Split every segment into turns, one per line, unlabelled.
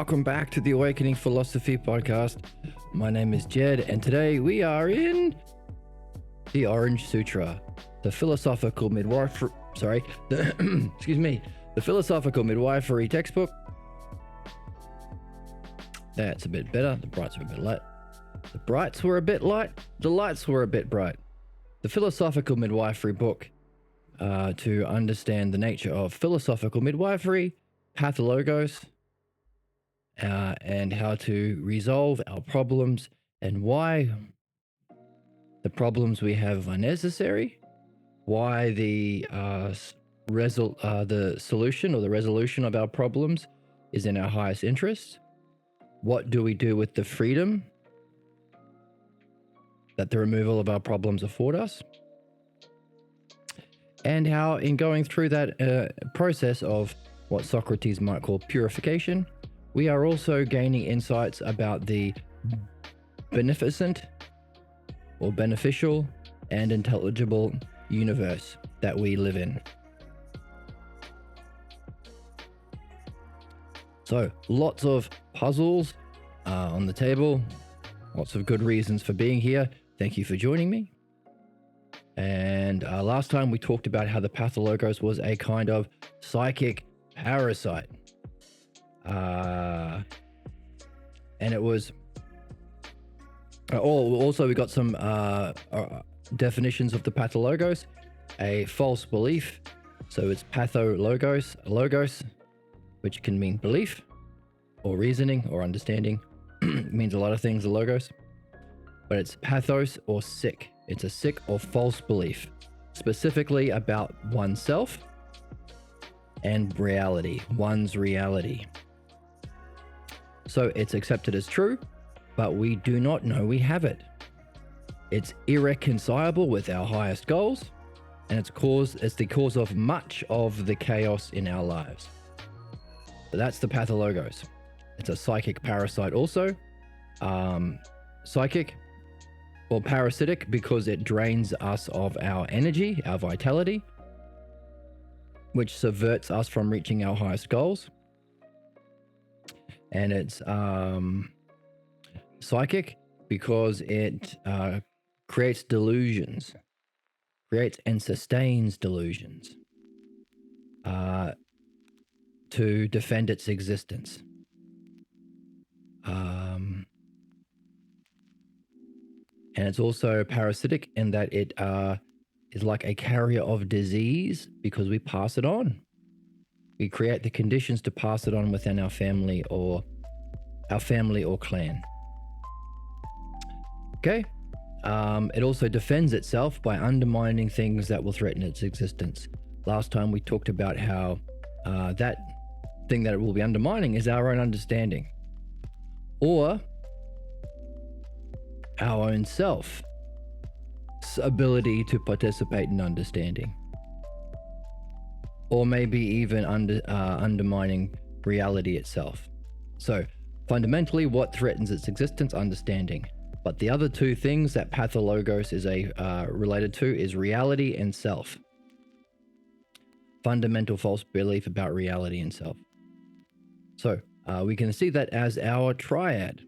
welcome back to the Awakening Philosophy podcast. My name is Jed, and today we are in the Orange Sutra, the philosophical midwifery. The philosophical midwifery textbook. That's a bit better. The brights were a bit light. The brights were a bit light. The lights were a bit bright. The philosophical midwifery book to understand the nature of philosophical midwifery, Pathologos, and how to resolve our problems and why the problems we have are necessary, why the solution or the resolution of our problems is in our highest interest, what do we do with the freedom that the removal of our problems afford us, and how in going through that process of what Socrates might call purification, we are also gaining insights about the beneficent or beneficial and intelligible universe that we live in. So lots of puzzles on the table, lots of good reasons for being here. Thank you for joining me. And last time we talked about how the Pathologos was a kind of psychic parasite. And it was also we got some definitions of the Pathologos. A false belief, so it's pathologos, logos, which can mean belief or reasoning or understanding. It means a lot of things, the logos, but it's pathos or sick. It's a sick or false belief, specifically about oneself and reality, one's reality. So it's accepted as true, but we do not know we have it. It's irreconcilable with our highest goals, and it's the cause of much of the chaos in our lives. But that's the Pathologos. It's a psychic parasite also. Psychic or parasitic because it drains us of our energy, our vitality, which subverts us from reaching our highest goals. And it's psychic because it creates delusions, creates and sustains delusions to defend its existence. And it's also parasitic in that it is like a carrier of disease because we pass it on. We create the conditions to pass it on within our family or clan. Okay. It also defends itself by undermining things that will threaten its existence. Last time we talked about how that thing that it will be undermining is our own understanding or our own self's ability to participate in understanding, or maybe even undermining reality itself. So fundamentally, what threatens its existence? Understanding. But the other two things that Pathologos is related to is reality and self. Fundamental false belief about reality and self. So we can see that as our triad.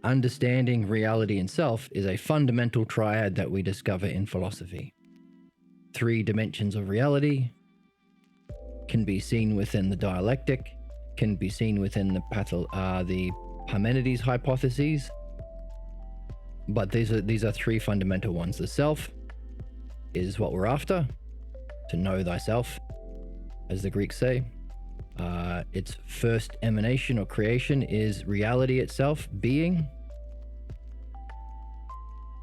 Understanding reality and self is a fundamental triad that we discover in philosophy. 3 dimensions of reality can be seen within the dialectic, can be seen within the Parmenides hypotheses, but these are 3 fundamental ones. The self is what we're after, to know thyself, as the Greeks say. Its first emanation or creation is reality itself, being.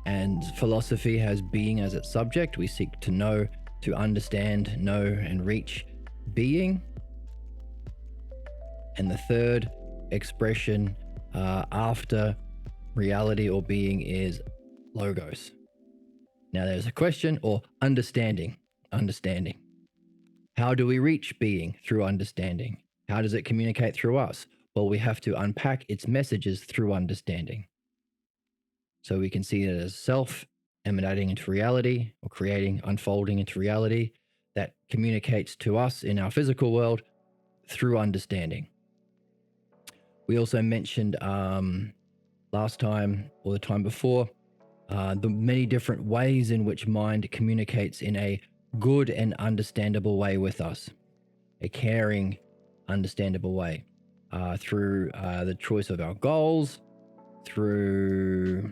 And philosophy has being as its subject. We seek to know, to understand, know, and reach being. And the third expression after reality or being is logos. Now there's a question, or understanding. How do we reach being? Through understanding. How does it communicate through us? Well, we have to unpack its messages through understanding. So we can see it as self emanating into reality, or creating, unfolding into reality that communicates to us in our physical world through understanding. We also mentioned last time or the time before the many different ways in which mind communicates in a good and understandable way with us, a caring, understandable way, through the choice of our goals, through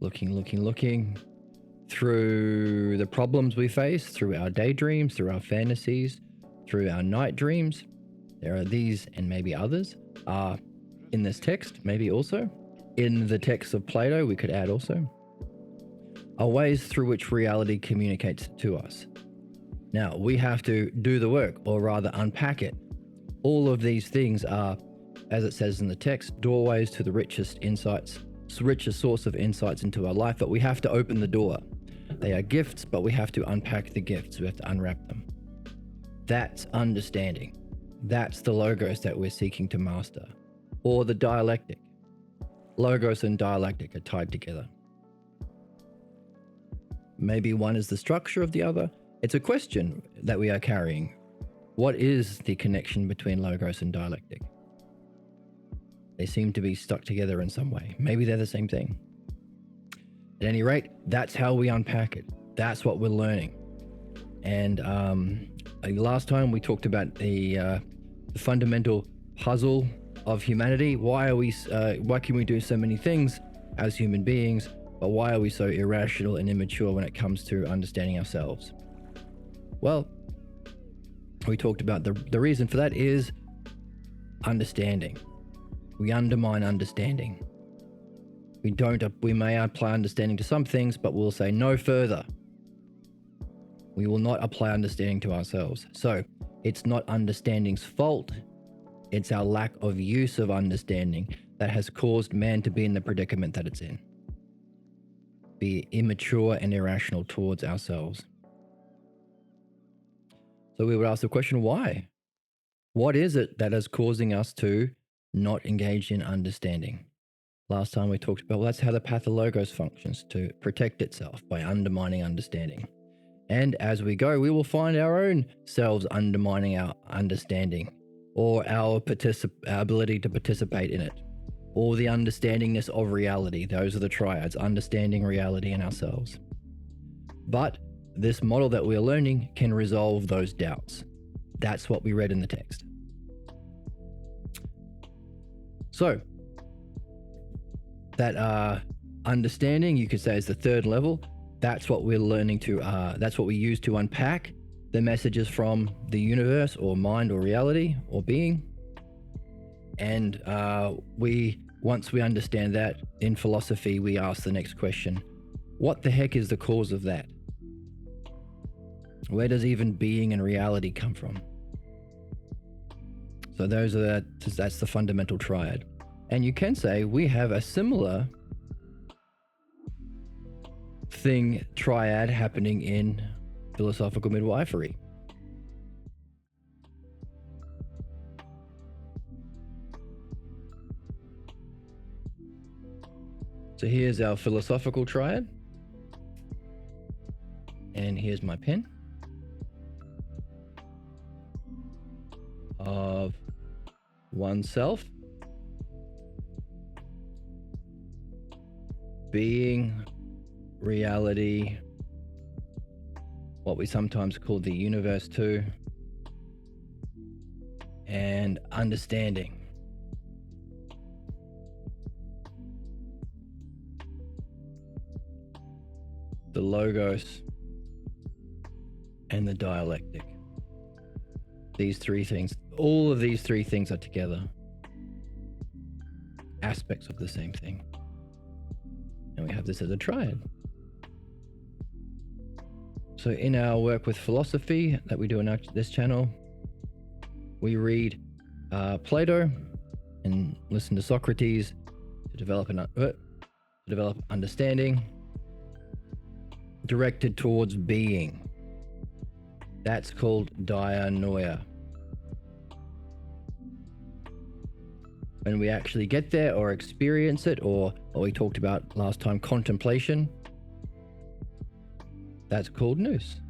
looking through the problems we face, through our daydreams, through our fantasies, through our night dreams. There are these and maybe others in this text, maybe also in the text of Plato. We could add also are ways through which reality communicates to us. Now we have to do the work, or rather unpack it. All of these things are, as it says in the text, doorways to the richest source of insights into our life, but we have to open the door. They are gifts, but we have to unpack the gifts. We have to unwrap them. That's understanding. That's the logos that we're seeking to master, or the dialectic. Logos and dialectic are tied together. Maybe one is the structure of the other. It's a question that we are carrying. What is the connection between logos and dialectic? They seem to be stuck together in some way. Maybe they're the same thing. At any rate, that's how we unpack it. That's what we're learning. And last time we talked about the fundamental puzzle of humanity. Why can we do so many things as human beings, but why are we so irrational and immature when it comes to understanding ourselves? Well, we talked about the reason for that is understanding. We undermine understanding. We may apply understanding to some things, but we'll say no further. We will not apply understanding to ourselves. So it's not understanding's fault. It's our lack of use of understanding that has caused man to be in the predicament that it's in. Be immature and irrational towards ourselves. So we would ask the question, why? What is it that is causing us to not engage in understanding? Last time we talked about, well, that's how the Pathologos functions, to protect itself by undermining understanding. And as we go, we will find our own selves undermining our understanding, or our ability to participate in it, or the understandingness of reality. Those are the triads: understanding, reality, and ourselves. But this model that we're learning can resolve those doubts. That's what we read in the text. So that understanding, you could say, is the third level. That's what we're learning to, that's what we use to unpack the messages from the universe, or mind, or reality, or being. And once we understand that, in philosophy, we ask the next question: what the heck is the cause of that? Where does even being and reality come from? So that's the fundamental triad. And you can say we have a similar triad happening in philosophical midwifery. So here's our philosophical triad. And here's my pen. Of oneself, being, reality, what we sometimes call the universe too, and understanding. The logos and the dialectic. These three things, all of these three things are together, aspects of the same thing. And we have this as a triad. So in our work with philosophy that we do on this channel, we read Plato and listen to Socrates to develop understanding directed towards being. That's called dianoia. When we actually get there or experience it, or what we talked about last time, contemplation, that's called nous.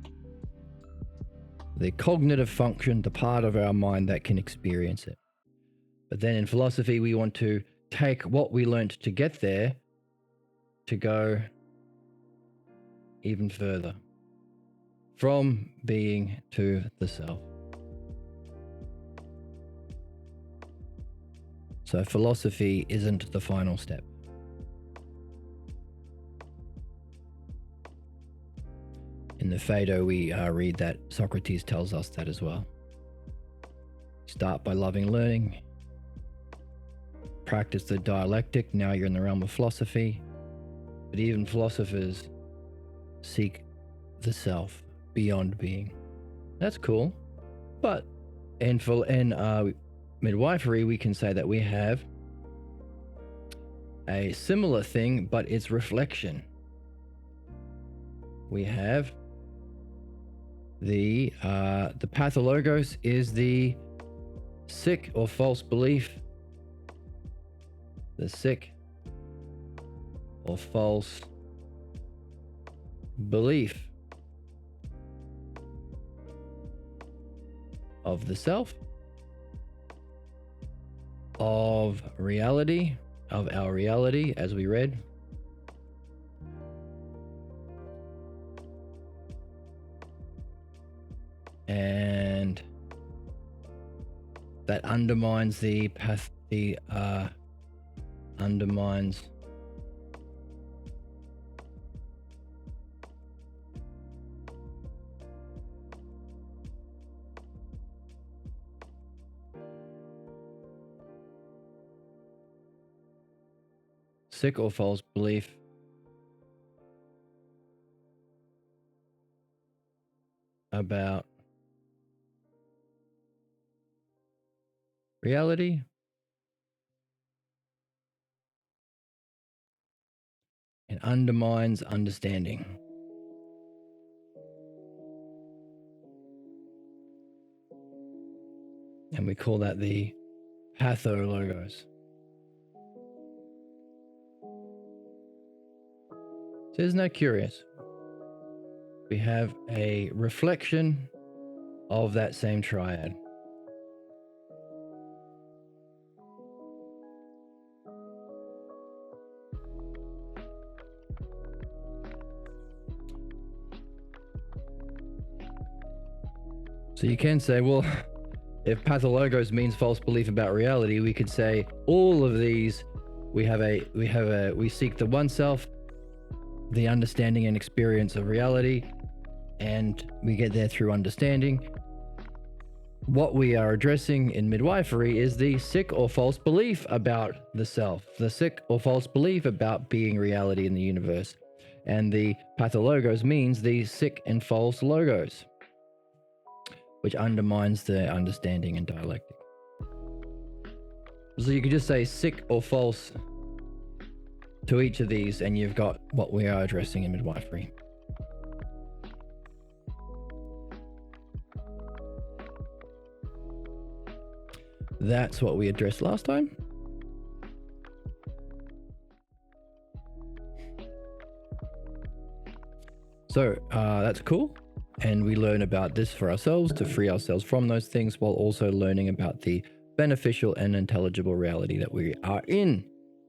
the cognitive function, the part of our mind that can experience it. But then in philosophy, we want to take what we learnt to get there to go even further, from being to the self. So philosophy isn't the final step. In the Phaedo, we read that Socrates tells us that as well. Start by loving learning. Practice the dialectic. Now you're in the realm of philosophy. But even philosophers seek the self beyond being. That's cool. But in midwifery, we can say that we have a similar thing, but it's reflection. We have the pathologos is the sick or false belief. The sick or false belief of the self, of reality, of our reality, as we read. And that undermines undermines sick or false belief about reality and undermines understanding. And we call that the pathologos. So isn't that curious? We have a reflection of that same triad. So you can say, well, if pathologos means false belief about reality, we could say all of these, we seek the one self, the understanding and experience of reality, and we get there through understanding. What we are addressing in midwifery is the sick or false belief about the self, the sick or false belief about being reality in the universe. And the pathologos means the sick and false logos, which undermines the understanding and dialectic. So you could just say sick or false to each of these, and you've got what we are addressing in midwifery. That's what we addressed last time. So that's cool. And we learn about this for ourselves to free ourselves from those things, while also learning about the beneficial and intelligible reality that we are in.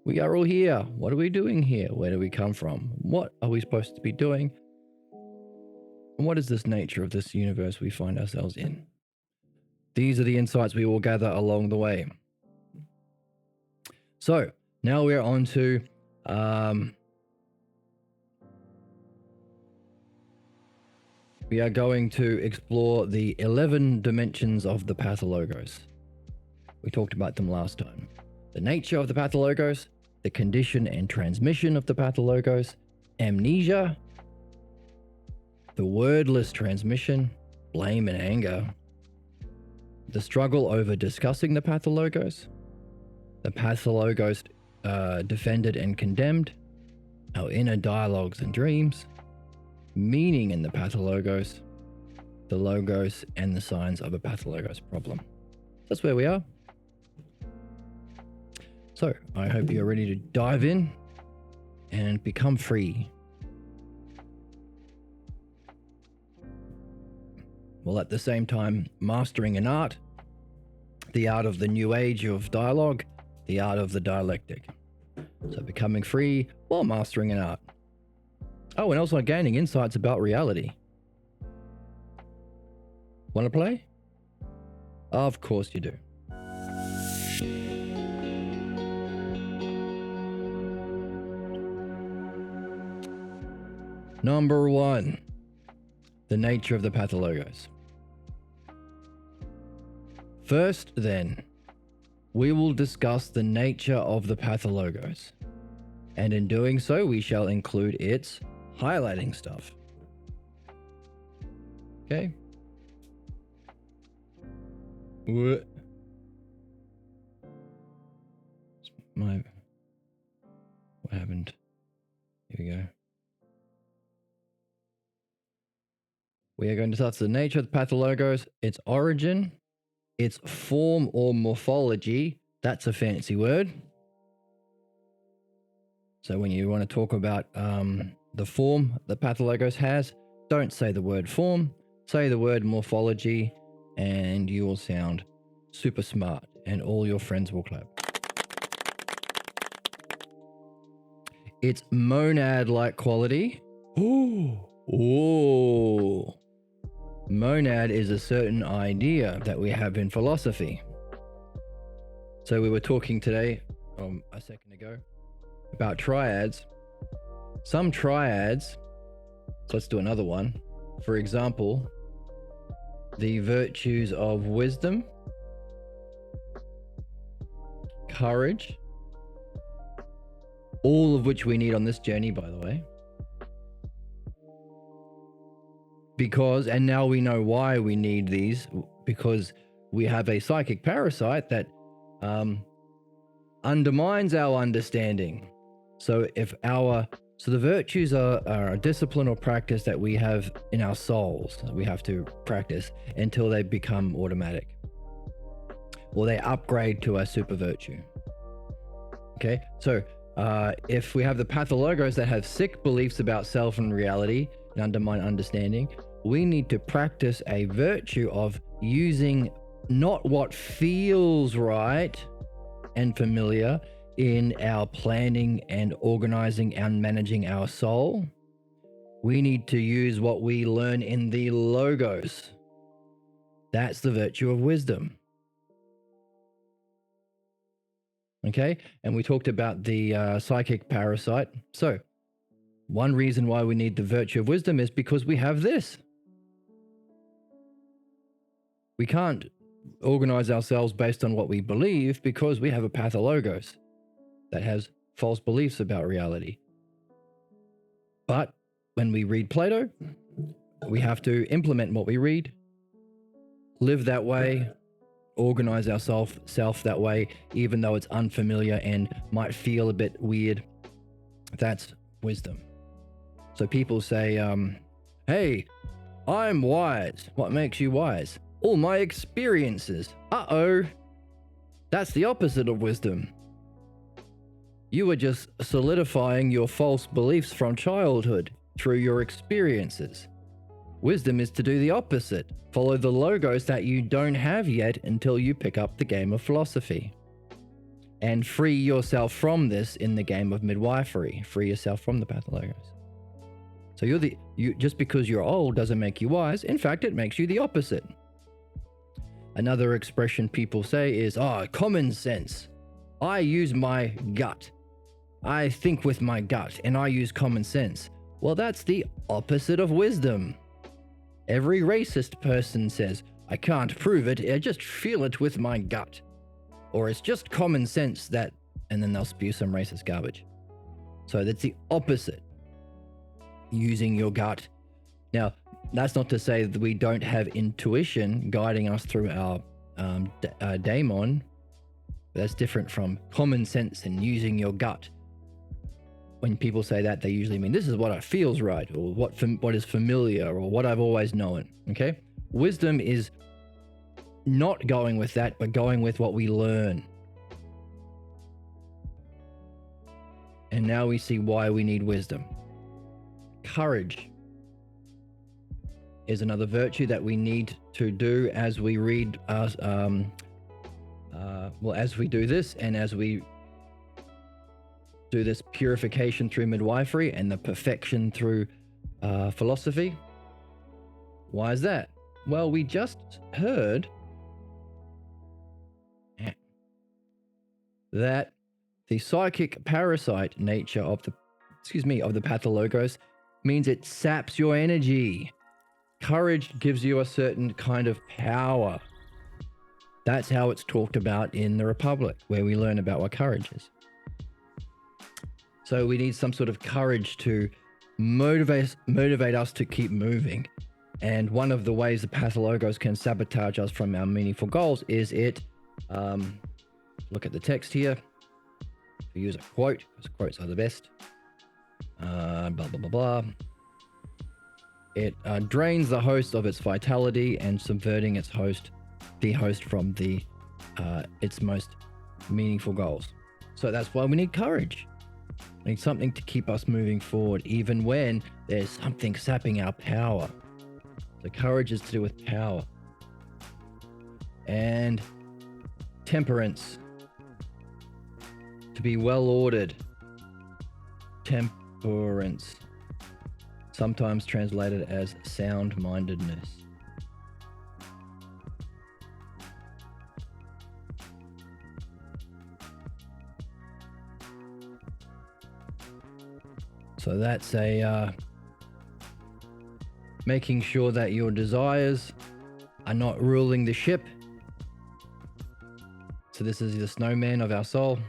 We are all here. What are we doing here? Where do we come from? What are we supposed to be doing? And what is this nature of this universe we find ourselves in? These are the insights we will gather along the way. So now we're on to we are going to explore the 11 dimensions of the pathologos. We talked about them last time. The nature of the pathologos, the condition and transmission of the pathologos, amnesia, the wordless transmission, blame and anger, the struggle over discussing the pathologos, the pathologos defended and condemned, our inner dialogues and dreams, meaning in the pathologos, the logos, and the signs of a pathologos problem. That's where we are. So I hope you're ready to dive in and become free. while at the same time mastering an art, the art of the new age of dialogue, the art of the dialectic. So becoming free while mastering an art. Oh, and also gaining insights about reality. Want to play? Of course you do. Number 1, the nature of the Pathologos. First, then, we will discuss the nature of the Pathologos, and in doing so, we shall include its highlighting stuff. Okay? What happened? Here we go. We are going to discuss the nature of the Pathologos, its origin, its form or morphology. That's a fancy word. So when you want to talk about the form the Pathologos has, don't say the word form, say the word morphology, and you will sound super smart, and all your friends will clap. Its monad-like quality. Ooh. Monad is a certain idea that we have in philosophy. So we were talking today, a second ago, about triads. Some triads, so let's do another one. For example, the virtues of wisdom, courage, all of which we need on this journey, by the way. Because, and now we know why we need these, because we have a psychic parasite that undermines our understanding. So the virtues are a discipline or practice that we have in our souls. We have to practice until they become automatic, or they upgrade to a super virtue. Okay, so if we have the Pathologos that have sick beliefs about self and reality and undermine understanding, we need to practice a virtue of using not what feels right and familiar in our planning and organizing and managing our soul. We need to use what we learn in the Logos. That's the virtue of wisdom. Okay, and we talked about the psychic parasite. So one reason why we need the virtue of wisdom is because we have this. We can't organize ourselves based on what we believe because we have a Pathologos that has false beliefs about reality. But when we read Plato, we have to implement what we read, live that way, organize ourselves that way, even though it's unfamiliar and might feel a bit weird. That's wisdom. So people say, hey, I'm wise. What makes you wise? All my experiences. Uh-oh. That's the opposite of wisdom. You are just solidifying your false beliefs from childhood through your experiences. Wisdom is to do the opposite. Follow the Logos that you don't have yet until you pick up the game of philosophy. And free yourself from this in the game of midwifery. Free yourself from the Pathologos. So just because you're old doesn't make you wise. In fact, it makes you the opposite. Another expression people say is, common sense. I use my gut. I think with my gut and I use common sense. Well, that's the opposite of wisdom. Every racist person says, I can't prove it, I just feel it with my gut. Or it's just common sense that, and then they'll spew some racist garbage. So that's the opposite. Using your gut. Now, that's not to say that we don't have intuition guiding us through our daemon. That's different from common sense and using your gut. When people say that, they usually mean this is what feels right, or what is familiar, or what I've always known. Okay? Wisdom is not going with that, but going with what we learn. And now we see why we need wisdom. Courage. is another virtue that we need to do as we read as we do this, and as we do this purification through midwifery and the perfection through philosophy. Why is that? Well, we just heard that the psychic parasite nature of the pathologos means it saps your energy. Courage gives you a certain kind of power. That's how it's talked about in the Republic, where we learn about what courage is. So we need some sort of courage to motivate us to keep moving. And one of the ways the pathologos can sabotage us from our meaningful goals is it, look at the text here. We use a quote, because quotes are the best. Blah, blah, blah, blah. It drains the host of its vitality and subverting the host from its most meaningful goals. So that's why we need courage. We need something to keep us moving forward, even when there's something sapping our power. So courage is to do with power. And temperance. To be well ordered. Temperance. Sometimes translated as sound-mindedness. So that's making sure that your desires are not ruling the ship. So this is the snowman of our soul.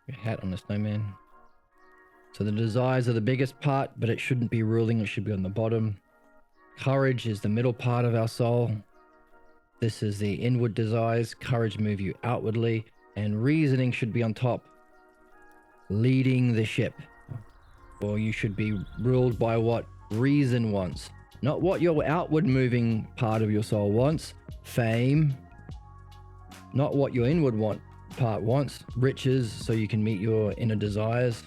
Your hat on the snowman. So the desires are the biggest part, but it shouldn't be ruling, it should be on the bottom. Courage is the middle part of our soul. This is the inward desires. Courage move you outwardly, and reasoning should be on top, leading the ship. Or you should be ruled by what reason wants, not what your outward moving part of your soul wants. Fame, not what your inward part wants. Riches, so you can meet your inner desires,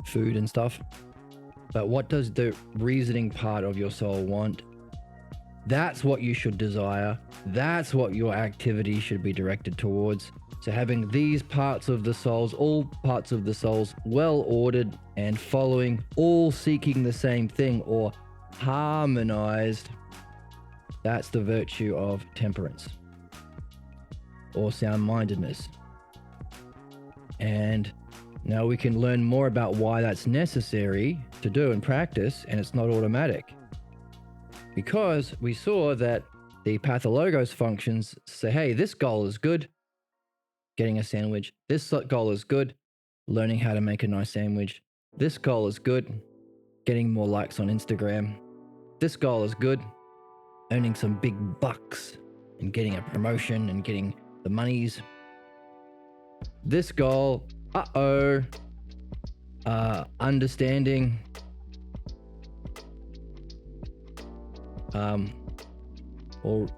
food and stuff. But what does the reasoning part of your soul want? That's what you should desire. That's what your activity should be directed towards. So having these parts of the souls, all parts of the souls, well ordered and following, all seeking the same thing, or harmonized, that's the virtue of temperance or sound-mindedness. And now we can learn more about why that's necessary to do and practice, and it's not automatic. Because we saw that the pathologos functions say, hey, this goal is good, getting a sandwich. This goal is good, learning how to make a nice sandwich. This goal is good, getting more likes on Instagram. This goal is good, earning some big bucks and getting a promotion and getting the monies. This goal, understanding, or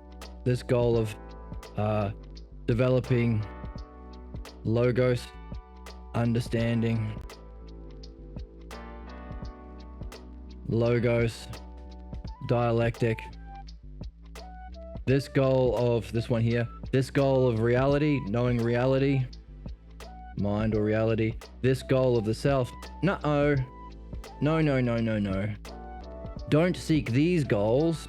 this goal of developing logos, understanding, logos, dialectic. This goal of this one here, this goal of reality, knowing reality, mind or reality. This goal of the self, no. Don't seek these goals.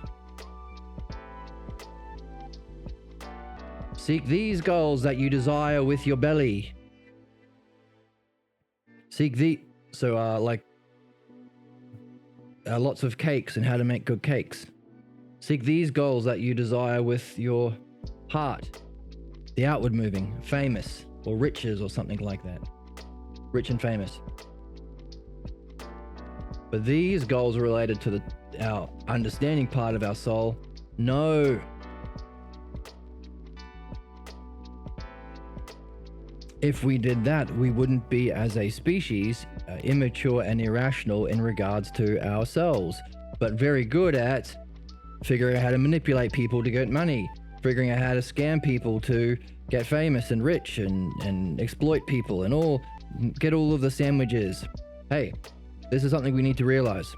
Seek these goals that you desire with your belly. Seek lots of cakes and how to make good cakes. Seek these goals that you desire with your heart. The outward moving, famous, or riches, or something like that. Rich and famous. But these goals are related to our understanding part of our soul. No. If we did that, we wouldn't be, as a species, immature and irrational in regards to ourselves, but very good at figuring out how to manipulate people to get money, figuring out how to scam people to get famous and rich and exploit people and get all of the sandwiches. Hey, this is something we need to realize.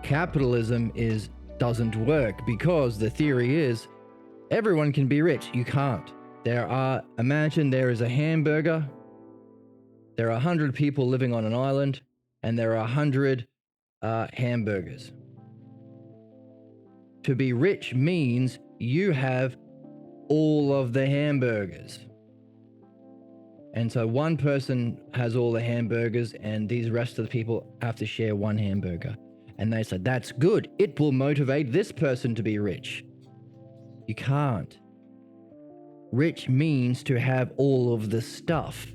Capitalism doesn't work because the theory is everyone can be rich. You can't. Imagine there is a hamburger. There are 100 people living on an island, and there are 100 hamburgers. To be rich means you have all of the hamburgers. And so one person has all the hamburgers, and these rest of the people have to share one hamburger. And they said, that's good. It will motivate this person to be rich. You can't. Rich means to have all of the stuff.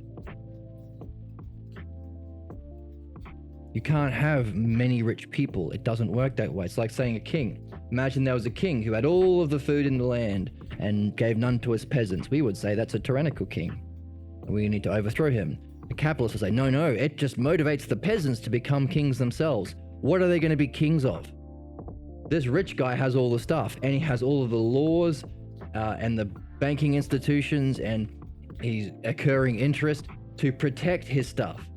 You can't have many rich people. It doesn't work that way. It's like saying a king. Imagine there was a king who had all of the food in the land and gave none to his peasants. We would say that's a tyrannical king. We need to overthrow him. The capitalists would say, no, it just motivates the peasants to become kings themselves. What are they going to be kings of? This rich guy has all the stuff, and he has all of the laws and the banking institutions and his occurring interest to protect his stuff.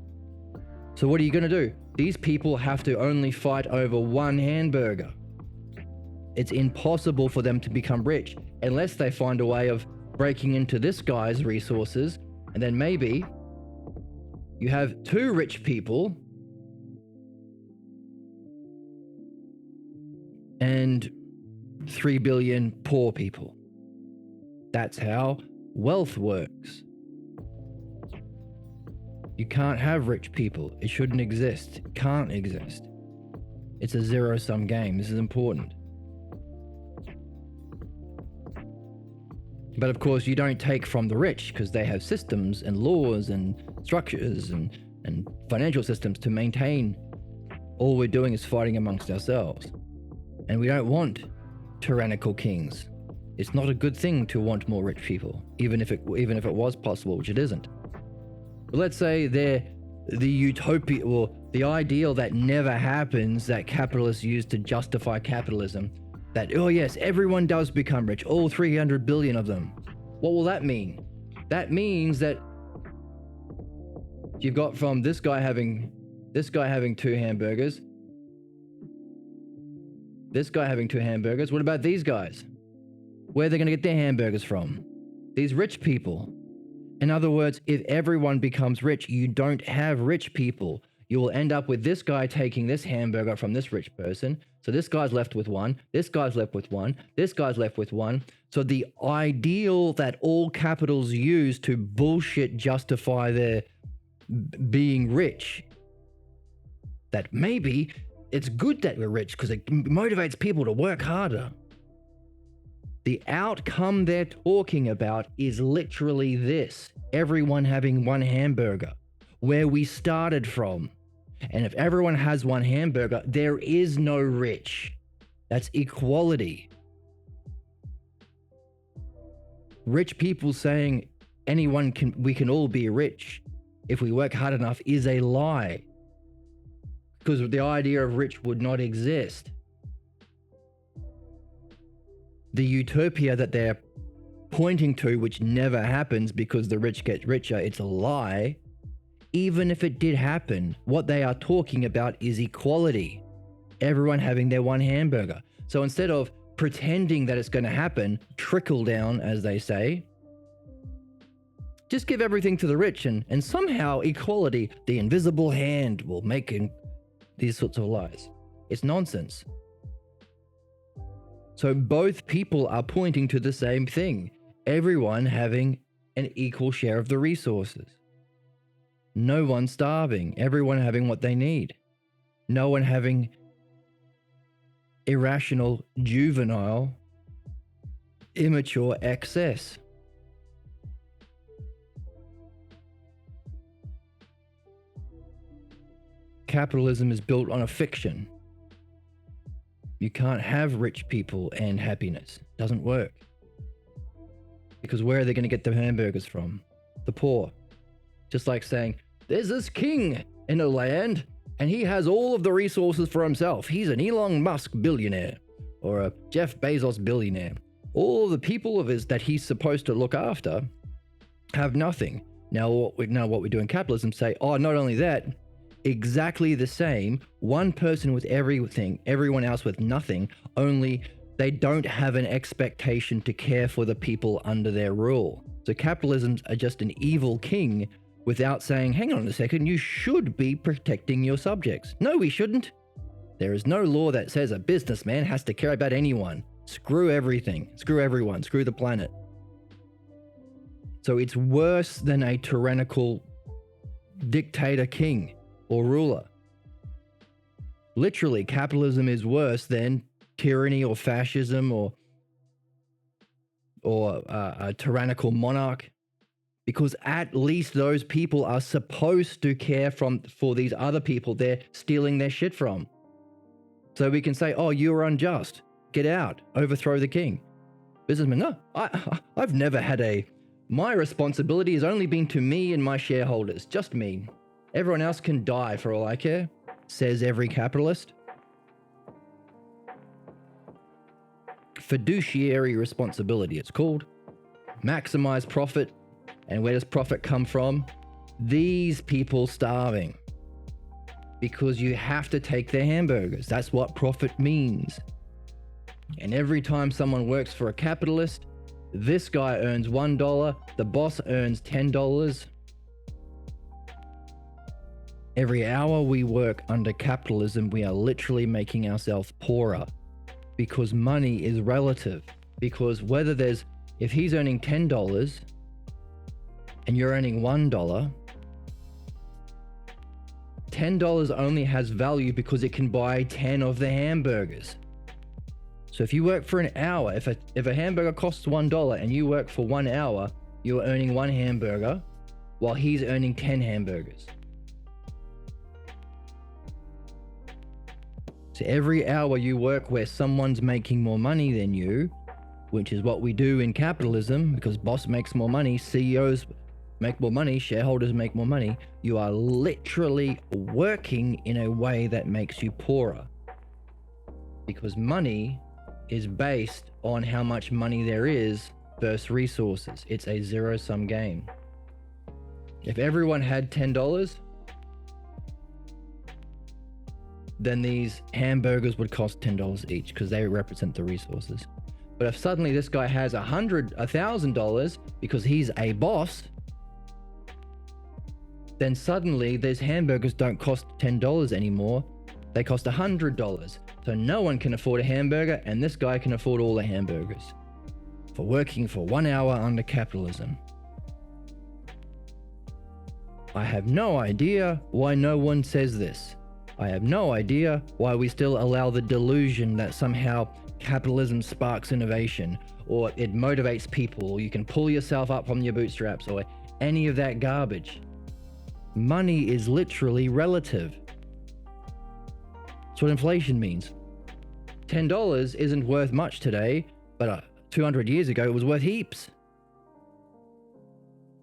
So what are you going to do? These people have to only fight over one hamburger. It's impossible for them to become rich unless they find a way of breaking into this guy's resources, and then maybe you have 2 rich people and 3 billion poor people. That's how wealth works. You can't have rich people. It shouldn't exist. It can't exist. It's a zero-sum game. This is important. But of course, you don't take from the rich because they have systems and laws and structures and financial systems to maintain. All we're doing is fighting amongst ourselves. And we don't want tyrannical kings. It's not a good thing to want more rich people, even if it was possible, which it isn't. But let's say they're the utopia, or the ideal that never happens, that capitalists use to justify capitalism. That, oh yes, everyone does become rich, all 300 billion of them. What will that mean? That means that you've got from this guy having 2 hamburgers, this guy having 2 hamburgers. What about these guys? Where are they going to get their hamburgers from? These rich people. In other words, if everyone becomes rich, you don't have rich people. You will end up with this guy taking this hamburger from this rich person. So this guy's left with 1, this guy's left with 1, this guy's left with 1. So the ideal that all capitals use to bullshit justify their being rich, that maybe it's good that we're rich because it motivates people to work harder. The outcome they're talking about is literally this: everyone having 1 hamburger, where we started from. And if everyone has 1 hamburger, there is no rich. That's equality. Rich people saying we can all be rich if we work hard enough is a lie. Because the idea of rich would not exist. The utopia that they're pointing to, which never happens because the rich get richer, it's a lie. Even if it did happen, what they are talking about is equality. Everyone having their 1 hamburger. So instead of pretending that it's going to happen, trickle down, as they say, just give everything to the rich and somehow equality, the invisible hand, will make these sorts of lies. It's nonsense. So both people are pointing to the same thing. Everyone having an equal share of the resources. No one starving. Everyone having what they need. No one having irrational, juvenile, immature excess. Capitalism is built on a fiction. You can't have rich people and happiness. It doesn't work. Because where are they going to get their hamburgers from? The poor. Just like saying, there's this king in a land and he has all of the resources for himself. He's an Elon Musk billionaire or a Jeff Bezos billionaire. All of the people of his that he's supposed to look after have nothing. Now what we do in capitalism say, oh, not only that, exactly the same, one person with everything, everyone else with nothing, only they don't have an expectation to care for the people under their rule. So capitalisms are just an evil king without saying, hang on a second, you should be protecting your subjects. No, we shouldn't. There is no law that says a businessman has to care about anyone. Screw everything, screw everyone, screw the planet. So it's worse than a tyrannical dictator king or ruler. Literally, capitalism is worse than tyranny or fascism or a tyrannical monarch, because at least those people are supposed to care for these other people they're stealing their shit from. So we can say, oh, you're unjust. Get out. Overthrow the king. Businessman, no, I've never had my responsibility has only been to me and my shareholders, just me. Everyone else can die for all I care, says every capitalist. Fiduciary responsibility, it's called. Maximize profit. And where does profit come from? These people starving. Because you have to take their hamburgers. That's what profit means. And every time someone works for a capitalist, this guy earns $1, the boss earns $10. Every hour we work under capitalism, we are literally making ourselves poorer, because money is relative. Because if he's earning $10 and you're earning $1, $10 only has value because it can buy 10 of the hamburgers. So if you work for an hour, if a hamburger costs $1 and you work for 1 hour, you're earning 1 hamburger while he's earning 10 hamburgers. So every hour you work where someone's making more money than you, which is what we do in capitalism, because boss makes more money, CEOs make more money, shareholders make more money, you are literally working in a way that makes you poorer. Because money is based on how much money there is versus resources. It's a zero-sum game. If everyone had $10, then these hamburgers would cost $10 each because they represent the resources. But if suddenly this guy has $1,000 because he's a boss, then suddenly these hamburgers don't cost $10 anymore. They cost $100. So no one can afford a hamburger, and this guy can afford all the hamburgers for working for 1 hour under capitalism. I have no idea why no one says this. I have no idea why we still allow the delusion that somehow capitalism sparks innovation, or it motivates people, or you can pull yourself up from your bootstraps, or any of that garbage. Money is literally relative. That's what inflation means. $10 isn't worth much today, but 200 years ago it was worth heaps.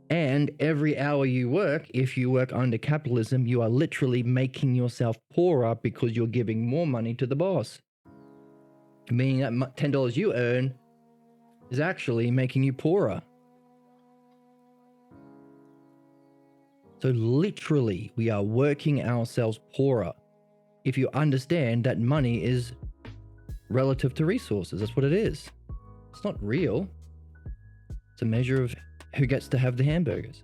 And every hour you work, if you work under capitalism, you are literally making yourself poorer because you're giving more money to the boss. Meaning that $10 you earn is actually making you poorer. So literally, we are working ourselves poorer. If you understand that money is relative to resources, that's what it is. It's not real. It's a measure of who gets to have the hamburgers.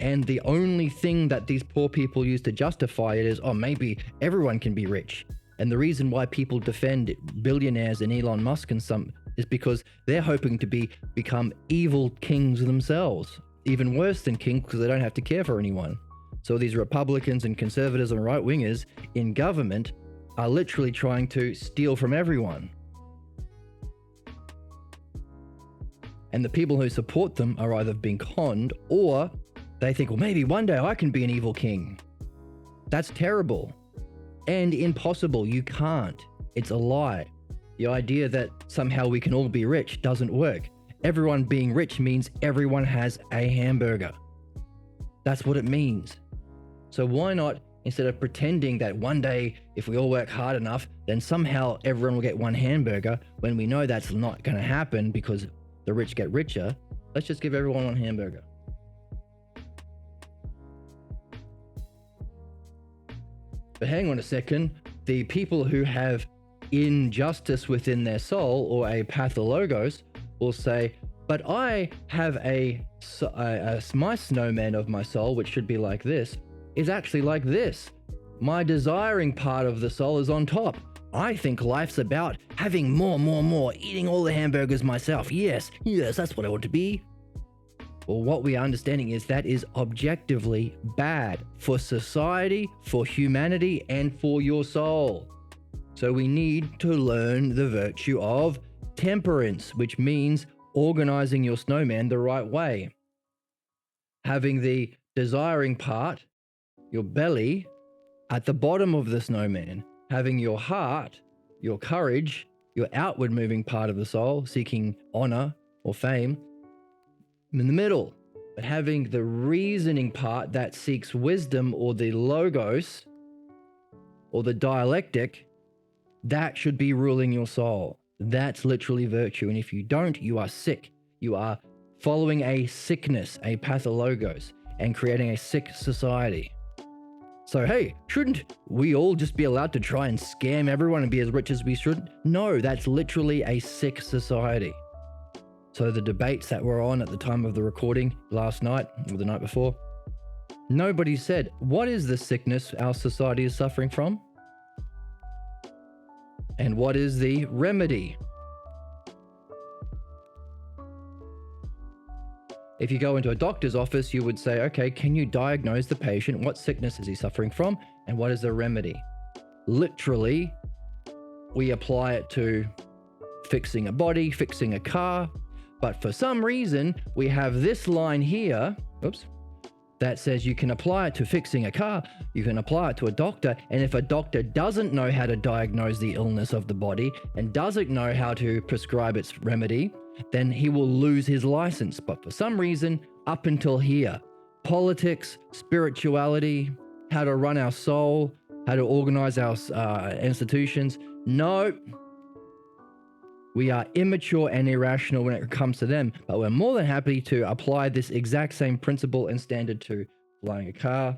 And the only thing that these poor people use to justify it is, oh, maybe everyone can be rich. And the reason why people defend billionaires and Elon Musk and some is because they're hoping to become evil kings themselves. Even worse than kings, because they don't have to care for anyone. So these Republicans and conservatives and right-wingers in government are literally trying to steal from everyone. And the people who support them are either being conned, or they think, well, maybe one day I can be an evil king. That's terrible and impossible. You can't. It's a lie. The idea that somehow we can all be rich doesn't work. Everyone being rich means everyone has a hamburger. That's what it means. So why not, instead of pretending that one day, if we all work hard enough, then somehow everyone will get one hamburger, when we know that's not going to happen because the rich get richer, let's just give everyone one hamburger. But hang on a second, the people who have injustice within their soul, or a pathologos, will say, but I have my snowman of my soul, which should be like this, is actually like this. My desiring part of the soul is on top. I think life's about having more, eating all the hamburgers myself. Yes, that's what I want to be. Well, what we are understanding is that is objectively bad for society, for humanity, and for your soul. So we need to learn the virtue of temperance, which means organizing your snowman the right way. Having the desiring part, your belly, at the bottom of the snowman. Having your heart, your courage, your outward moving part of the soul, seeking honor or fame, in the middle. But having the reasoning part that seeks wisdom, or the logos, or the dialectic, that should be ruling your soul. That's literally virtue. And if you don't, you are sick. You are following a sickness, a pathologos, and creating a sick society. So, hey, shouldn't we all just be allowed to try and scam everyone and be as rich as we should? No, that's literally a sick society. So the debates that were on at the time of the recording last night, or the night before, nobody said, what is the sickness our society is suffering from? And what is the remedy? If you go into a doctor's office, you would say, okay, can you diagnose the patient? What sickness is he suffering from? And what is the remedy? Literally, we apply it to fixing a body, fixing a car. But for some reason, we have this line here, that says you can apply it to fixing a car, you can apply it to a doctor, and if a doctor doesn't know how to diagnose the illness of the body and doesn't know how to prescribe its remedy, then he will lose his license. But for some reason, up until here, politics, spirituality, how to run our soul, how to organize our institutions, no. We are immature and irrational when it comes to them, but we're more than happy to apply this exact same principle and standard to flying a car,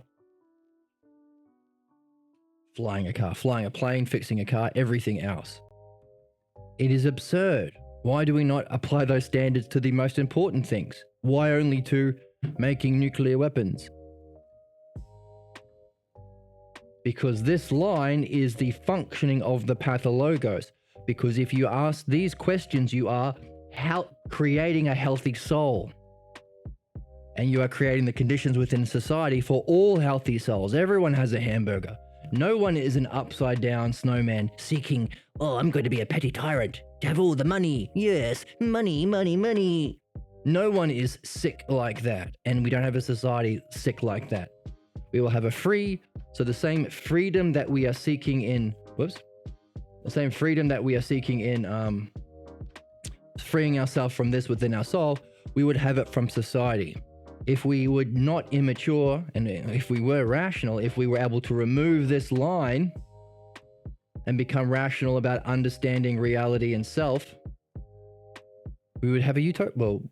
flying a plane, fixing a car, everything else. It is absurd. Why do we not apply those standards to the most important things? Why only to making nuclear weapons? Because this line is the functioning of the pathologos. Because if you ask these questions, you are creating a healthy soul. And you are creating the conditions within society for all healthy souls. Everyone has a hamburger. No one is an upside down snowman seeking, I'm going to be a petty tyrant, to have all the money. Yes, money. No one is sick like that. And we don't have a society sick like that. We will have the same freedom that we are seeking in, freeing ourselves from this within our soul, we would have it from society. If we were not immature, and if we were rational, if we were able to remove this line and become rational about understanding reality and self, we would have a utopia. Well,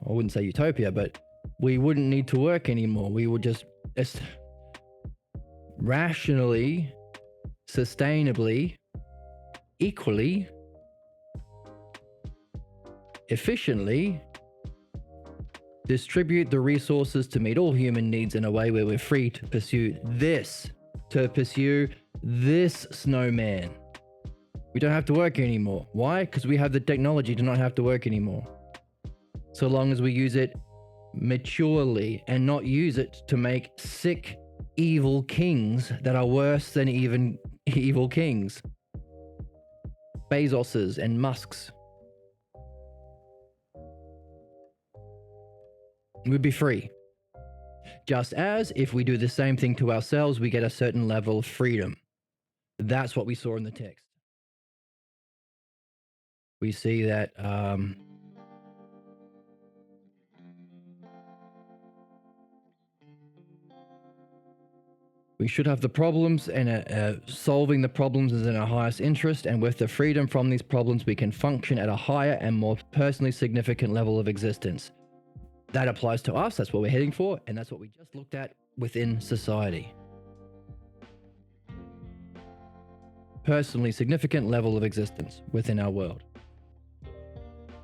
I wouldn't say utopia, but we wouldn't need to work anymore. We would just rationally, sustainably, equally, efficiently distribute the resources to meet all human needs in a way where we're free to pursue this snowman. We don't have to work anymore. Why? Because we have the technology to not have to work anymore. So long as we use it maturely and not use it to make sick, evil kings that are worse than even evil kings. Bezoses and Musks. We'd be free. Just as if we do the same thing to ourselves, we get a certain level of freedom. That's what we saw in the text. We see that we should have the problems, and solving the problems is in our highest interest, and with the freedom from these problems, we can function at a higher and more personally significant level of existence. That applies to us, that's what we're heading for, and that's what we just looked at within society. personally significant level of existence within our world.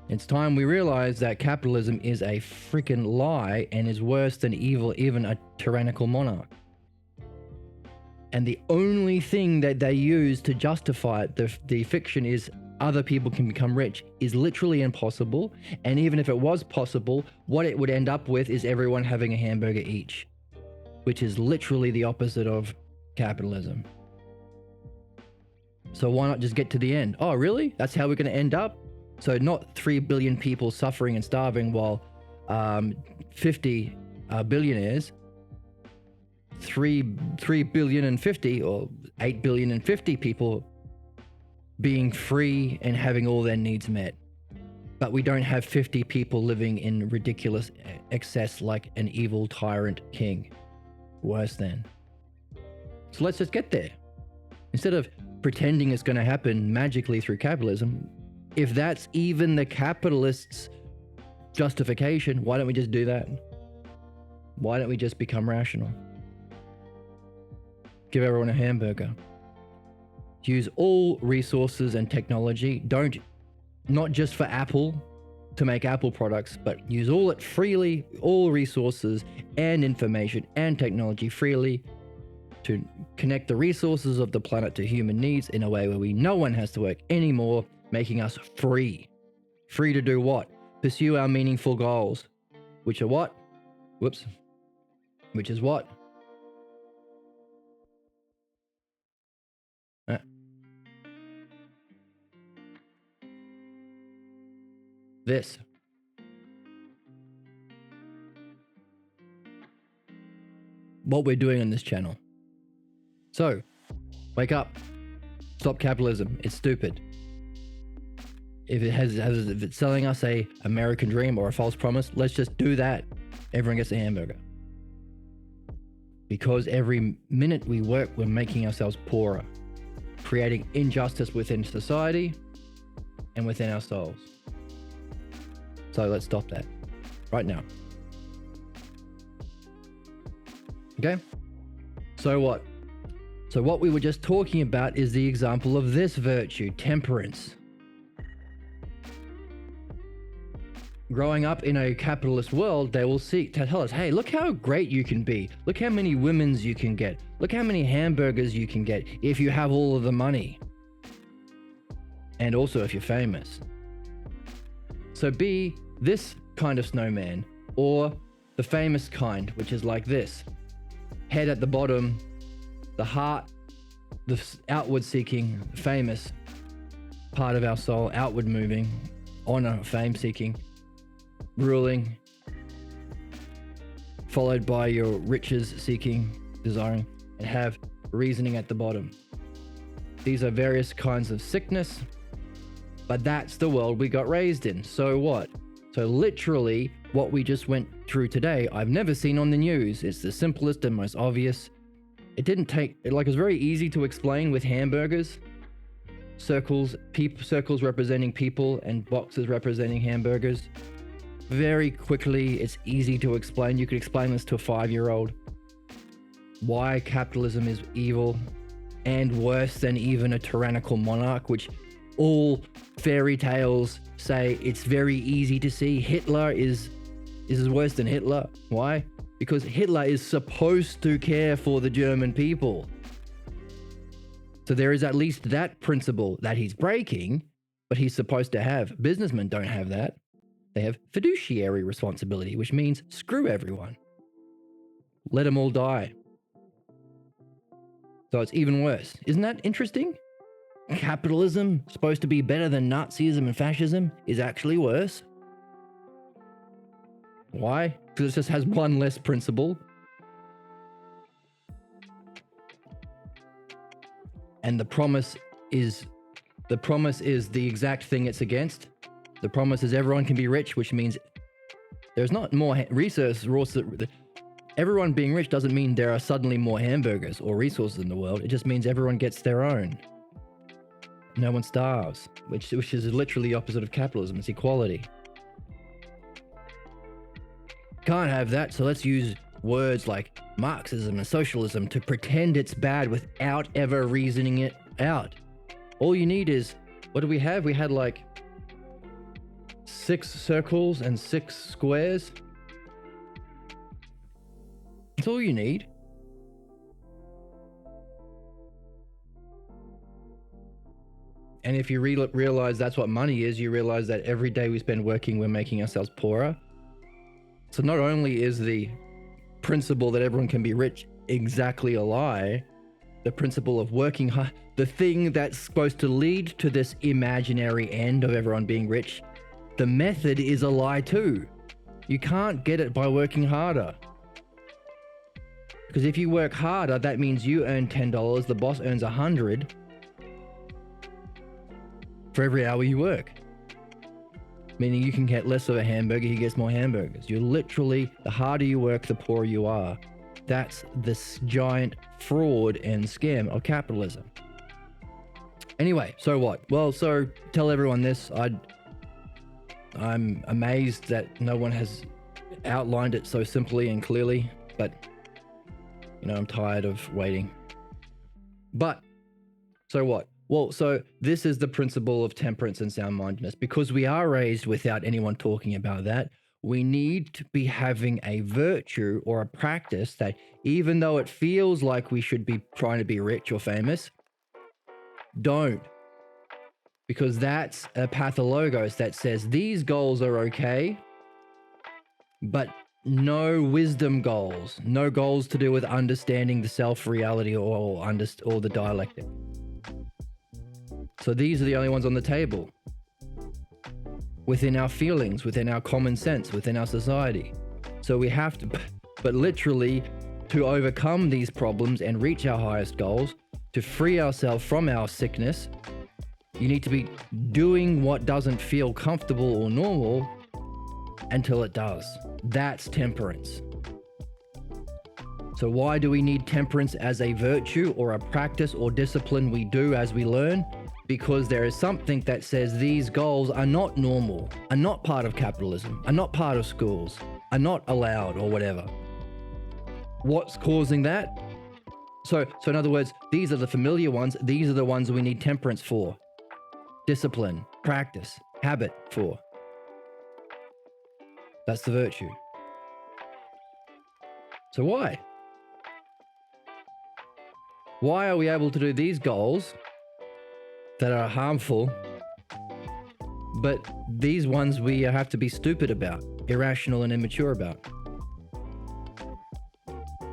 It's time we realize that capitalism is a freaking lie and is worse than evil, even a tyrannical monarch. And the only thing that they use to justify it, the fiction is other people can become rich, is literally impossible. And even if it was possible, what it would end up with is everyone having a hamburger each, which is literally the opposite of capitalism. So why not just get to the end? Oh, really? That's how we're going to end up? So not 3 billion people suffering and starving while 50 billionaires, 3 billion and 50 or 8 billion and 50 people being free and having all their needs met. But we don't have 50 people living in ridiculous excess like an evil tyrant king. Worse than. So let's just get there. Instead of pretending it's going to happen magically through capitalism, if that's even the capitalists' justification, why don't we just do that? Why don't we just become rational? Give everyone a hamburger. Use all resources and technology. Not just for Apple to make Apple products, but use all it freely, all resources and information and technology freely to connect the resources of the planet to human needs in a way where no one has to work anymore, making us free. Free to do what? Pursue our meaningful goals. Which are what? Whoops. Which is what? This. What we're doing on this channel. So, wake up. Stop capitalism. It's stupid. If it's selling us a American dream or a false promise, let's just do that. Everyone gets a hamburger. Because every minute we work, we're making ourselves poorer, creating injustice within society and within our souls. So let's stop that right now. Okay? So what? So what we were just talking about is the example of this virtue, temperance. Growing up in a capitalist world, they will seek to tell us, hey, look how great you can be. Look how many women's you can get. Look how many hamburgers you can get if you have all of the money. And also if you're famous. So be this kind of snowman, or the famous kind, which is like this. Head at the bottom, the heart, the outward seeking, famous part of our soul, outward moving, honor, fame seeking, ruling, followed by your riches seeking, desiring, and have reasoning at the bottom. These are various kinds of sickness, but that's the world we got raised in. So what? So literally what we just went through today, I've never seen on the news. It's the simplest and most obvious. It didn't take, like, it's very easy to explain with hamburgers. Circles representing people and boxes representing hamburgers. Very quickly, it's easy to explain. You could explain this to a 5-year-old. Why capitalism is evil and worse than even a tyrannical monarch, which all fairy tales say it's very easy to see. Hitler is worse than Hitler. Why? Because Hitler is supposed to care for the German people. So there is at least that principle that he's breaking, but he's supposed to have. Businessmen don't have that. They have fiduciary responsibility, which means screw everyone. Let them all die. So it's even worse. Isn't that interesting? Capitalism, supposed to be better than Nazism and fascism, is actually worse. Why? Because it just has one less principle. And the promise is the exact thing it's against. The promise is everyone can be rich, which means there's not more resources. Everyone being rich doesn't mean there are suddenly more hamburgers or resources in the world. It just means everyone gets their own. No one starves, which is literally the opposite of capitalism. It's equality. Can't have that, so let's use words like Marxism and socialism to pretend it's bad without ever reasoning it out. All you need is, what do we have? We had like 6 circles and 6 squares. That's all you need. And if you realize that's what money is, you realize that every day we spend working, we're making ourselves poorer. So not only is the principle that everyone can be rich exactly a lie, the principle of working hard, the thing that's supposed to lead to this imaginary end of everyone being rich, the method is a lie too. You can't get it by working harder. Because if you work harder, that means you earn $10, the boss earns 100 for every hour you work. Meaning you can get less of a hamburger, he gets more hamburgers. You're literally, the harder you work, the poorer you are. That's this giant fraud and scam of capitalism. Anyway, so what? Well, so tell everyone this. I'm amazed that no one has outlined it so simply and clearly, but I'm tired of waiting. But so what? Well, so this is the principle of temperance and sound-mindedness. Because we are raised without anyone talking about that, we need to be having a virtue or a practice that, even though it feels like we should be trying to be rich or famous, don't. Because that's a pathologos that says these goals are okay, but no wisdom goals, no goals to do with understanding the self-reality or the dialectic. So these are the only ones on the table. Within our feelings, within our common sense, within our society. So we have to, but literally, to overcome these problems and reach our highest goals, to free ourselves from our sickness, you need to be doing what doesn't feel comfortable or normal until it does. That's temperance. So why do we need temperance as a virtue or a practice or discipline we do as we learn? Because there is something that says these goals are not normal, are not part of capitalism, are not part of schools, are not allowed or whatever. What's causing that? So in other words, these are the familiar ones. These are the ones we need temperance for. Discipline, practice, habit for. That's the virtue. So why? Why are we able to do these goals that are harmful, but these ones we have to be stupid about, irrational and immature about?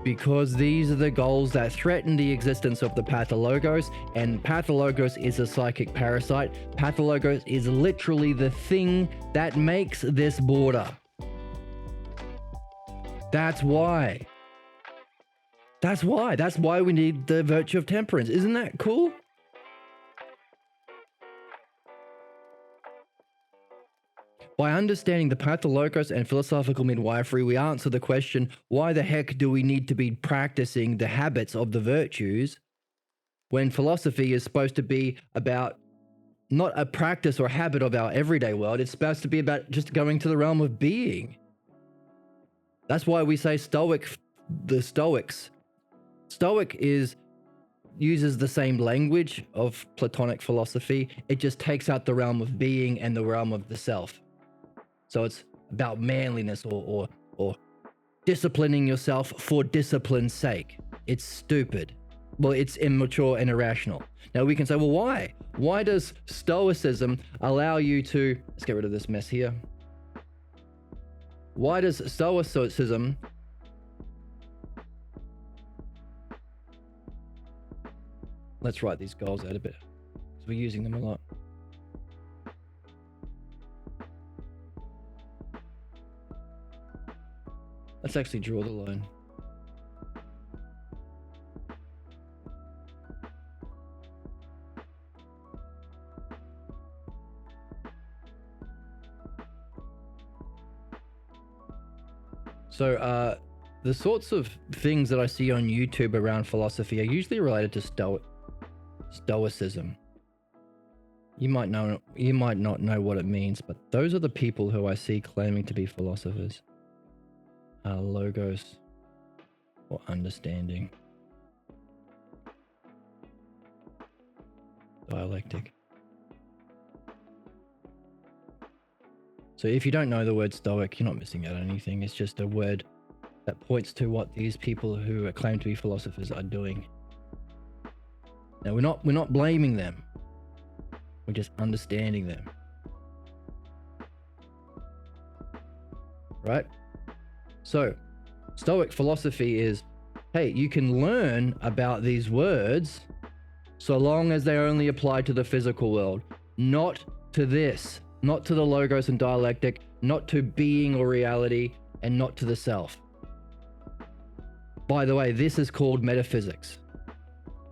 Because these are the goals that threaten the existence of the pathologos, and pathologos is a psychic parasite. Pathologos is literally the thing that makes this border. That's why. That's why we need the virtue of temperance. Isn't that cool? By understanding the pathologos and philosophical midwifery, we answer the question, why the heck do we need to be practicing the habits of the virtues when philosophy is supposed to be about not a practice or habit of our everyday world, it's supposed to be about just going to the realm of being. That's why we say the Stoics. Stoic uses the same language of Platonic philosophy. It just takes out the realm of being and the realm of the self. So it's about manliness or disciplining yourself for discipline's sake. It's stupid. Well, it's immature and irrational. Now we can say, well, why? Why does Stoicism allow you to... Let's get rid of this mess here. Why does Stoicism... Let's write these goals out a bit, because we're using them a lot. Let's actually draw the line. So the sorts of things that I see on YouTube around philosophy are usually related to Stoicism. You might not know what it means, but those are the people who I see claiming to be philosophers. Logos or understanding. Dialectic. So if you don't know the word Stoic, you're not missing out on anything. It's just a word that points to what these people who claim to be philosophers are doing. Now we're not blaming them. We're just understanding them. Right? So, Stoic philosophy is, hey, you can learn about these words so long as they only apply to the physical world, not to this, not to the logos and dialectic, not to being or reality, and not to the self. By the way, this is called metaphysics.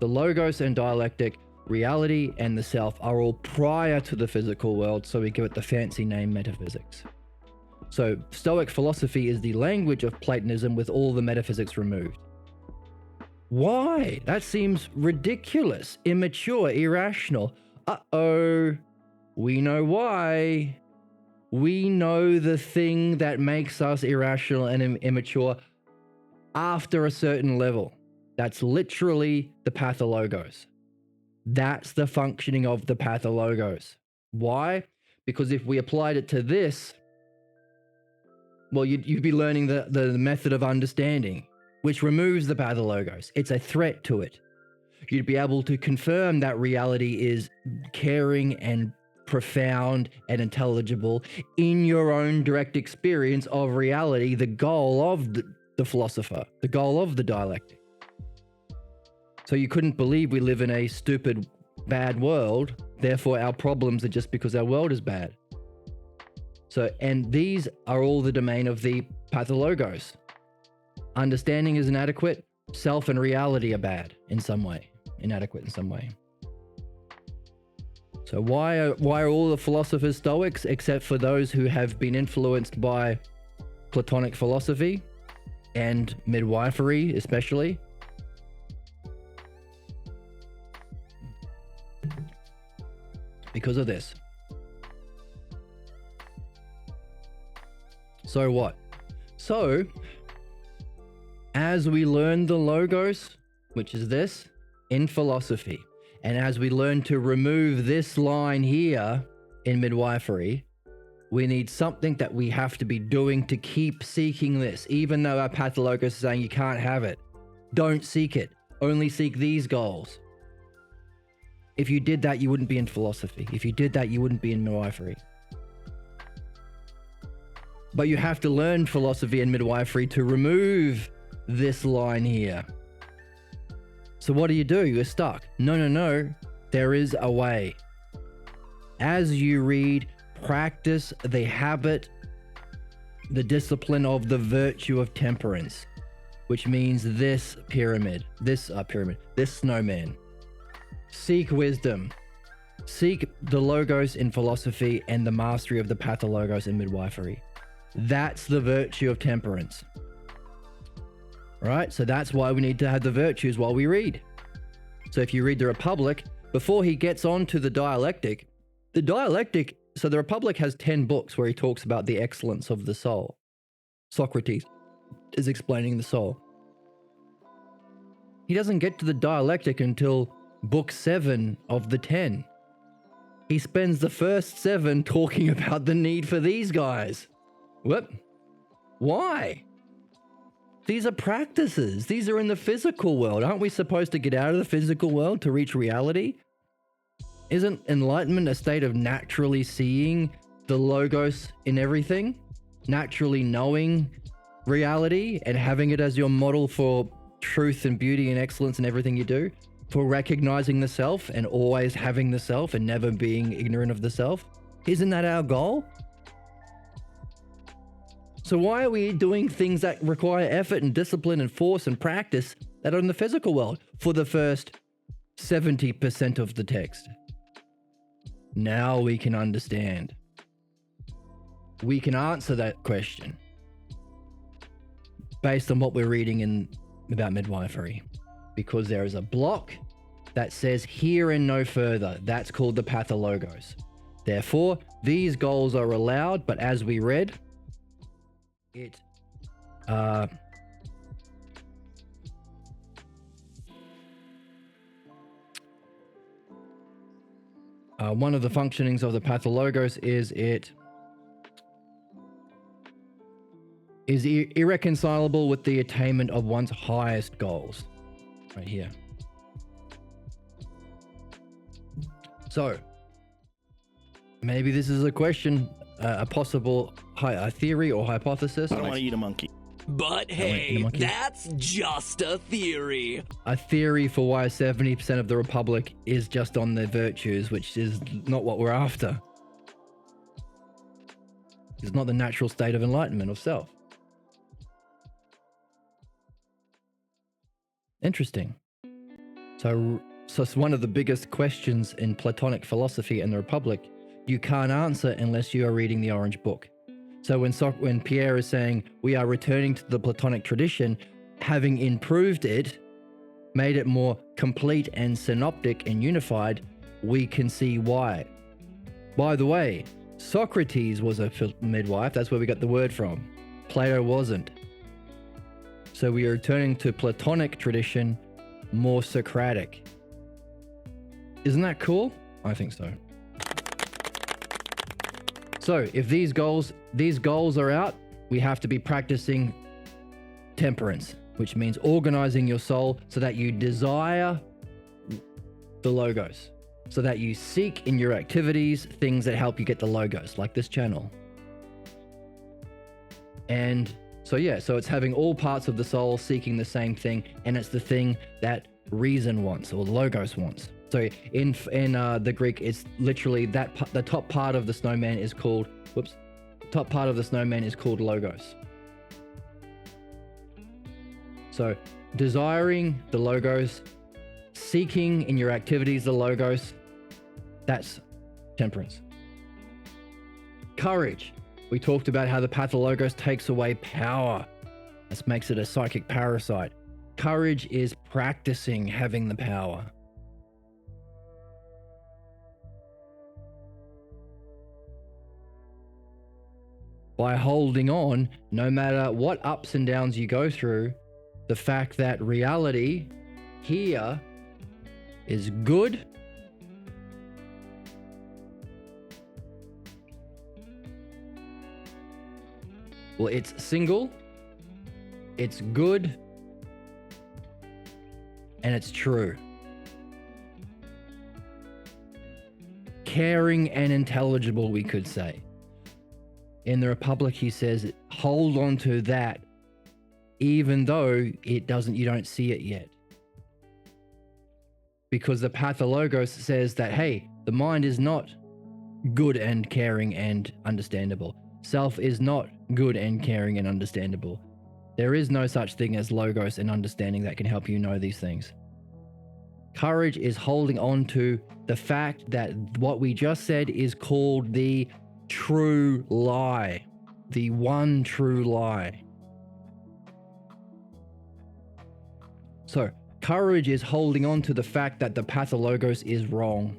The logos and dialectic, reality and the self are all prior to the physical world, so we give it the fancy name metaphysics. So Stoic philosophy is the language of Platonism with all the metaphysics removed. Why? That seems ridiculous, immature, irrational. Uh-oh. We know why. We know the thing that makes us irrational and immature after a certain level. That's literally the Pathologos. That's the functioning of the Pathologos. Why? Because if we applied it to this, well, you'd be learning the method of understanding, which removes the Pathologos. It's a threat to it. You'd be able to confirm that reality is caring and profound and intelligible in your own direct experience of reality, the goal of the philosopher, the goal of the dialectic. So you couldn't believe we live in a stupid, bad world, therefore our problems are just because our world is bad. So, and these are all the domain of the Pathologos. Understanding is inadequate, self and reality are bad in some way, inadequate in some way. So why are all the philosophers Stoics except for those who have been influenced by Platonic philosophy and midwifery especially? Because of this. So what? So, as we learn the logos, which is this, in philosophy, and as we learn to remove this line here in midwifery, we need something that we have to be doing to keep seeking this, even though our Pathologos is saying you can't have it. Don't seek it. Only seek these goals. If you did that, you wouldn't be in philosophy. If you did that, you wouldn't be in midwifery. But you have to learn philosophy and midwifery to remove this line here. So what do? You're stuck. No. There is a way. As you read, practice the habit, the discipline of the virtue of temperance, which means this snowman. Seek wisdom. Seek the logos in philosophy and the mastery of the Pathologos in midwifery. That's the virtue of temperance. Right? So that's why we need to have the virtues while we read. So if you read the Republic, before he gets on to the Dialectic, so the Republic has 10 books where he talks about the excellence of the soul. Socrates is explaining the soul. He doesn't get to the Dialectic until book 7 of the 10. He spends the first 7 talking about the need for these guys. What? Why? These are practices. These are in the physical world. Aren't we supposed to get out of the physical world to reach reality? Isn't enlightenment a state of naturally seeing the logos in everything? Naturally knowing reality and having it as your model for truth and beauty and excellence in everything you do? For recognizing the self and always having the self and never being ignorant of the self? Isn't that our goal? So why are we doing things that require effort and discipline and force and practice that are in the physical world for the first 70% of the text? Now we can understand. We can answer that question based on what we're reading about midwifery. Because there is a block that says here and no further. That's called the Pathologos. Therefore, these goals are allowed, but as we read, it One of the functionings of the Pathologos is it is irreconcilable with the attainment of one's highest goals. Right here. So, maybe this is a question, a possible theory or hypothesis.
I don't want to eat a monkey.
But hey, that's just a theory.
A theory for why 70% of the Republic is just on their virtues, which is not what we're after. It's not the natural state of enlightenment of self. Interesting. So it's one of the biggest questions in Platonic philosophy and the Republic you can't answer unless you are reading the Orange Book. So when Pierre is saying we are returning to the Platonic tradition, having improved it, made it more complete and synoptic and unified, we can see why. By the way, Socrates was a midwife. That's where we got the word from. Plato wasn't. So we are returning to Platonic tradition, more Socratic. Isn't that cool? I think so. So if these goals are out, we have to be practicing temperance, which means organizing your soul so that you desire the logos, so that you seek in your activities things that help you get the logos, like this channel. And so it's having all parts of the soul seeking the same thing, and it's the thing that reason wants or logos wants. So in the Greek, it's literally that the top part of the snowman is called logos. So desiring the logos, seeking in your activities the logos, that's temperance. Courage. We talked about how the Pathologos takes away power. This makes it a psychic parasite. Courage is practicing having the power. By holding on, no matter what ups and downs you go through, the fact that reality here is good. Well, it's single, it's good, and it's true. Caring and intelligible, we could say. In the Republic, he says, hold on to that, even though you don't see it yet. Because the Pathologos says that, hey, the mind is not good and caring and understandable. Self is not good and caring and understandable. There is no such thing as logos and understanding that can help you know these things. Courage is holding on to the fact that what we just said is called the true lie, the one true lie. So courage is holding on to the fact that the Pathologos is wrong.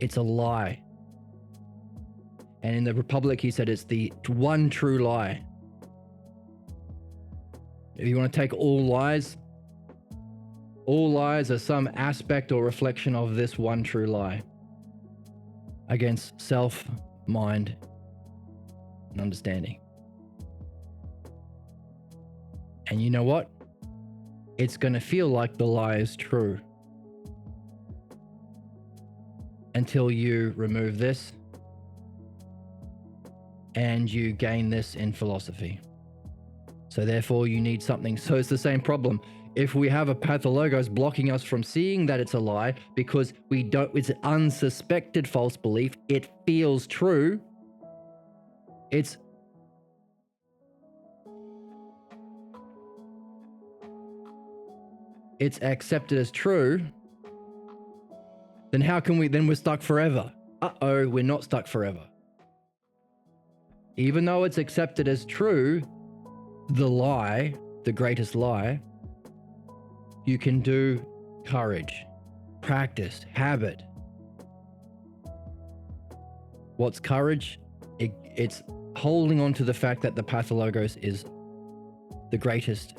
It's a lie. And in the Republic, he said it's the one true lie. If you want to take all lies are some aspect or reflection of this one true lie against self, mind, and understanding. And you know what? It's going to feel like the lie is true until you remove this and you gain this in philosophy. So therefore you need something. So it's the same problem. If we have a Pathologos blocking us from seeing that it's a lie because it's an unsuspected false belief, it feels true, it's accepted as true, then we're stuck forever. Uh-oh, we're not stuck forever. Even though it's accepted as true, the lie, the greatest lie, you can do courage, practice, habit. What's courage? It's holding on to the fact that the Pathologos is the greatest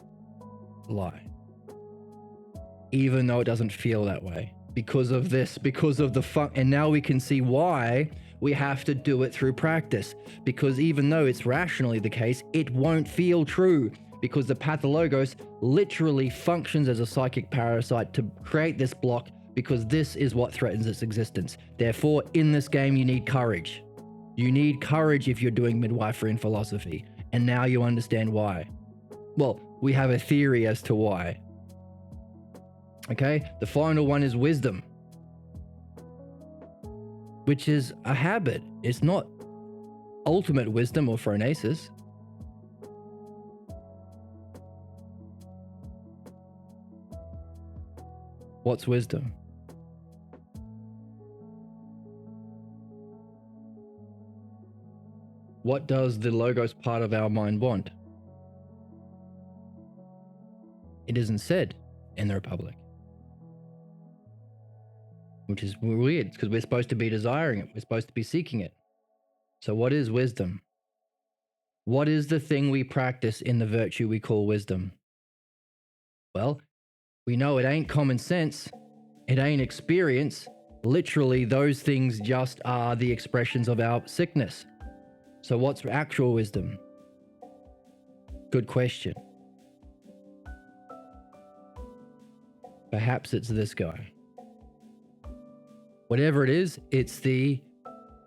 lie, even though it doesn't feel that way. because of this, because of the and now we can see why we have to do it through practice, because even though it's rationally the case, it won't feel true, because the pathologos literally functions as a psychic parasite to create this block, because this is what threatens its existence. Therefore, in this game, you need courage. You need courage if you're doing midwifery and philosophy. And now you understand why. Well, we have a theory as to why. Okay, the final one is wisdom, which is a habit. It's not ultimate wisdom or phronesis. What's wisdom? What does the logos part of our mind want? It isn't said in the Republic, which is weird, because we're supposed to be desiring it. We're supposed to be seeking it. So what is wisdom? What is the thing we practice in the virtue we call wisdom? Well, we know it ain't common sense. It ain't experience. Literally, those things just are the expressions of our sickness. So what's actual wisdom? Good question. Perhaps it's this guy. Whatever it is, it's the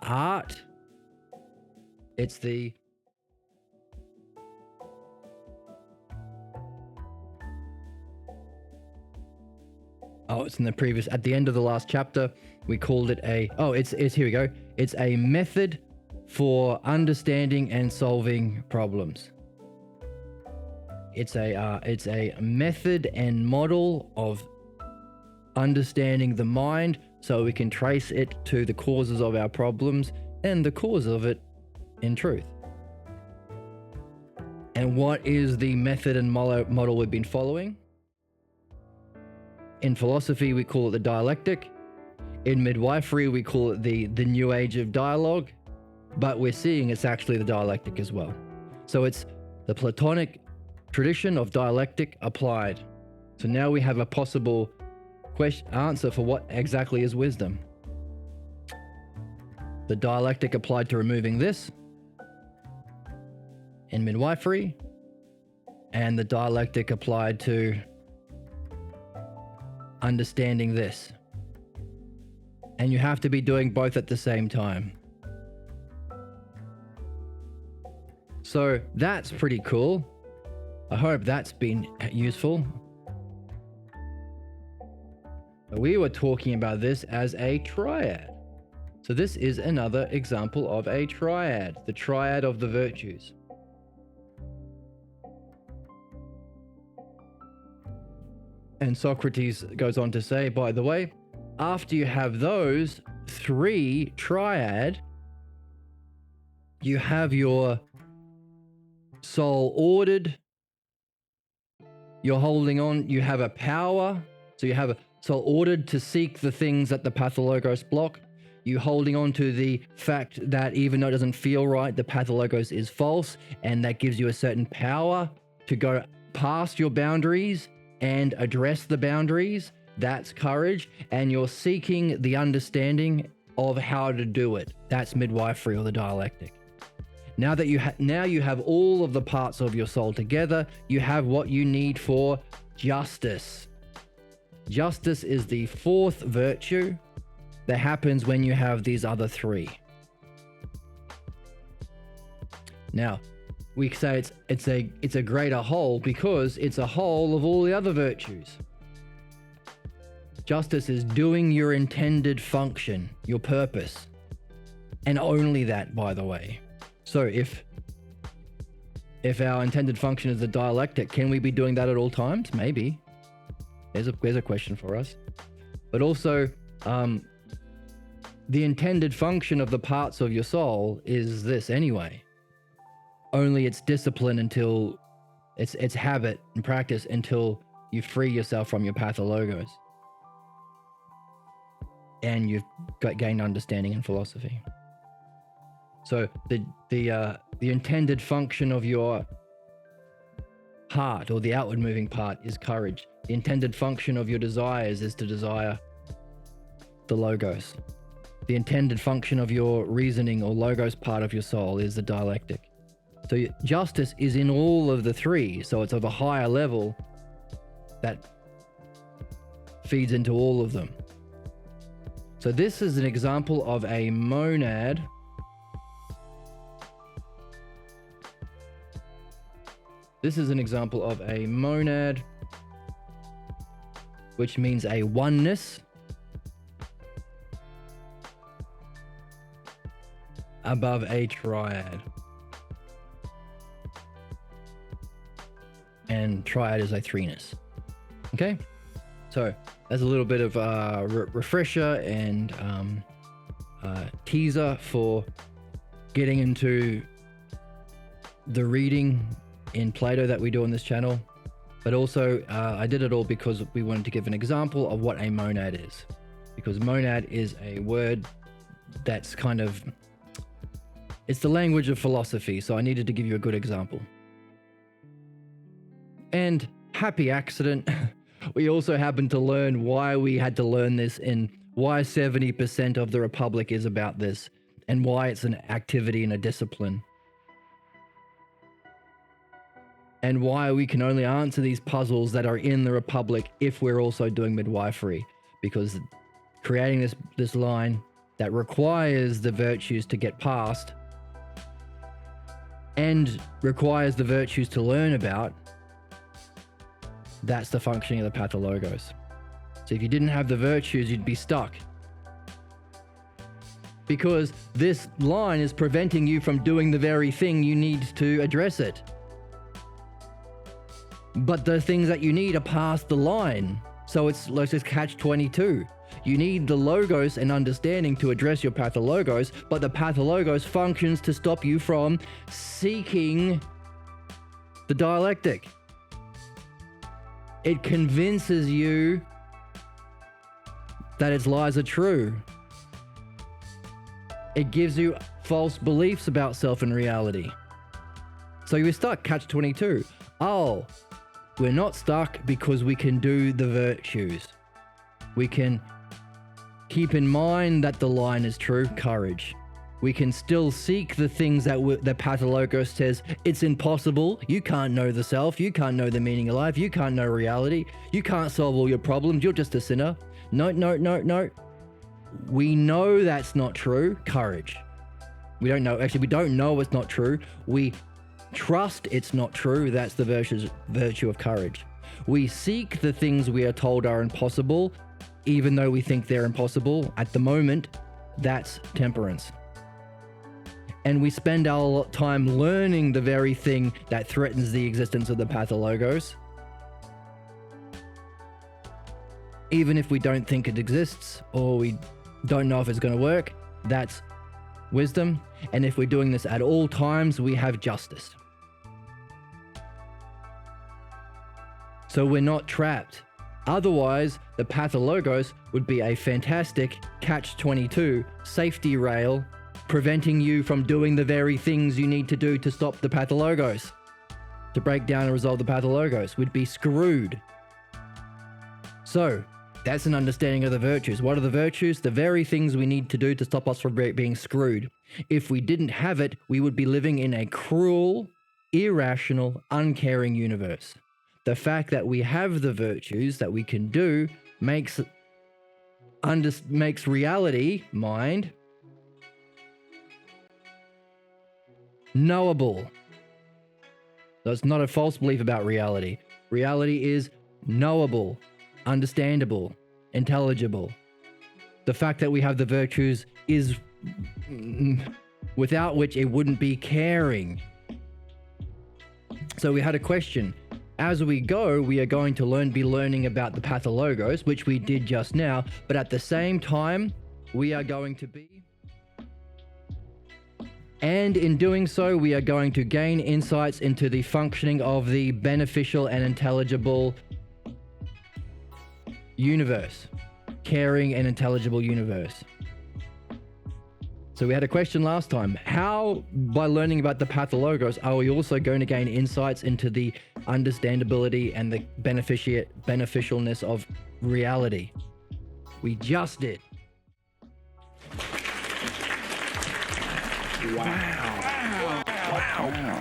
art. It's the it's in the previous, at the end of the last chapter, we called it it's here we go. It's a method for understanding and solving problems. It's a method and model of understanding the mind, so we can trace it to the causes of our problems and the cause of it in truth. And what is the method and model we've been following? In philosophy, we call it the dialectic. In midwifery, we call it the new age of dialogue, but we're seeing it's actually the dialectic as well. So it's the Platonic tradition of dialectic applied. So now we have a possible answer for what exactly is wisdom. The dialectic applied to removing this in midwifery, and the dialectic applied to understanding this. And you have to be doing both at the same time. So that's pretty cool. I hope that's been useful. We were talking about this as a triad. So this is another example of a triad, the triad of the virtues. And Socrates goes on to say, by the way, after you have those three triad, you have your soul ordered, you're holding on, you have a power, so you have a soul ordered to seek the things that the pathologos block. You holding on to the fact that even though it doesn't feel right, the pathologos is false, and that gives you a certain power to go past your boundaries and address the boundaries. That's courage, and you're seeking the understanding of how to do it. That's midwifery or the dialectic. Now that you have all of the parts of your soul together, you have what you need for justice. Justice is the fourth virtue that happens when you have these other three. Now, we say it's a greater whole because it's a whole of all the other virtues. Justice is doing your intended function, your purpose, and only that, by the way. So if our intended function is the dialectic, can we be doing that at all times? Maybe. There's a question for us. But also, the intended function of the parts of your soul is this anyway. Only it's discipline until it's habit and practice until you free yourself from your pathologos. And you've gained understanding in philosophy. So the intended function of your heart, or the outward moving part, is courage. The intended function of your desires is to desire the logos. The intended function of your reasoning or logos part of your soul is the dialectic. So justice is in all of the three. So it's of a higher level that feeds into all of them. So this is an example of a monad. This is an example of a monad, which means a oneness above a triad. And triad is a threeness. Okay? So that's a little bit of refresher and teaser for getting into the reading in Plato that we do on this channel. But also, I did it all because we wanted to give an example of what a monad is. Because monad is a word that's kind of, it's the language of philosophy. So I needed to give you a good example. And happy accident, we also happened to learn why we had to learn this and why 70% of the Republic is about this and why it's an activity and a discipline. And why we can only answer these puzzles that are in the Republic if we're also doing midwifery. Because creating this line that requires the virtues to get past and requires the virtues to learn about, that's the functioning of the Pathologos. So if you didn't have the virtues, you'd be stuck. Because this line is preventing you from doing the very thing you need to address it. But the things that you need are past the line. So it's catch-22. You need the logos and understanding to address your pathologos, but the pathologos functions to stop you from seeking the dialectic. It convinces you that its lies are true. It gives you false beliefs about self and reality. So you're stuck, catch-22. Oh, we're not stuck because we can do the virtues. We can keep in mind that the line is true, courage. We can still seek the things that the Pathologos says it's impossible. You can't know the self. You can't know the meaning of life. You can't know reality. You can't solve all your problems. You're just a sinner. No. We know that's not true. Courage. We don't know. Actually, we don't know it's not true. We trust it's not true. That's the virtue of courage. We seek the things we are told are impossible, even though we think they're impossible at the moment. That's temperance. And we spend our time learning the very thing that threatens the existence of the Pathologos, even if we don't think it exists or we don't know if it's going to work. That's wisdom. And if we're doing this at all times, we have justice. So we're not trapped. Otherwise, the Pathologos would be a fantastic catch-22 safety rail, preventing you from doing the very things you need to do to stop the Pathologos, to break down and resolve the Pathologos. We'd be screwed. So that's an understanding of the virtues. What are the virtues? The very things we need to do to stop us from being screwed. If we didn't have it, we would be living in a cruel, irrational, uncaring universe. The fact that we have the virtues that we can do makes reality, mind, knowable. So it's not a false belief about reality. Reality is knowable, understandable, intelligible. The fact that we have the virtues is without which it wouldn't be caring. So we had a question. As we go, we are going to be learning about the Pathologos, which we did just now, but at the same time, we are going to be, and in doing so, we are going to gain insights into the functioning of the beneficial and intelligible universe, caring and intelligible universe. So we had a question last time. How, by learning about the Pathologos, are we also going to gain insights into the understandability and the beneficialness of reality? We just did.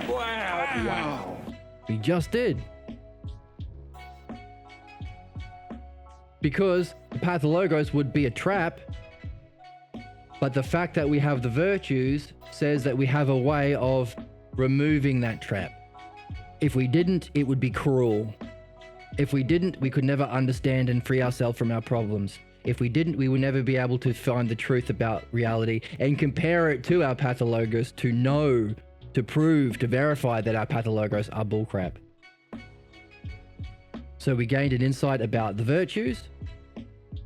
Wow.
We just did. Because the Pathologos would be a trap, but the fact that we have the virtues says that we have a way of removing that trap. If we didn't, it would be cruel. If we didn't, we could never understand and free ourselves from our problems. If we didn't, we would never be able to find the truth about reality and compare it to our Pathologos to know, to prove, to verify that our Pathologos are bullcrap. So we gained an insight about the virtues.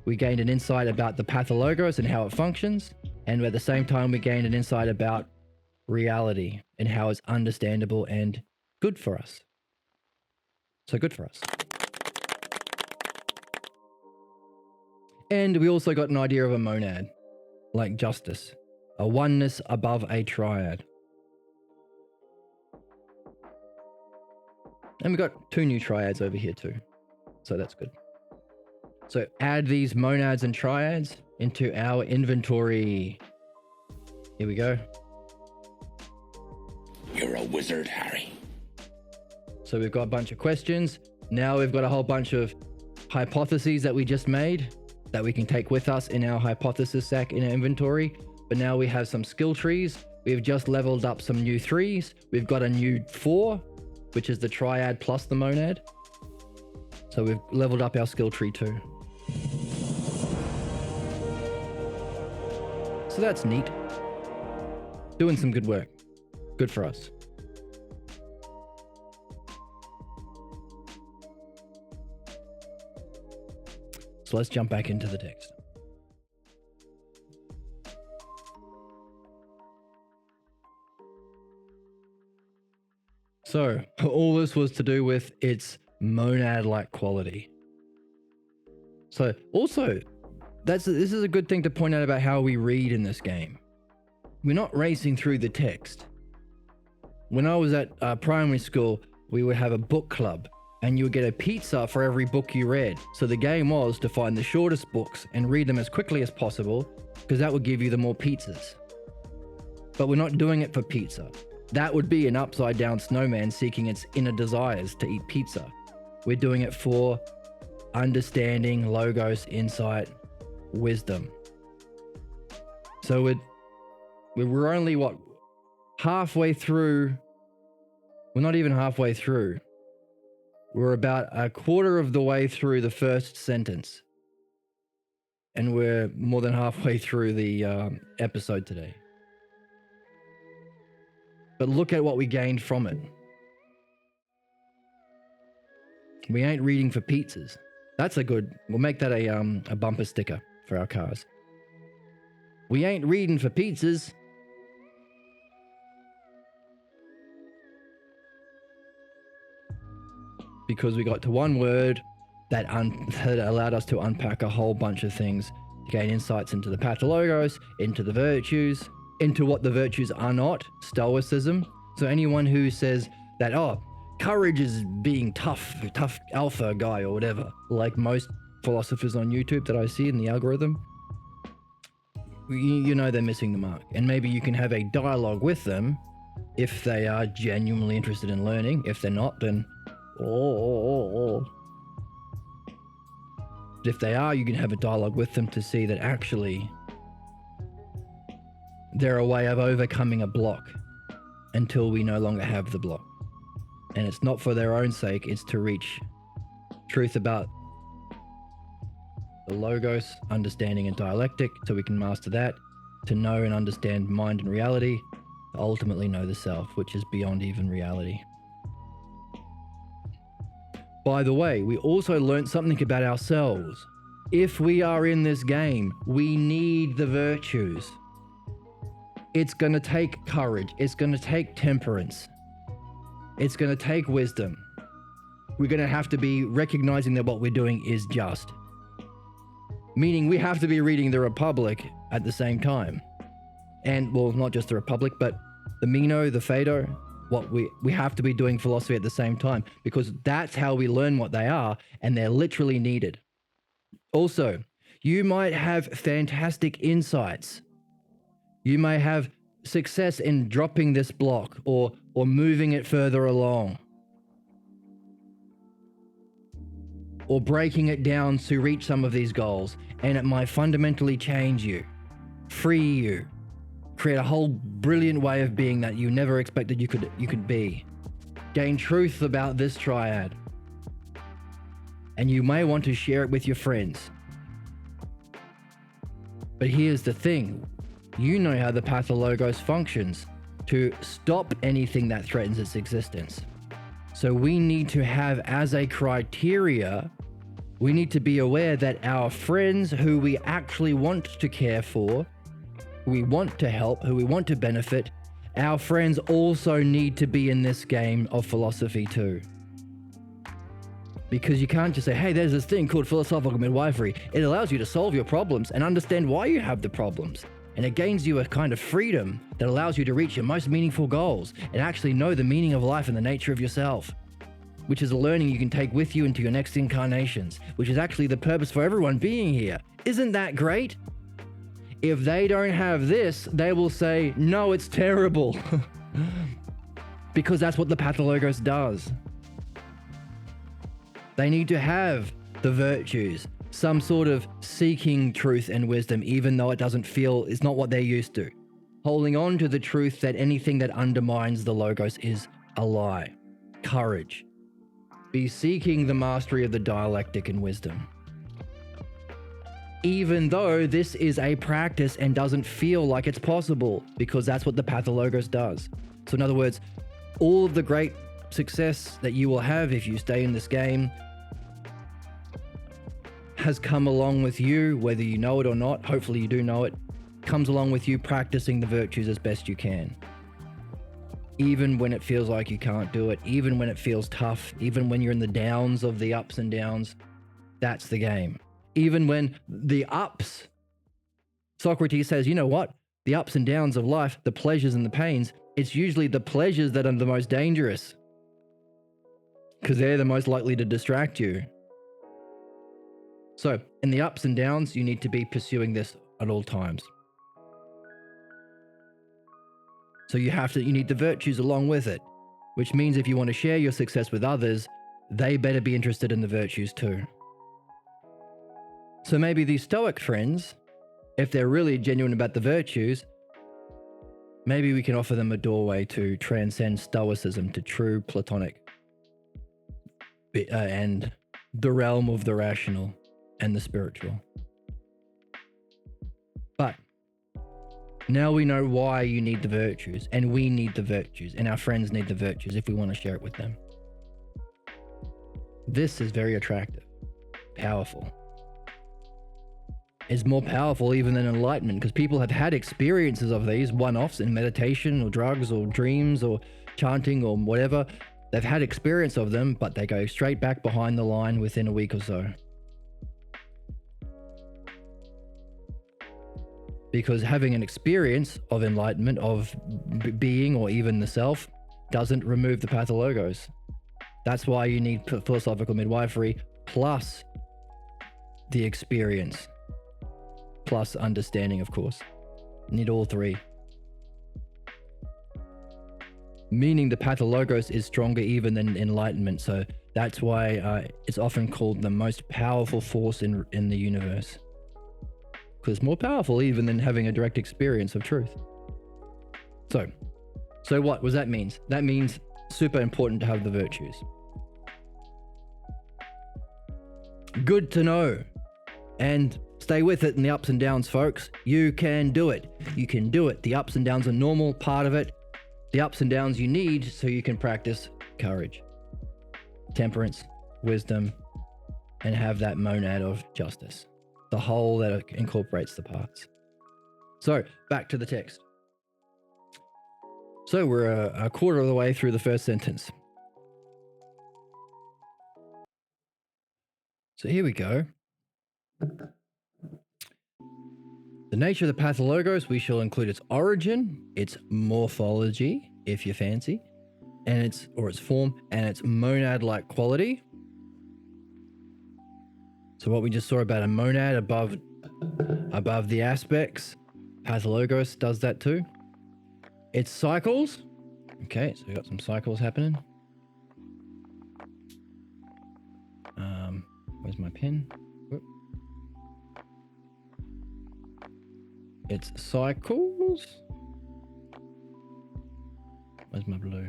We gained an insight about the Pathologos and how it functions. And at the same time, we gained an insight about reality and how it's understandable and good for us. So good for us. And we also got an idea of a monad, like justice, a oneness above a triad. And we got 2 new triads over here too. So that's good. So add these monads and triads into our inventory. Here we go.
You're a wizard, Harry.
So we've got a bunch of questions. Now we've got a whole bunch of hypotheses that we just made that we can take with us in our hypothesis sack in our inventory. But now we have some skill trees. We've just leveled up some new 3s. We've got a new 4, which is the triad plus the monad. So we've leveled up our skill tree too. So that's neat. Doing some good work. Good for us. So let's jump back into the text. So all this was to do with its monad-like quality. So also, this is a good thing to point out about how we read in this game. We're not racing through the text. When I was at primary school, we would have a book club and you would get a pizza for every book you read. So the game was to find the shortest books and read them as quickly as possible, because that would give you the more pizzas. But we're not doing it for pizza. That would be an upside down snowman seeking its inner desires to eat pizza. We're doing it for understanding, logos, insight, wisdom. So we're only halfway through. We're not even halfway through. We're about a quarter of the way through the first sentence. And we're more than halfway through the episode today. But look at what we gained from it. We ain't reading for pizzas. That's we'll make that a bumper sticker for our cars. We ain't reading for pizzas. Because we got to one word that allowed us to unpack a whole bunch of things, to gain insights into the Pathologos, into the virtues, into what the virtues are not, stoicism. So anyone who says that, courage is being tough alpha guy or whatever, like most philosophers on YouTube that I see in the algorithm, you know they're missing the mark. And maybe you can have a dialogue with them if they are genuinely interested in learning. If they're not, then But if they are, you can have a dialogue with them to see that actually they're a way of overcoming a block until we no longer have the block. And it's not for their own sake, it's to reach truth about the logos, understanding and dialectic, so we can master that, to know and understand mind and reality, to ultimately know the self, which is beyond even reality. By the way, we also learned something about ourselves. If we are in this game, we need the virtues. It's going to take courage. It's going to take temperance. It's going to take wisdom. We're going to have to be recognizing that what we're doing is just. Meaning we have to be reading the Republic at the same time. And, well, not just the Republic, but the Meno, the Phaedo. We have to be doing philosophy at the same time, because that's how we learn what they are, and they're literally needed. Also, you might have fantastic insights. You may have success in dropping this block or moving it further along, or breaking it down to reach some of these goals, and it might fundamentally change you, free you, create a whole brilliant way of being that you never expected you could be. Gain truth about this triad, and you may want to share it with your friends. But here's the thing, you know how the Pathologos functions to stop anything that threatens its existence. So we need to have as a criteria, we need to be aware that our friends who we actually want to care for, who we want to help, who we want to benefit, our friends also need to be in this game of philosophy too. Because you can't just say, hey, there's this thing called philosophical midwifery. It allows you to solve your problems and understand why you have the problems. And it gains you a kind of freedom that allows you to reach your most meaningful goals and actually know the meaning of life and the nature of yourself, which is a learning you can take with you into your next incarnations, which is actually the purpose for everyone being here. Isn't that great? If they don't have this, they will say, no, it's terrible. Because that's what the Pathologos does. They need to have the virtues, some sort of seeking truth and wisdom, even though it doesn't feel, it's not what they're used to. Holding on to the truth that anything that undermines the Logos is a lie. Courage. Be seeking the mastery of the dialectic and wisdom. Even though this is a practice and doesn't feel like it's possible, because that's what the Pathologos does. So in other words, all of the great success that you will have if you stay in this game has come along with you, whether you know it or not. Hopefully you do know it. Comes along with you practicing the virtues as best you can. Even when it feels like you can't do it, even when it feels tough, even when you're in the downs of the ups and downs, that's the game. Even when the ups, Socrates says, you know what? The ups and downs of life, the pleasures and the pains, it's usually the pleasures that are the most dangerous, because they're the most likely to distract you. So in the ups and downs, you need to be pursuing this at all times. So you need the virtues along with it, which means if you want to share your success with others, they better be interested in the virtues too. So maybe these Stoic friends, if they're really genuine about the virtues, maybe we can offer them a doorway to transcend Stoicism to true Platonic and the realm of the rational and the spiritual. But now we know why you need the virtues, and we need the virtues, and our friends need the virtues if we want to share it with them. This is very attractive, powerful. It's more powerful even than enlightenment, because people have had experiences of these one-offs in meditation or drugs or dreams or chanting or whatever. They've had experience of them, but they go straight back behind the line within a week or so. Because having an experience of enlightenment, of being, or even the self, doesn't remove the Pathologos. That's why you need philosophical midwifery plus the experience, plus understanding, of course. You need all three. Meaning the Pathologos is stronger even than enlightenment, so that's why it's often called the most powerful force in the universe. Because it's more powerful even than having a direct experience of truth. So what does that mean? That means super important to have the virtues. Good to know. And stay with it in the ups and downs, folks. You can do it. You can do it. The ups and downs are normal part of it. The ups and downs you need so you can practice courage, temperance, wisdom, and have that monad of justice. The whole that incorporates the parts. So back to the text. So we're a quarter of the way through the first sentence. So here we go. The nature of the Pathologos, we shall include its origin, its morphology, if you fancy, and its form, and its monad-like quality. So what we just saw about a monad above the aspects, Pathologos does that too. It's cycles. Okay, so we got some cycles happening. Where's my pen? Whoop. It's cycles. Where's my blue?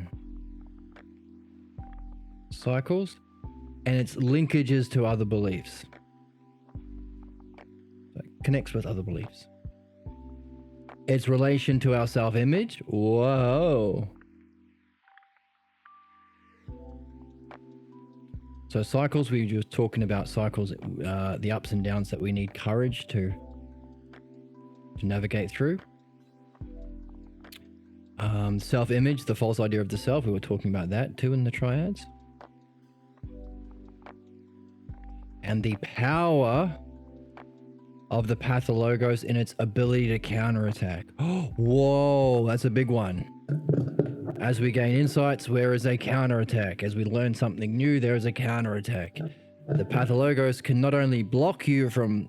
Cycles, and it's linkages to other beliefs. So it connects with other beliefs. Its relation to our self-image. Whoa. So cycles, we were just talking about cycles, the ups and downs that we need courage to navigate through. Self-image, the false idea of the self, we were talking about that too in the triads. And the power of the Pathologos in its ability to counterattack. Whoa, that's a big one. As we gain insights, where is a counterattack? As we learn something new, there is a counterattack. The Pathologos can not only block you from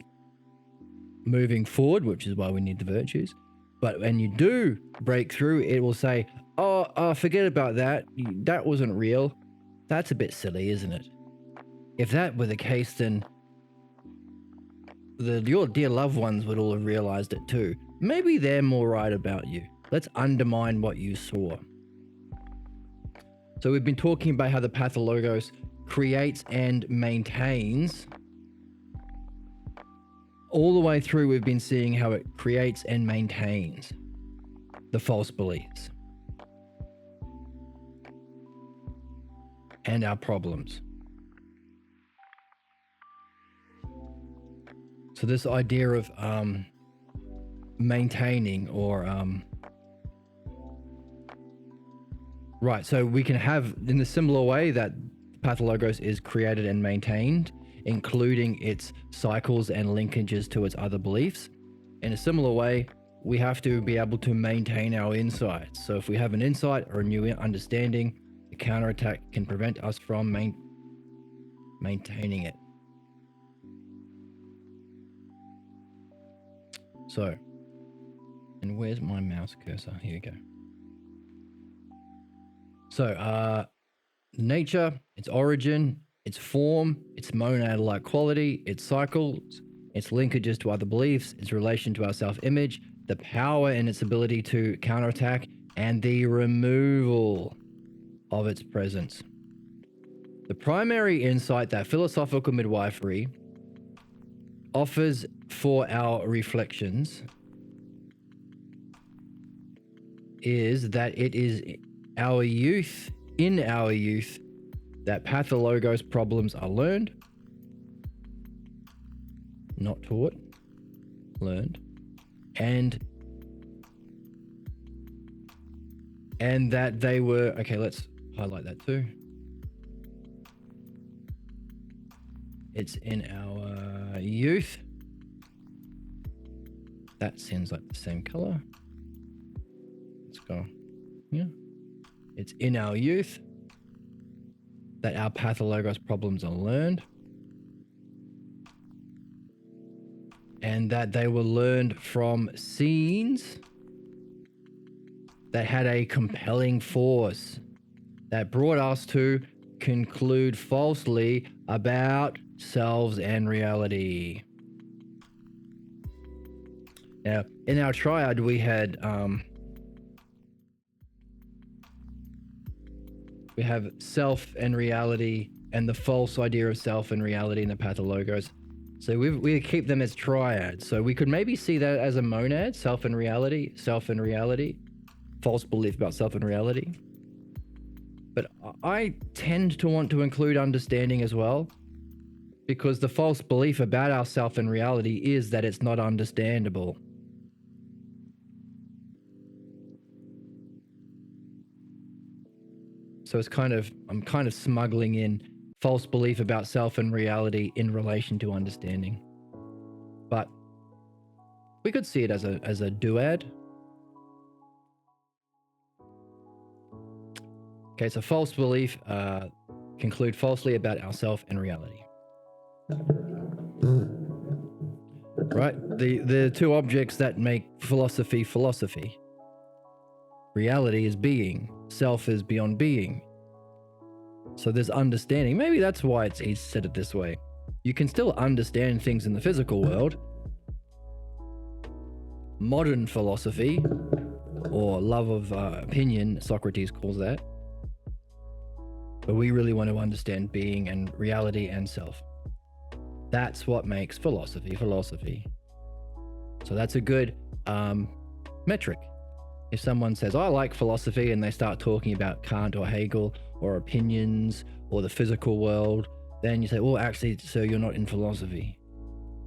moving forward, which is why we need the virtues, but when you do break through, it will say, oh, forget about that. That wasn't real. That's a bit silly, isn't it? If that were the case, then your dear loved ones would all have realized it too. Maybe they're more right about you. Let's undermine what you saw. So we've been talking about how the Pathologos creates and maintains. All the way through, we've been seeing how it creates and maintains the false beliefs and our problems. So this idea of maintaining or right, so we can have in a similar way that Pathologos is created and maintained, including its cycles and linkages to its other beliefs. In a similar way, we have to be able to maintain our insights. So if we have an insight or a new understanding, the counterattack can prevent us from maintaining it. So, and where's my mouse cursor? Here we go. So, nature, its origin, its form, its monad-like quality, its cycles, its linkages to other beliefs, its relation to our self-image, the power and its ability to counterattack, and the removal of its presence. The primary insight that philosophical midwifery offers for our reflections is that it is in our youth, that Pathologos problems are learned, not taught, learned, and that they were, okay, let's highlight that too. It's in our youth. That seems like the same color. Let's go. Yeah. It's in our youth that our Pathologos problems are learned, and that they were learned from scenes that had a compelling force that brought us to conclude falsely about selves and reality. Now, in our triad, we had we have self and reality and the false idea of self and reality in the Pathologos. So we keep them as triads. So we could maybe see that as a monad, self and reality, false belief about self and reality. But I tend to want to include understanding as well, because the false belief about our self and reality is that it's not understandable. So it's I'm kind of smuggling in false belief about self and reality in relation to understanding. But we could see it as a duad. Okay, so false belief conclude falsely about ourself and reality. Right? The two objects that make philosophy. Reality is being. Self is beyond being. So there's understanding. Maybe that's why he's said it this way. You can still understand things in the physical world. Modern philosophy, or love of opinion, Socrates calls that. But we really want to understand being and reality and self. That's what makes philosophy philosophy. So that's a good metric. If someone says, I like philosophy, and they start talking about Kant or Hegel or opinions or the physical world, then you say, well, actually, so you're not in philosophy.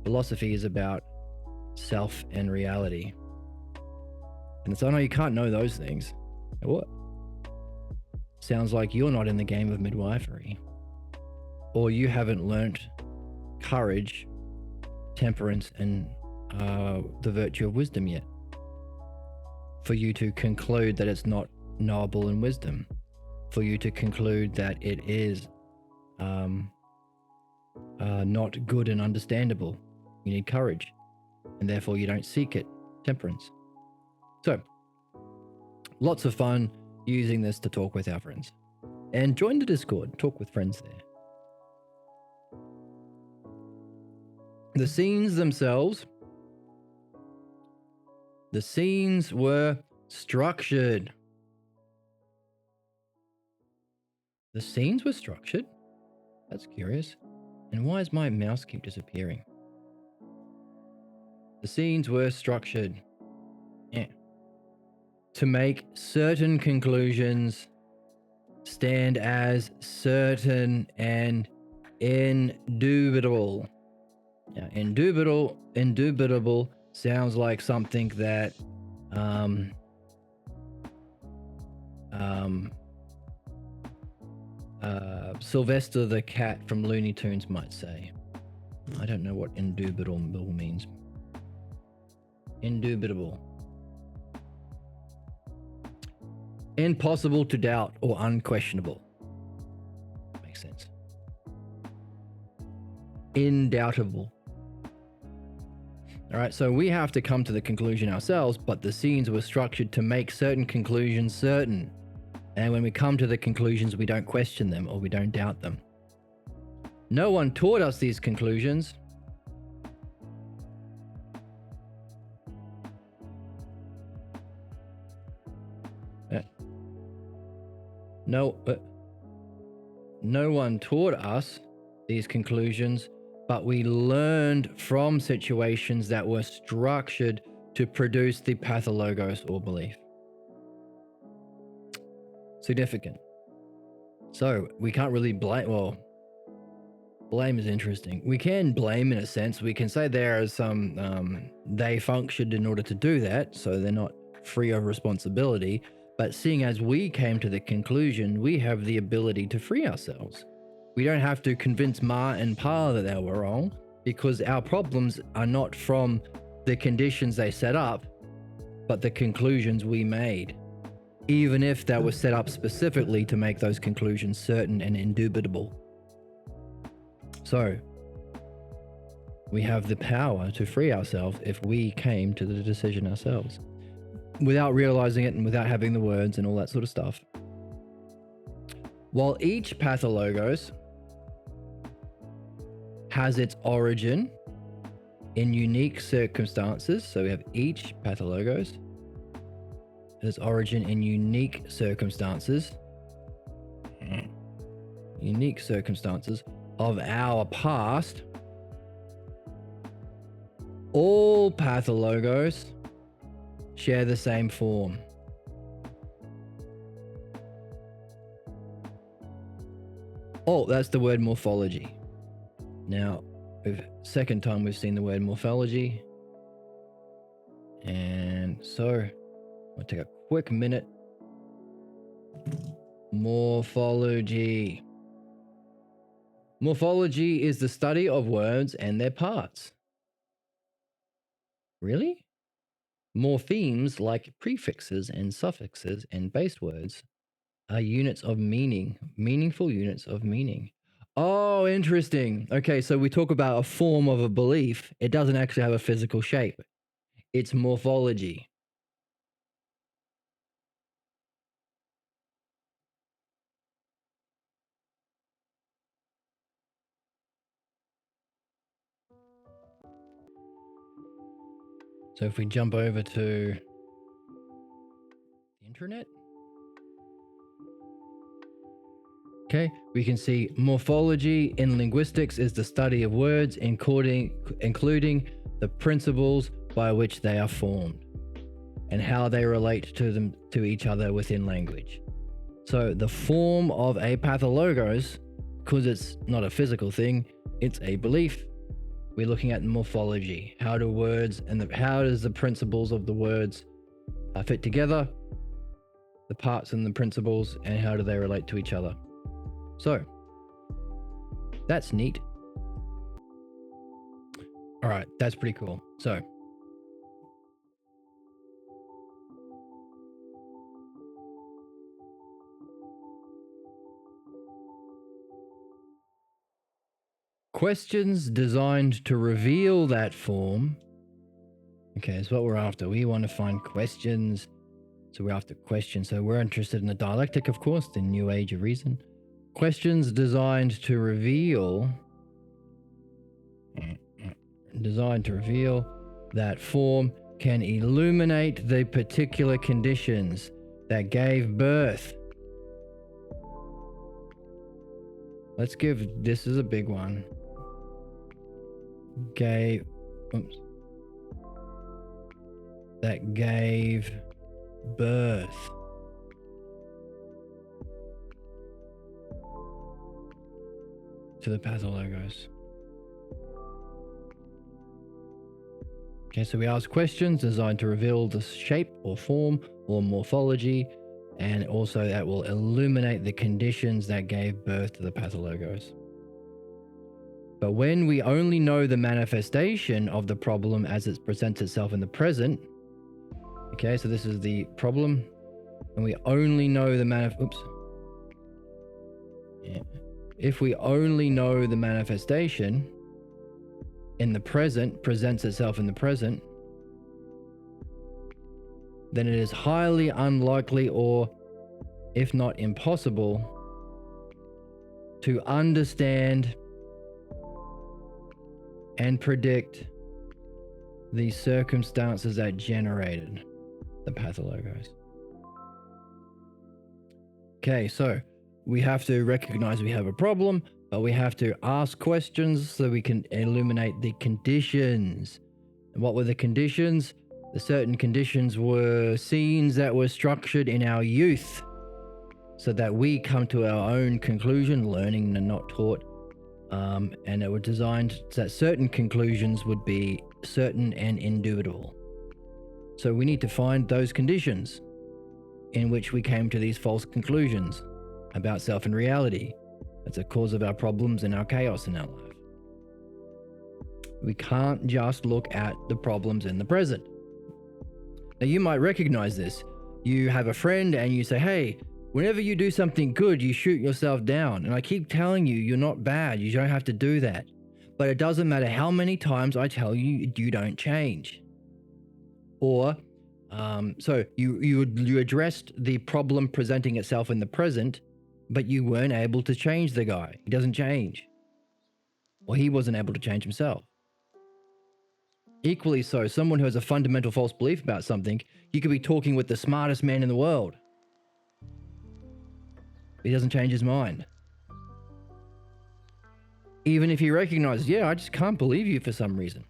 Philosophy is about self and reality. And it's, oh no, you can't know those things. What? Sounds like you're not in the game of midwifery. Or you haven't learnt courage, temperance, and the virtue of wisdom yet, for you to conclude that it's not knowable in wisdom, for you to conclude that it is not good and understandable. You need courage, and therefore you don't seek it, temperance. So, lots of fun using this to talk with our friends. And join the Discord, talk with friends there. The scenes themselves, the scenes were structured. The scenes were structured? That's curious. And why does my mouse keep disappearing? The scenes were structured. Yeah. To make certain conclusions stand as certain and indubitable. Now, indubitable sounds like something that Sylvester the cat from Looney Tunes might say. I don't know what indubitable means. Indubitable. Impossible to doubt or unquestionable. Makes sense. Indoubtable. All right, so we have to come to the conclusion ourselves, but the scenes were structured to make certain conclusions certain. And when we come to the conclusions, we don't question them or we don't doubt them. No one taught us these conclusions. No one taught us these conclusions, but we learned from situations that were structured to produce the pathologos or belief. Significant. So we can't really blame, well, blame is interesting. We can blame in a sense. We can say there are some, they functioned in order to do that, so they're not free of responsibility. But seeing as we came to the conclusion, we have the ability to free ourselves. We don't have to convince Ma and Pa that they were wrong, because our problems are not from the conditions they set up, but the conclusions we made, even if that was set up specifically to make those conclusions certain and indubitable. So, we have the power to free ourselves if we came to the decision ourselves, without realizing it and without having the words and all that sort of stuff. While each pathologos has its origin in unique circumstances, so we have each pathologos has its origin in unique circumstances of our past, all pathologos share the same form. Oh, that's the word morphology. Now, second time we've seen the word morphology. And so, I'll take a quick minute. Morphology. Morphology is the study of words and their parts. Really? Morphemes, like prefixes and suffixes and base words, are units of meaning, meaningful units of meaning. Oh, interesting. Okay, so we talk about a form of a belief. It doesn't actually have a physical shape. It's morphology. So if we jump over to the internet, okay, we can see morphology in linguistics is the study of words, including the principles by which they are formed and how they relate to each other within language. So the form of a pathologos, because it's not a physical thing, it's a belief. We're looking at morphology. How do words and how does the principles of the words fit together? The parts and the principles, and how do they relate to each other? So that's neat. All right, that's pretty cool. So questions designed to reveal that form. Okay, that's what we're after. We want to find questions. So we're after questions. So we're interested in the dialectic, of course, the new age of reason. Questions designed to reveal that form can illuminate the particular conditions that gave birth. Let's give, this is a big one. That gave birth. To the pathologos. Okay, so we ask questions designed to reveal the shape or form or morphology, and also that will illuminate the conditions that gave birth to the pathologos. But when we only know the manifestation of the problem as it presents itself in the present, okay, so this is the problem, and we only know if we only know the manifestation in the present, presents itself in the present, then it is highly unlikely, or if not impossible, to understand and predict the circumstances that generated the pathologos. Okay, so we have to recognize we have a problem, but we have to ask questions so we can illuminate the conditions. And what were the conditions? The certain conditions were scenes that were structured in our youth so that we come to our own conclusion, learning and not taught. And it was designed so that certain conclusions would be certain and indubitable. So we need to find those conditions in which we came to these false conclusions about self and reality. That's a cause of our problems and our chaos in our life. We can't just look at the problems in the present. Now you might recognize this. You have a friend and you say, hey, whenever you do something good, you shoot yourself down. And I keep telling you, you're not bad. You don't have to do that. But it doesn't matter how many times I tell you, you don't change. Or, so you addressed the problem presenting itself in the present, but you weren't able to change the guy. He doesn't change. Or he wasn't able to change himself. Equally so, someone who has a fundamental false belief about something, you could be talking with the smartest man in the world. He doesn't change his mind. Even if he recognizes, yeah, I just can't believe you for some reason.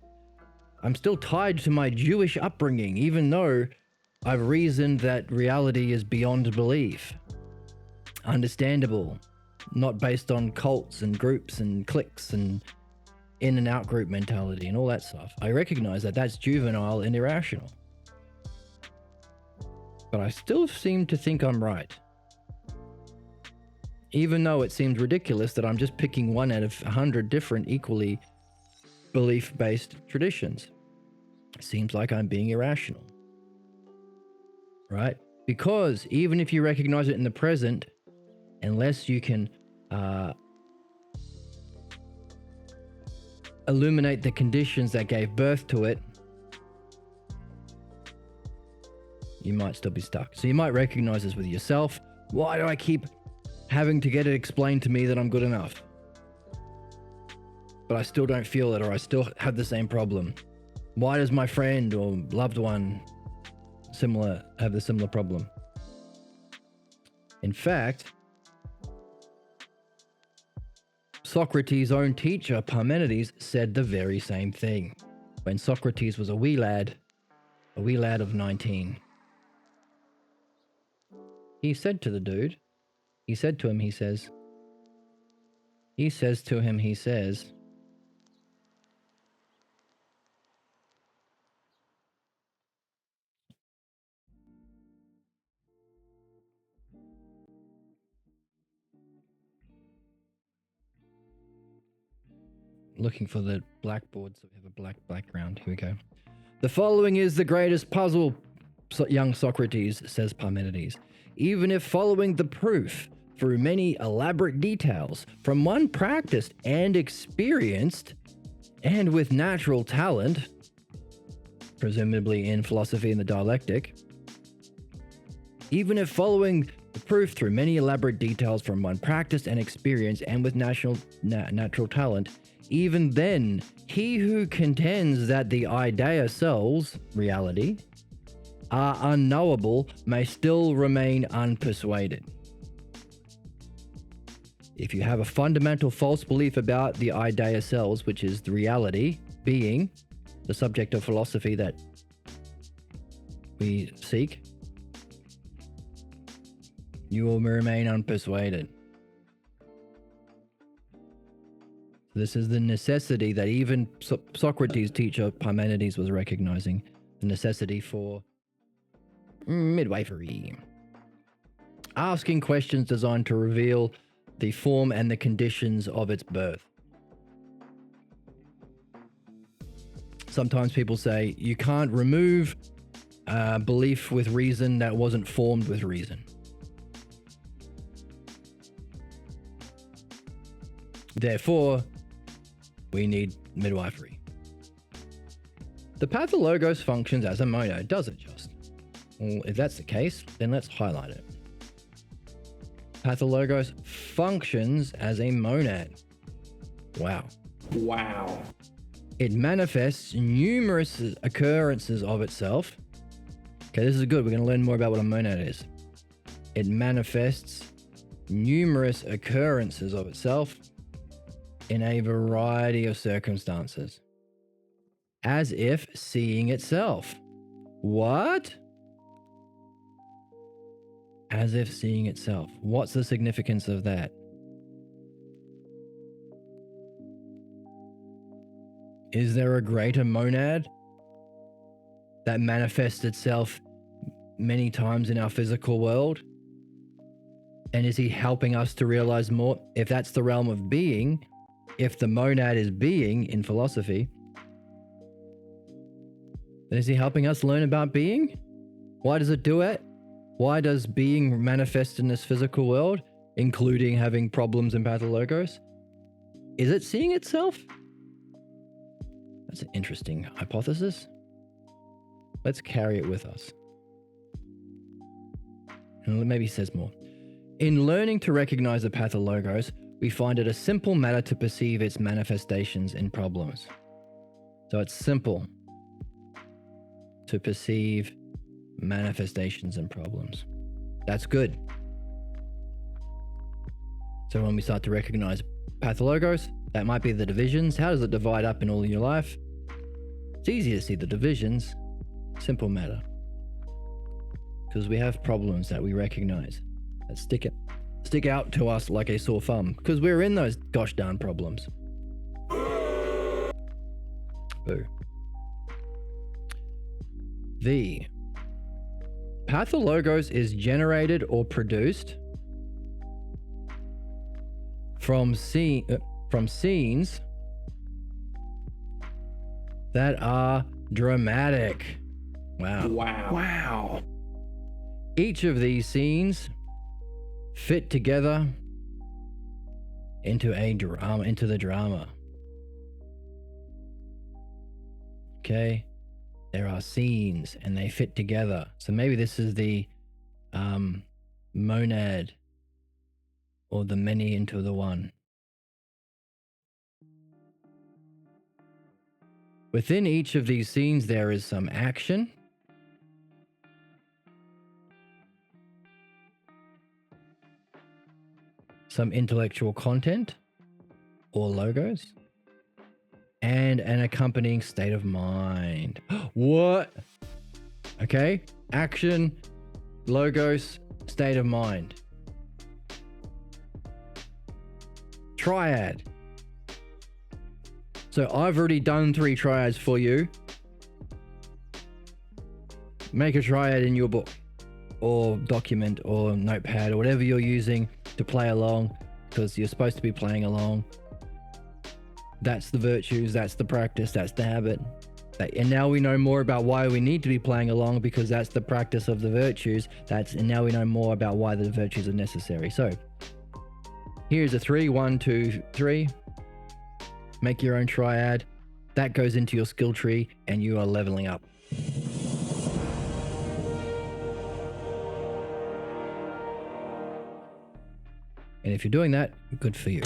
I'm still tied to my Jewish upbringing, even though I've reasoned that reality is beyond belief. Understandable, not based on cults and groups and cliques and in and out group mentality and all that stuff. I recognize that that's juvenile and irrational. But I still seem to think I'm right. Even though it seems ridiculous that I'm just picking one out of 100 different equally belief-based traditions. It seems like I'm being irrational. Right? Because even if you recognize it in the present, unless you can illuminate the conditions that gave birth to it, you might still be stuck. So you might recognize this with yourself. Why do I keep having to get it explained to me that I'm good enough? But I still don't feel it, or I still have the same problem. Why does my friend or loved one have the similar problem? In fact, Socrates' own teacher, Parmenides, said the very same thing when Socrates was a wee lad of 19. He said to the dude, he says to him, looking for the blackboard so we have a black background. Here we go. The following is the greatest puzzle, young Socrates, says Parmenides. Even if following the proof through many elaborate details from one practiced and experienced and with natural talent, presumably in philosophy and the dialectic, even if following the proof through many elaborate details from one practiced and experienced and with natural talent, even then, he who contends that the idea selves, reality, are unknowable may still remain unpersuaded. If you have a fundamental false belief about the idea selves, which is the reality, being, the subject of philosophy that we seek, you will remain unpersuaded. This is the necessity that even Socrates' teacher Parmenides was recognizing, the necessity for midwifery. Asking questions designed to reveal the form and the conditions of its birth. Sometimes people say you can't remove belief with reason that wasn't formed with reason. Therefore, we need midwifery. The pathologos functions as a monad, does it just? Well, if that's the case, then let's highlight it. Pathologos functions as a monad. Wow. It manifests numerous occurrences of itself. Okay, this is good. We're going to learn more about what a monad is. It manifests numerous occurrences of itself in a variety of circumstances, as if seeing itself. What? As if seeing itself. What's the significance of that? Is there a greater monad that manifests itself many times in our physical world? And is he helping us to realize more? If that's the realm of being, if the monad is being in philosophy, then is he helping us learn about being? Why does it do it? Why does being manifest in this physical world, including having problems in pathologos? Is it seeing itself? That's an interesting hypothesis. Let's carry it with us. And maybe he says more. In learning to recognize the pathologos, we find it a simple matter to perceive its manifestations in problems. So it's simple to perceive manifestations and problems. That's good. So when we start to recognize pathologos, that might be the divisions. How does it divide up in all of your life? It's easy to see the divisions. Simple matter. Because we have problems that we recognize that stick out to us like a sore thumb, because we're in those gosh darn problems. Boo. The pathologos is generated or produced from scenes that are dramatic. Wow. Each of these scenes fit together into the drama. Okay, there are scenes and they fit together. So maybe this is the monad, or the many into the one. Within each of these scenes, there is some action, some intellectual content or logos, and an accompanying state of mind. What? Okay, action, logos, state of mind. Triad. So I've already done 3 triads for you. Make a triad in your book or document or notepad or whatever you're using to play along, because you're supposed to be playing along. That's the virtues, that's the practice, that's the habit. And now we know more about why we need to be playing along, because that's the practice of the virtues. And now we know more about why the virtues are necessary. So here's a 3, 1, 2, 3. Make your own triad. That goes into your skill tree and you are leveling up. And if you're doing that, good for you.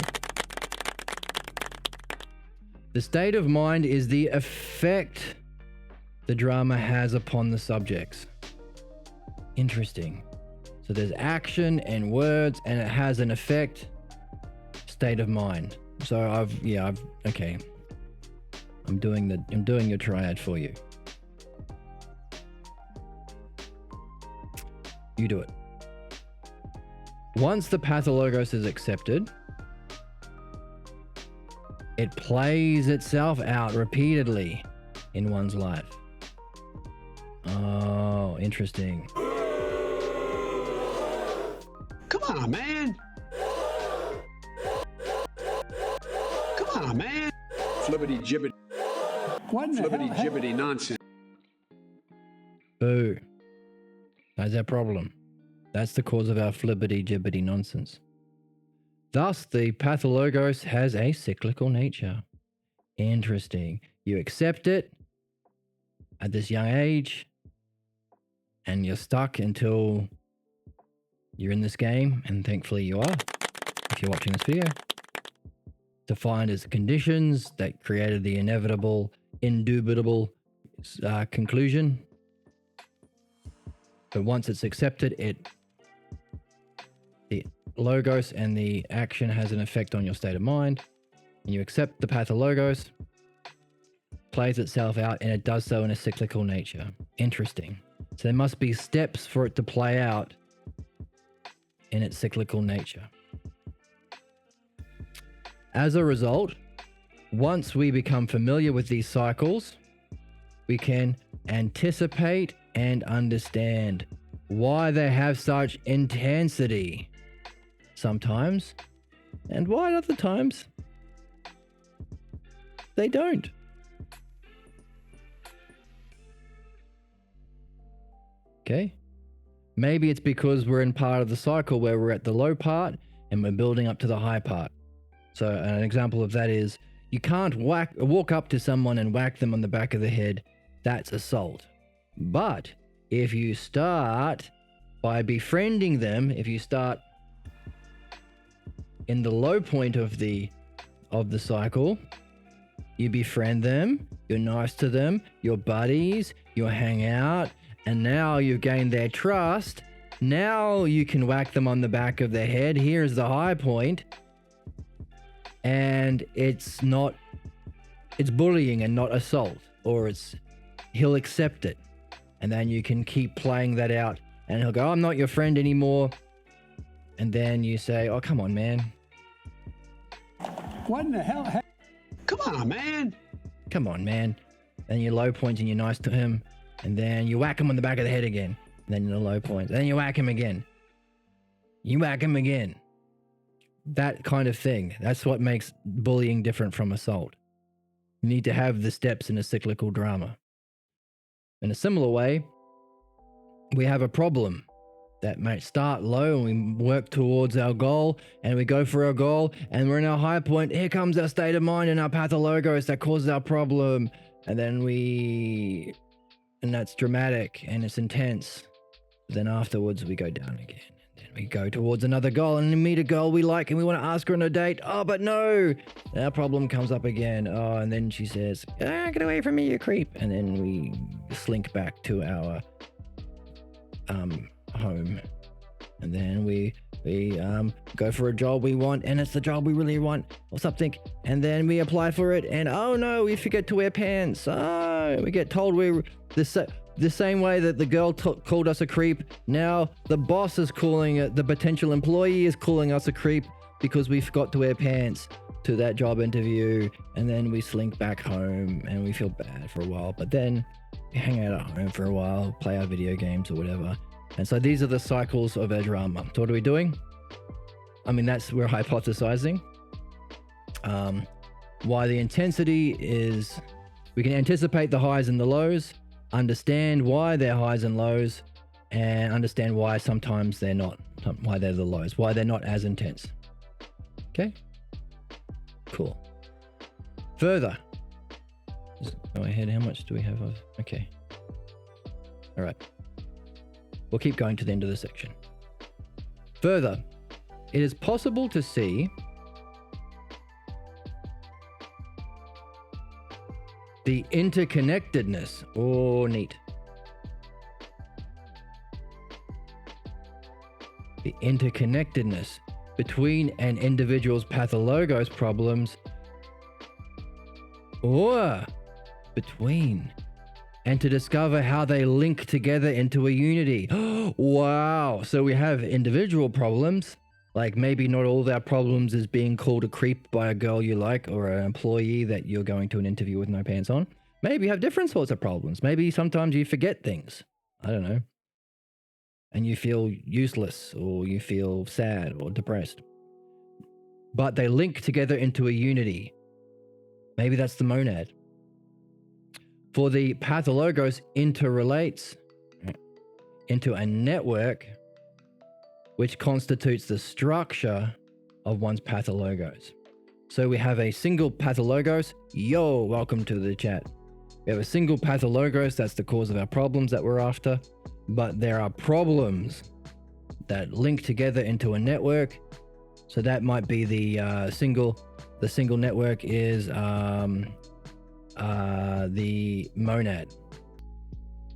The state of mind is the effect the drama has upon the subjects. Interesting. So there's action and words, and it has an effect. State of mind. So okay. I'm doing your triad for you. You do it. Once the Pathologos is accepted, it plays itself out repeatedly in one's life. Oh, interesting.
Come on, man. Come on, man. Flippity gibbity. What in the hell? Flippity gibbity nonsense.
Boo. That's our problem. That's the cause of our flibbity gibbity nonsense. Thus, the Pathologos has a cyclical nature. Interesting. You accept it at this young age, and you're stuck until you're in this game, and thankfully you are, if you're watching this video. Defined as the conditions that created the inevitable, indubitable conclusion. But once it's accepted, the logos and the action has an effect on your state of mind. And you accept the Pathologos, plays itself out, and it does so in a cyclical nature. Interesting. So there must be steps for it to play out in its cyclical nature. As a result, once we become familiar with these cycles, we can anticipate and understand why they have such intensity sometimes, and why other times they don't. Okay? Maybe it's because we're in part of the cycle where we're at the low part and we're building up to the high part. So an example of that is, you can't walk up to someone and whack them on the back of the head. That's assault. But if you start by befriending them, if you start in the low point of the cycle, you befriend them, you're nice to them, you're buddies, you hang out, and now you've gained their trust. Now you can whack them on the back of the head. Here's the high point. And it's bullying and not assault, or he'll accept it. And then you can keep playing that out, and he'll go, I'm not your friend anymore. And then you say, oh, come on, man.
What in the hell? Come on, man.
Come on, man. Then you low point and you're nice to him. And then you whack him on the back of the head again. And then you're low point. And then you whack him again. You whack him again. That kind of thing. That's what makes bullying different from assault. You need to have the steps in a cyclical drama. In a similar way, we have a problem that might start low and we work towards our goal, and we go for our goal and we're in our high point. Here comes our state of mind and our Pathologos that causes our problem. And that's dramatic and it's intense. But then afterwards we go down again. We go towards another goal and meet a girl we like and we want to ask her on a date. Oh, but no, our problem comes up again. Oh, and then she says, get away from me, you creep. And then we slink back to our home. And then we go for a job we want, and it's the job we really want or something. And then we apply for it, and oh no, we forget to wear pants. Oh, we get told we're the same way that the girl called us a creep. Now the boss is calling it, the potential employee is calling us a creep because we forgot to wear pants to that job interview. And then we slink back home and we feel bad for a while, but then we hang out at home for a while, play our video games or whatever. And so these are the cycles of our drama. So what are we doing? I mean, we're hypothesizing. Why the intensity is, we can anticipate the highs and the lows, understand why they're highs and lows, and understand why sometimes they're not, why they're the lows, why they're not as intense. Okay? Cool. Further. Just go ahead. How much do we have of? Okay. All right. We'll keep going to the end of the section. Further, it is possible to see the interconnectedness. Oh, neat. The interconnectedness between an individual's pathologos problems or between, and to discover how they link together into a unity. Wow. So we have individual problems, like maybe not all of our problems is being called a creep by a girl you like or an employee that you're going to an interview with no pants on. Maybe you have different sorts of problems. Maybe sometimes you forget things. I don't know. And you feel useless or you feel sad or depressed. But they link together into a unity. Maybe that's the monad. For the pathologos interrelates into a network which constitutes the structure of one's pathologos. So we have a single pathologos. Yo, welcome to the chat. We have a single pathologos, that's the cause of our problems that we're after. But there are problems that link together into a network. So that might be the single network is the monad.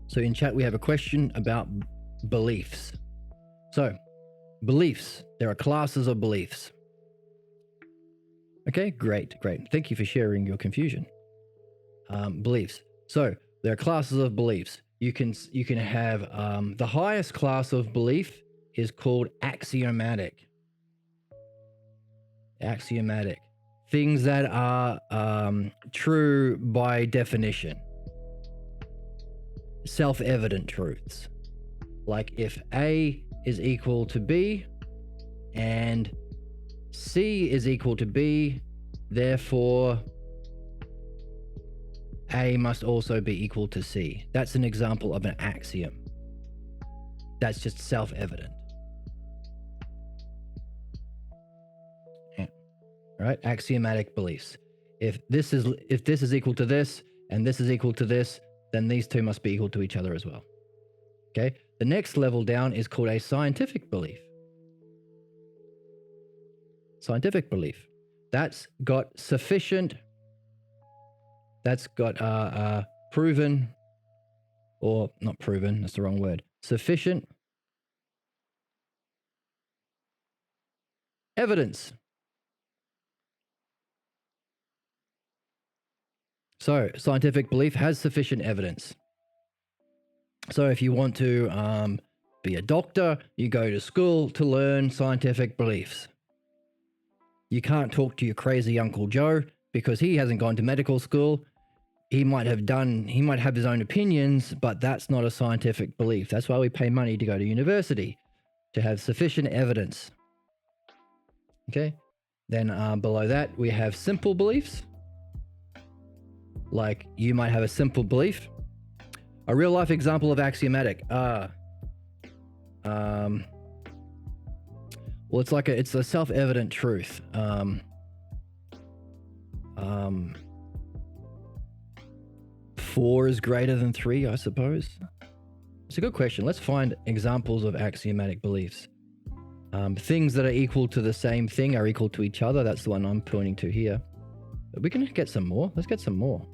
So in chat, we have a question about beliefs. So beliefs, there are classes of beliefs. Okay, great. Thank you for sharing your confusion. Beliefs. So there are classes of beliefs. You can have the highest class of belief is called axiomatic. Axiomatic. Things that are true by definition. Self-evident truths. Like if A is equal to B and C is equal to B, therefore A must also be equal to C. That's an example of an axiom. That's just self-evident. Right? Axiomatic beliefs. If this is equal to this and this is equal to this, then these two must be equal to each other as well. Okay? The next level down is called a scientific belief. Scientific belief. That's got sufficient, that's got proven, or not proven, that's the wrong word, sufficient evidence. So scientific belief has sufficient evidence. So if you want to be a doctor, you go to school to learn scientific beliefs. You can't talk to your crazy Uncle Joe because he hasn't gone to medical school. He might have his own opinions, but that's not a scientific belief. That's why we pay money to go to university, to have sufficient evidence. Okay. Then below that, we have simple beliefs. Like you might have a simple belief. A real life example of axiomatic. Well, it's a self-evident truth. 4 is greater than 3, I suppose. It's a good question. Let's find examples of axiomatic beliefs. Things that are equal to the same thing are equal to each other. That's the one I'm pointing to here. But we can get some more. Let's get some more.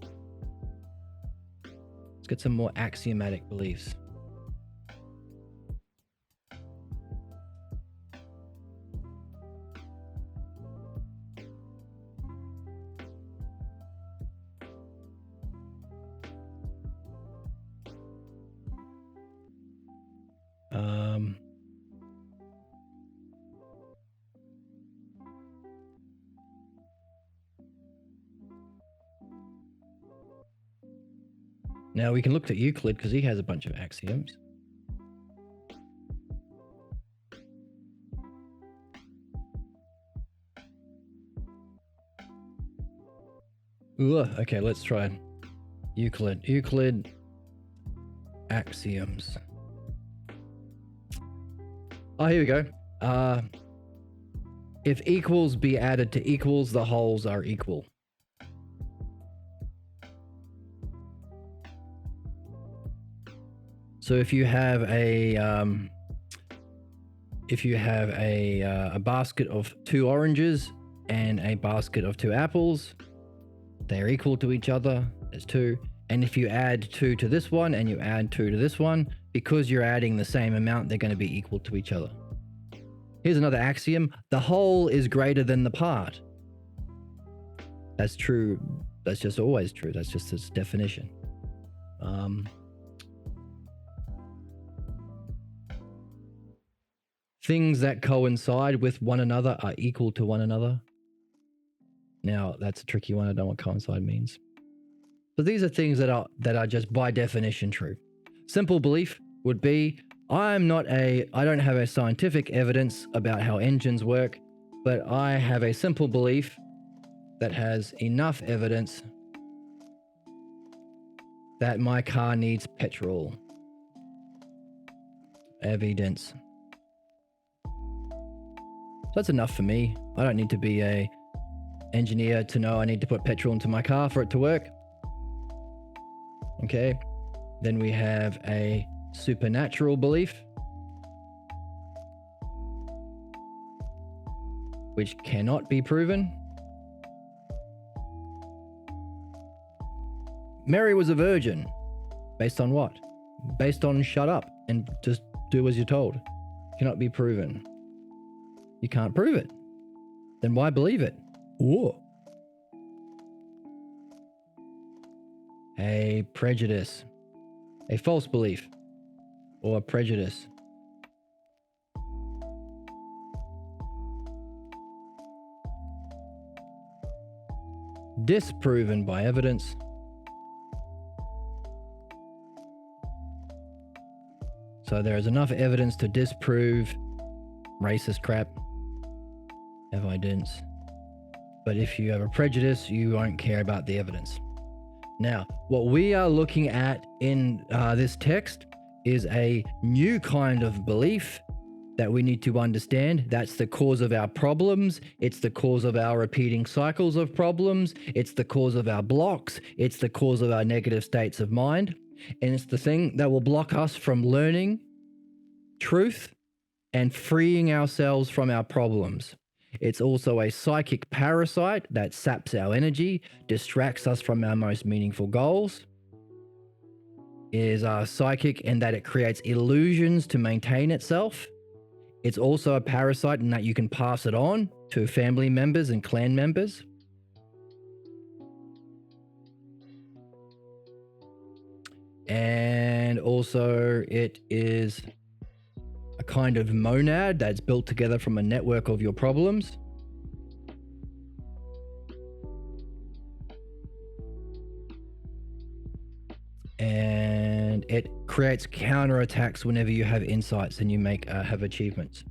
Let's get some more axiomatic beliefs. Now we can look at Euclid because he has a bunch of axioms. Ooh, okay, let's try Euclid. Euclid axioms. Oh, here we go. If equals be added to equals, the wholes are equal. So if you have a basket of 2 oranges and a basket of 2 apples, they're equal to each other. There's 2. And if you add 2 to this one and you add 2 to this one, because you're adding the same amount, they're going to be equal to each other. Here's another axiom: the whole is greater than the part. That's true. That's just always true. That's just its definition. Things that coincide with one another are equal to one another. Now, that's a tricky one. I don't know what coincide means. So these are things that are just by definition true. Simple belief would be, I don't have a scientific evidence about how engines work, but I have a simple belief that has enough evidence that my car needs petrol. Evidence. So that's enough for me. I don't need to be a engineer to know I need to put petrol into my car for it to work. Okay. Then we have a supernatural belief, which cannot be proven. Mary was a virgin. Based on what? Based on shut up and just do as you're told. Cannot be proven. You can't prove it. Then why believe it? Ooh. A prejudice. A false belief. Or a prejudice. Disproven by evidence. So there is enough evidence to disprove racist crap. Evidence. But if you have a prejudice, you won't care about the evidence. Now, what we are looking at in this text is a new kind of belief that we need to understand. That's the cause of our problems. It's the cause of our repeating cycles of problems. It's the cause of our blocks. It's the cause of our negative states of mind. And it's the thing that will block us from learning truth and freeing ourselves from our problems. It's also a psychic parasite that saps our energy, distracts us from our most meaningful goals. It is psychic in that it creates illusions to maintain itself. It's also a parasite in that you can pass it on to family members and clan members. And also it is a kind of monad that's built together from a network of your problems. And it creates counterattacks whenever you have insights and you have achievements.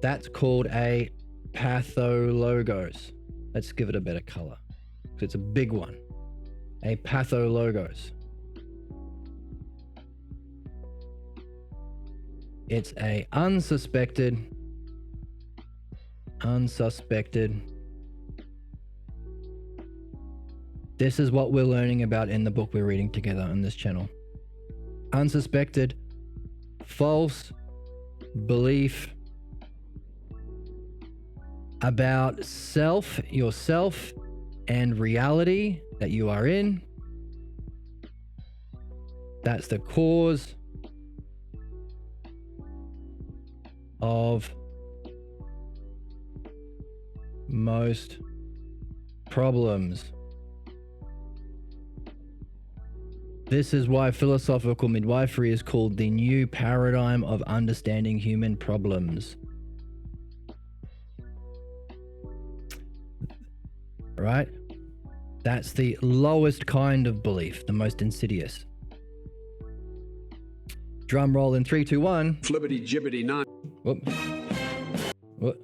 That's called a pathologos. Let's give it a better color, because it's a big one. A pathologos. It's a unsuspected. This is what we're learning about in the book we're reading together on this channel. Unsuspected, false belief about self, yourself, and reality that you are in. That's the cause of most problems. This is why philosophical midwifery is called the new paradigm of understanding human problems. Right? That's the lowest kind of belief, the most insidious. Drum roll in 3, 2, 1.
Flibbity jibbity non.
Whoop. Whoop.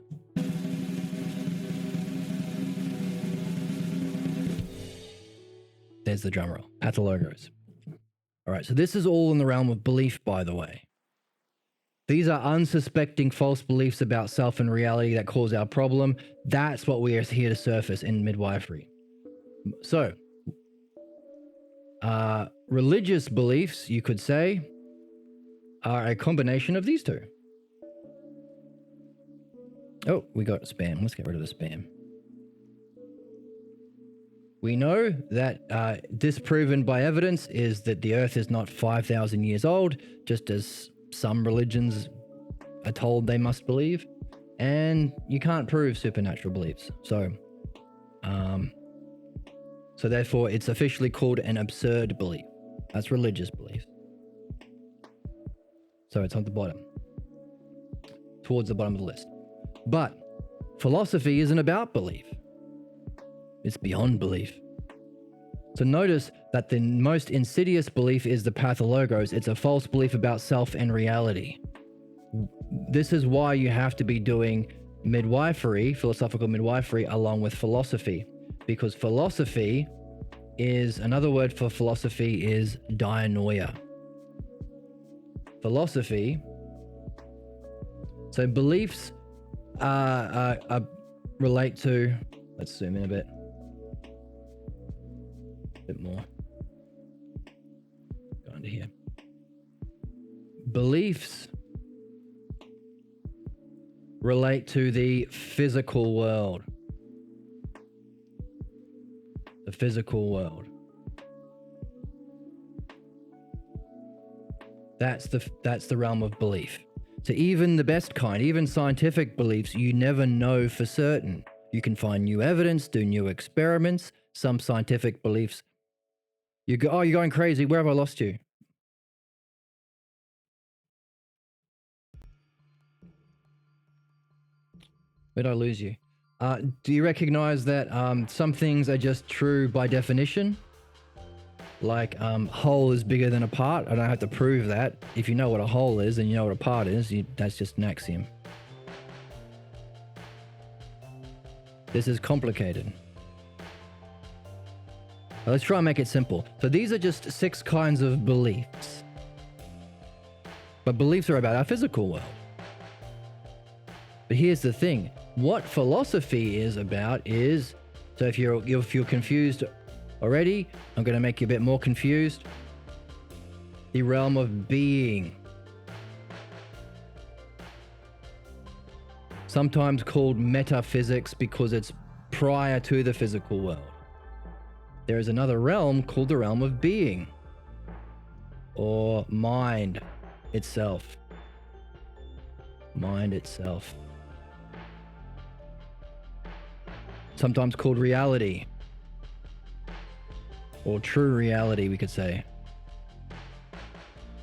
There's the drum roll. Pathologos. All right, so this is all in the realm of belief, by the way. These are unsuspecting false beliefs about self and reality that cause our problem. That's what we are here to surface in midwifery. So, religious beliefs, you could say, are a combination of these two. Oh, we got spam. Let's get rid of the spam. We know that disproven by evidence is that the earth is not 5,000 years old, just as some religions are told they must believe. And you can't prove supernatural beliefs. So therefore it's officially called an absurd belief. That's religious belief. So it's on the bottom, towards the bottom of the list. But philosophy isn't about belief. It's beyond belief. So notice that the most insidious belief is the pathologos. It's a false belief about self and reality. This is why you have to be doing midwifery, philosophical midwifery, along with philosophy. Because philosophy is, another word for philosophy is dianoia. Philosophy, so beliefs relate to, let's zoom in a bit more. Go under here. Beliefs relate to the physical world. The physical world. That's the realm of belief. So even the best kind, even scientific beliefs, you never know for certain. You can find new evidence, do new experiments. Some scientific beliefs, you go, oh, you're going crazy. Where have I lost you? Where did I lose you? Do you recognize that some things are just true by definition? Like whole is bigger than a part. I don't have to prove that. If you know what a whole is and you know what a part is, that's just an axiom. This is complicated. Now, let's try and make it simple. So these are just 6 kinds of beliefs. But beliefs are about our physical world. But here's the thing. What philosophy is about is, so if you're confused already, I'm going to make you a bit more confused. The realm of being. Sometimes called metaphysics because it's prior to the physical world. There is another realm called the realm of being, or mind itself. Mind itself. Sometimes called reality. Or true reality, we could say.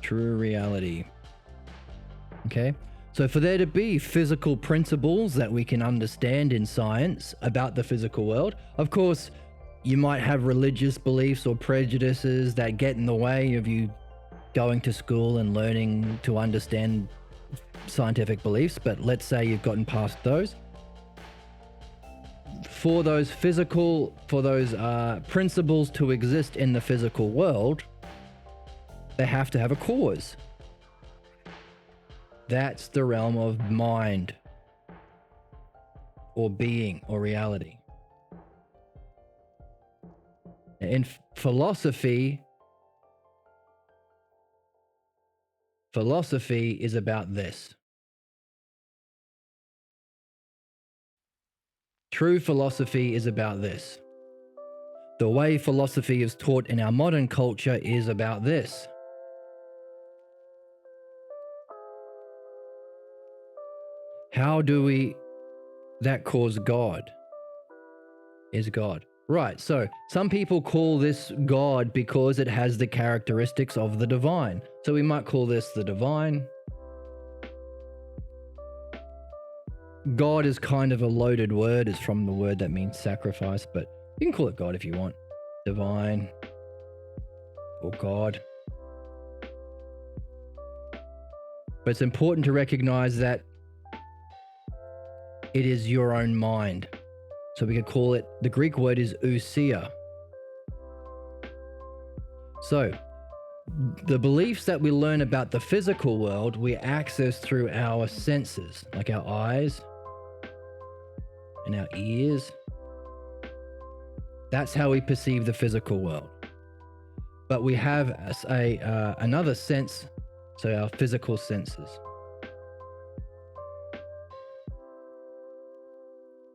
True reality. Okay? So for there to be physical principles that we can understand in science about the physical world, of course, you might have religious beliefs or prejudices that get in the way of you going to school and learning to understand scientific beliefs, but let's say you've gotten past those. For those principles to exist in the physical world, they have to have a cause. That's the realm of mind, or being, or reality. In philosophy is about this. True philosophy is about this. The way philosophy is taught in our modern culture is about this. How do we that cause God? Is God. Right, so some people call this God because it has the characteristics of the divine. So we might call this the divine. God is kind of a loaded word. It's from the word that means sacrifice, but you can call it God if you want. Divine or God. But it's important to recognize that it is your own mind. So we could call it, the Greek word is ousia. So the beliefs that we learn about the physical world, we access through our senses, like our eyes and our ears. That's how we perceive the physical world. But we have another sense, so our physical senses.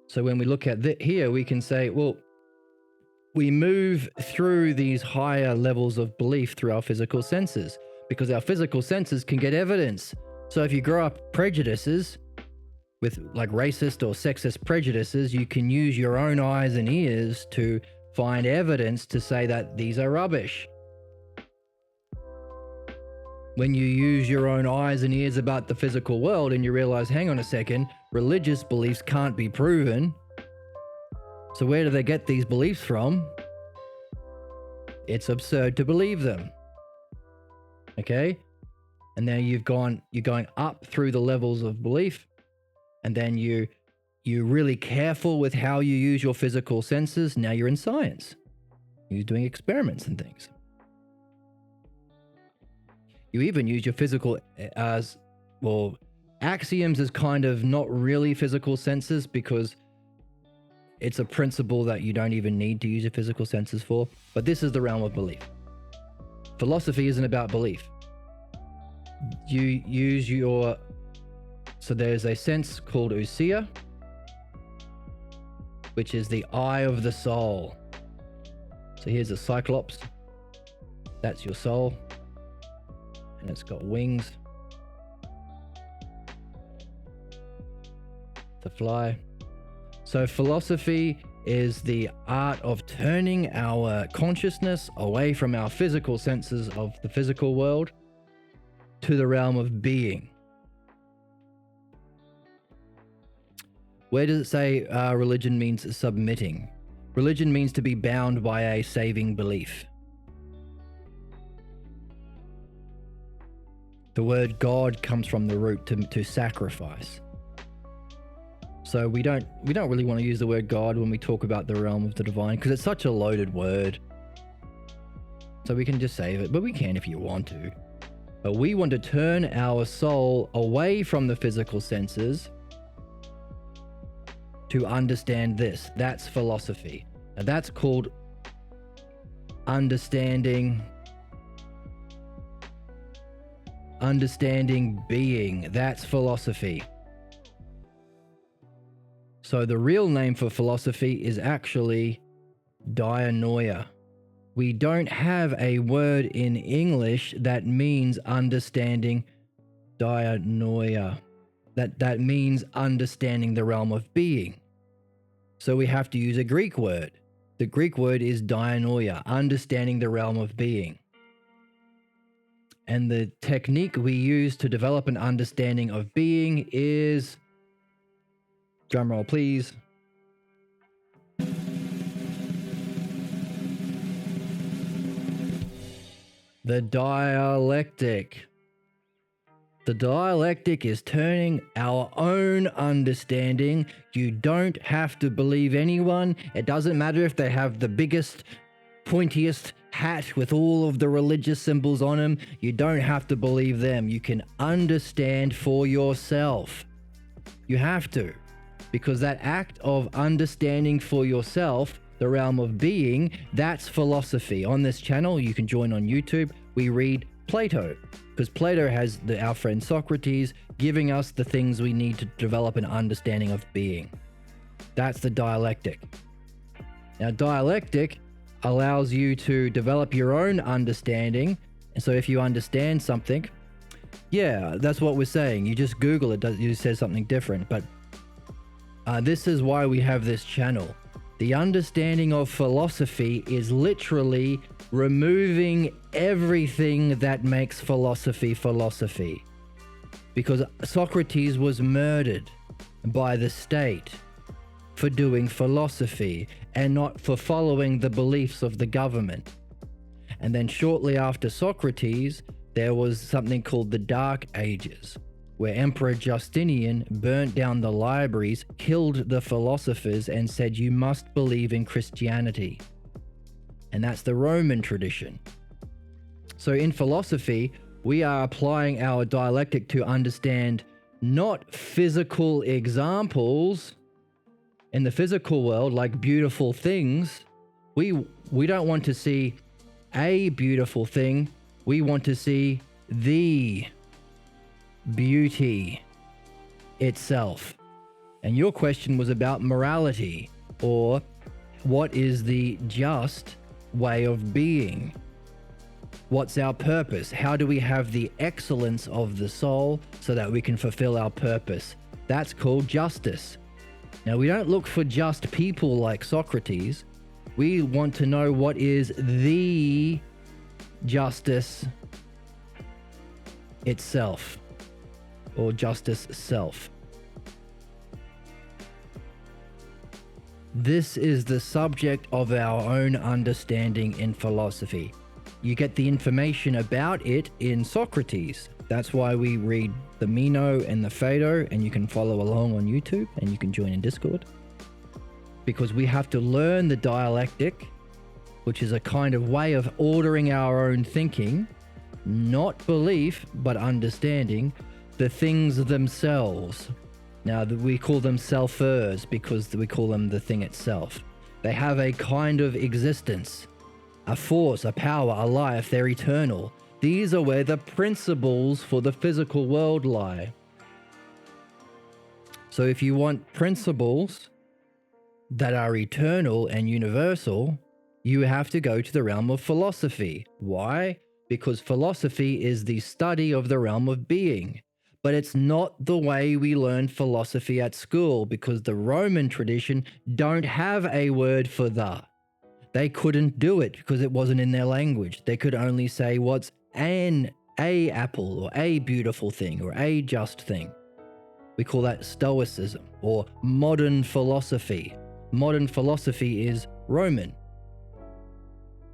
So when we look at here, we can say, well, we move through these higher levels of belief through our physical senses, because our physical senses can get evidence. So if you grow up prejudices with like racist or sexist prejudices, you can use your own eyes and ears to find evidence to say that these are rubbish. When you use your own eyes and ears about the physical world and you realize, hang on a second, religious beliefs can't be proven. So where do they get these beliefs from? It's absurd to believe them. Okay? And now you're going up through the levels of belief, and then you're really careful with how you use your physical senses. Now you're in science. You're doing experiments and things. You even use your physical as, well, axioms is kind of not really physical senses, because it's a principle that you don't even need to use your physical senses for. But this is the realm of belief. Philosophy isn't about belief. You use so there's a sense called ousia, which is the eye of the soul. So here's a cyclops. That's your soul. And it's got wings to fly. So philosophy is the art of turning our consciousness away from our physical senses of the physical world to the realm of being. Where does it say religion means submitting? Religion means to be bound by a saving belief. The word God comes from the root to sacrifice. So we don't really want to use the word God when we talk about the realm of the divine, because it's such a loaded word. So we can just save it, but we can if you want to. But we want to turn our soul away from the physical senses to understand this. That's philosophy. Now that's called understanding being. That's philosophy. So the real name for philosophy is actually dianoia. We don't have a word in English that means understanding. Dianoia. That means understanding the realm of being. So we have to use a Greek word. The Greek word is dianoia, understanding the realm of being. And the technique we use to develop an understanding of being is, drumroll please, the dialectic. The dialectic is turning our own understanding. You don't have to believe anyone. It doesn't matter if they have the biggest, pointiest hat with all of the religious symbols on them. You don't have to believe them. You can understand for yourself. You have to. Because that act of understanding for yourself, the realm of being, that's philosophy. On this channel, you can join on YouTube, we read Plato, because Plato has our friend Socrates giving us the things we need to develop an understanding of being. That's the dialectic. Now, dialectic allows you to develop your own understanding. And so if you understand something, yeah, that's what we're saying. You just Google it, you say something different. But this is why we have this channel. The understanding of philosophy is literally removing everything that makes philosophy philosophy. Because Socrates was murdered by the state for doing philosophy and not for following the beliefs of the government. And then shortly after Socrates, there was something called the Dark Ages, where Emperor Justinian burnt down the libraries, killed the philosophers, and said you must believe in Christianity. And that's the Roman tradition. So in philosophy, we are applying our dialectic to understand not physical examples in the physical world, like beautiful things. We don't want to see a beautiful thing. We want to see the beauty itself. And your question was about morality, or what is the just way of being? What's our purpose? How do we have the excellence of the soul so that we can fulfill our purpose? That's called justice. Now, we don't look for just people like Socrates. We want to know what is the justice itself, or justice self. This is the subject of our own understanding in philosophy. You get the information about it in Socrates. That's why we read the Meno and the Phaedo, and you can follow along on YouTube, and you can join in Discord. Because we have to learn the dialectic, which is a kind of way of ordering our own thinking, not belief, but understanding the things themselves. Now, we call them selfers because we call them the thing itself. They have a kind of existence, a force, a power, a life. They're eternal. These are where the principles for the physical world lie. So if you want principles that are eternal and universal, you have to go to the realm of philosophy. Why? Because philosophy is the study of the realm of being. But it's not the way we learn philosophy at school, because the Roman tradition don't have a word for the. They couldn't do it because it wasn't in their language. They could only say what's a apple, or a beautiful thing, or a just thing. We call that Stoicism, or modern philosophy. Modern philosophy is Roman,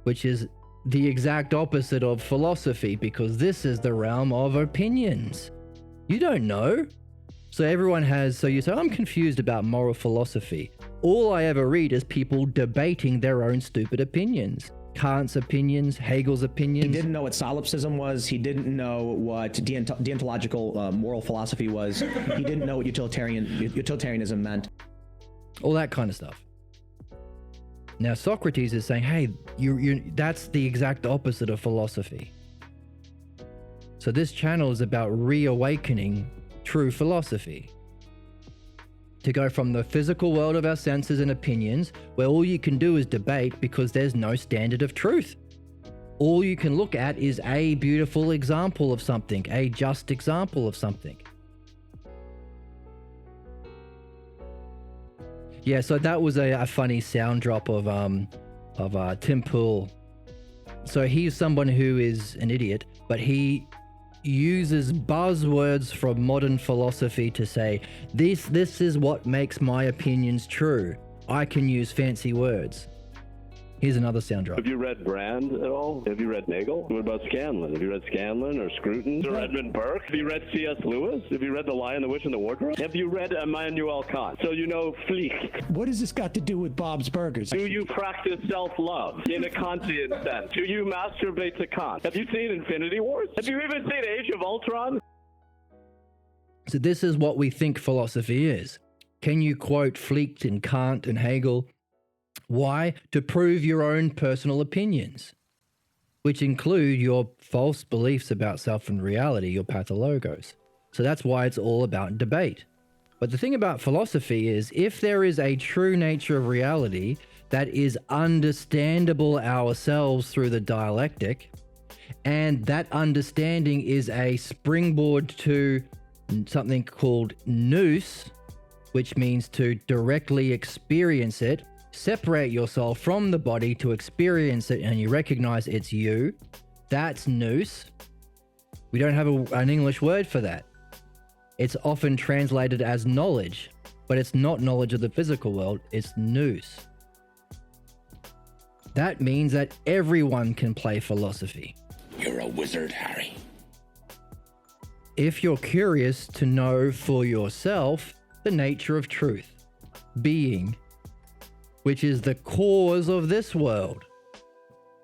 which is the exact opposite of philosophy, because this is the realm of opinions. You don't know. So everyone has, so you say, I'm confused about moral philosophy. All I ever read is people debating their own stupid opinions. Kant's opinions, Hegel's opinions.
He didn't know what solipsism was. He didn't know what deontological moral philosophy was. He didn't know what utilitarianism meant.
All that kind of stuff. Now Socrates is saying, hey, that's the exact opposite of philosophy. So this channel is about reawakening true philosophy. To go from the physical world of our senses and opinions, where all you can do is debate because there's no standard of truth. All you can look at is a beautiful example of something, a just example of something. Yeah, so that was a funny sound drop of Tim Pool. So he's someone who is an idiot, but he uses buzzwords from modern philosophy to say, this is what makes my opinions true. I can use fancy words. Here's another sound drop.
Have you read Brand at all? Have you read Nagel? What about Scanlon? Have you read Scanlon or Scruton or Edmund Burke? Have you read C.S. Lewis? Have you read The Lion, the Witch, and the Wardrobe? Have you read Immanuel Kant? So you know Flicht.
What has this got to do with Bob's Burgers?
Do you practice self-love in a Kantian sense? Do you masturbate to Kant? Have you seen Infinity Wars? Have you even seen Age of Ultron?
So this is what we think philosophy is. Can you quote Flicht and Kant and Hegel? Why? To prove your own personal opinions, which include your false beliefs about self and reality, your pathologos. So that's why it's all about debate. But the thing about philosophy is, if there is a true nature of reality that is understandable ourselves through the dialectic, and that understanding is a springboard to something called nous, which means to directly experience it, separate yourself from the body to experience it, and you recognize it's you, that's nous. We don't have an English word for that. It's often translated as knowledge, but it's not knowledge of the physical world, it's nous. That means that everyone can play philosophy.
You're a wizard, Harry.
If you're curious to know for yourself the nature of truth, being, which is the cause of this world.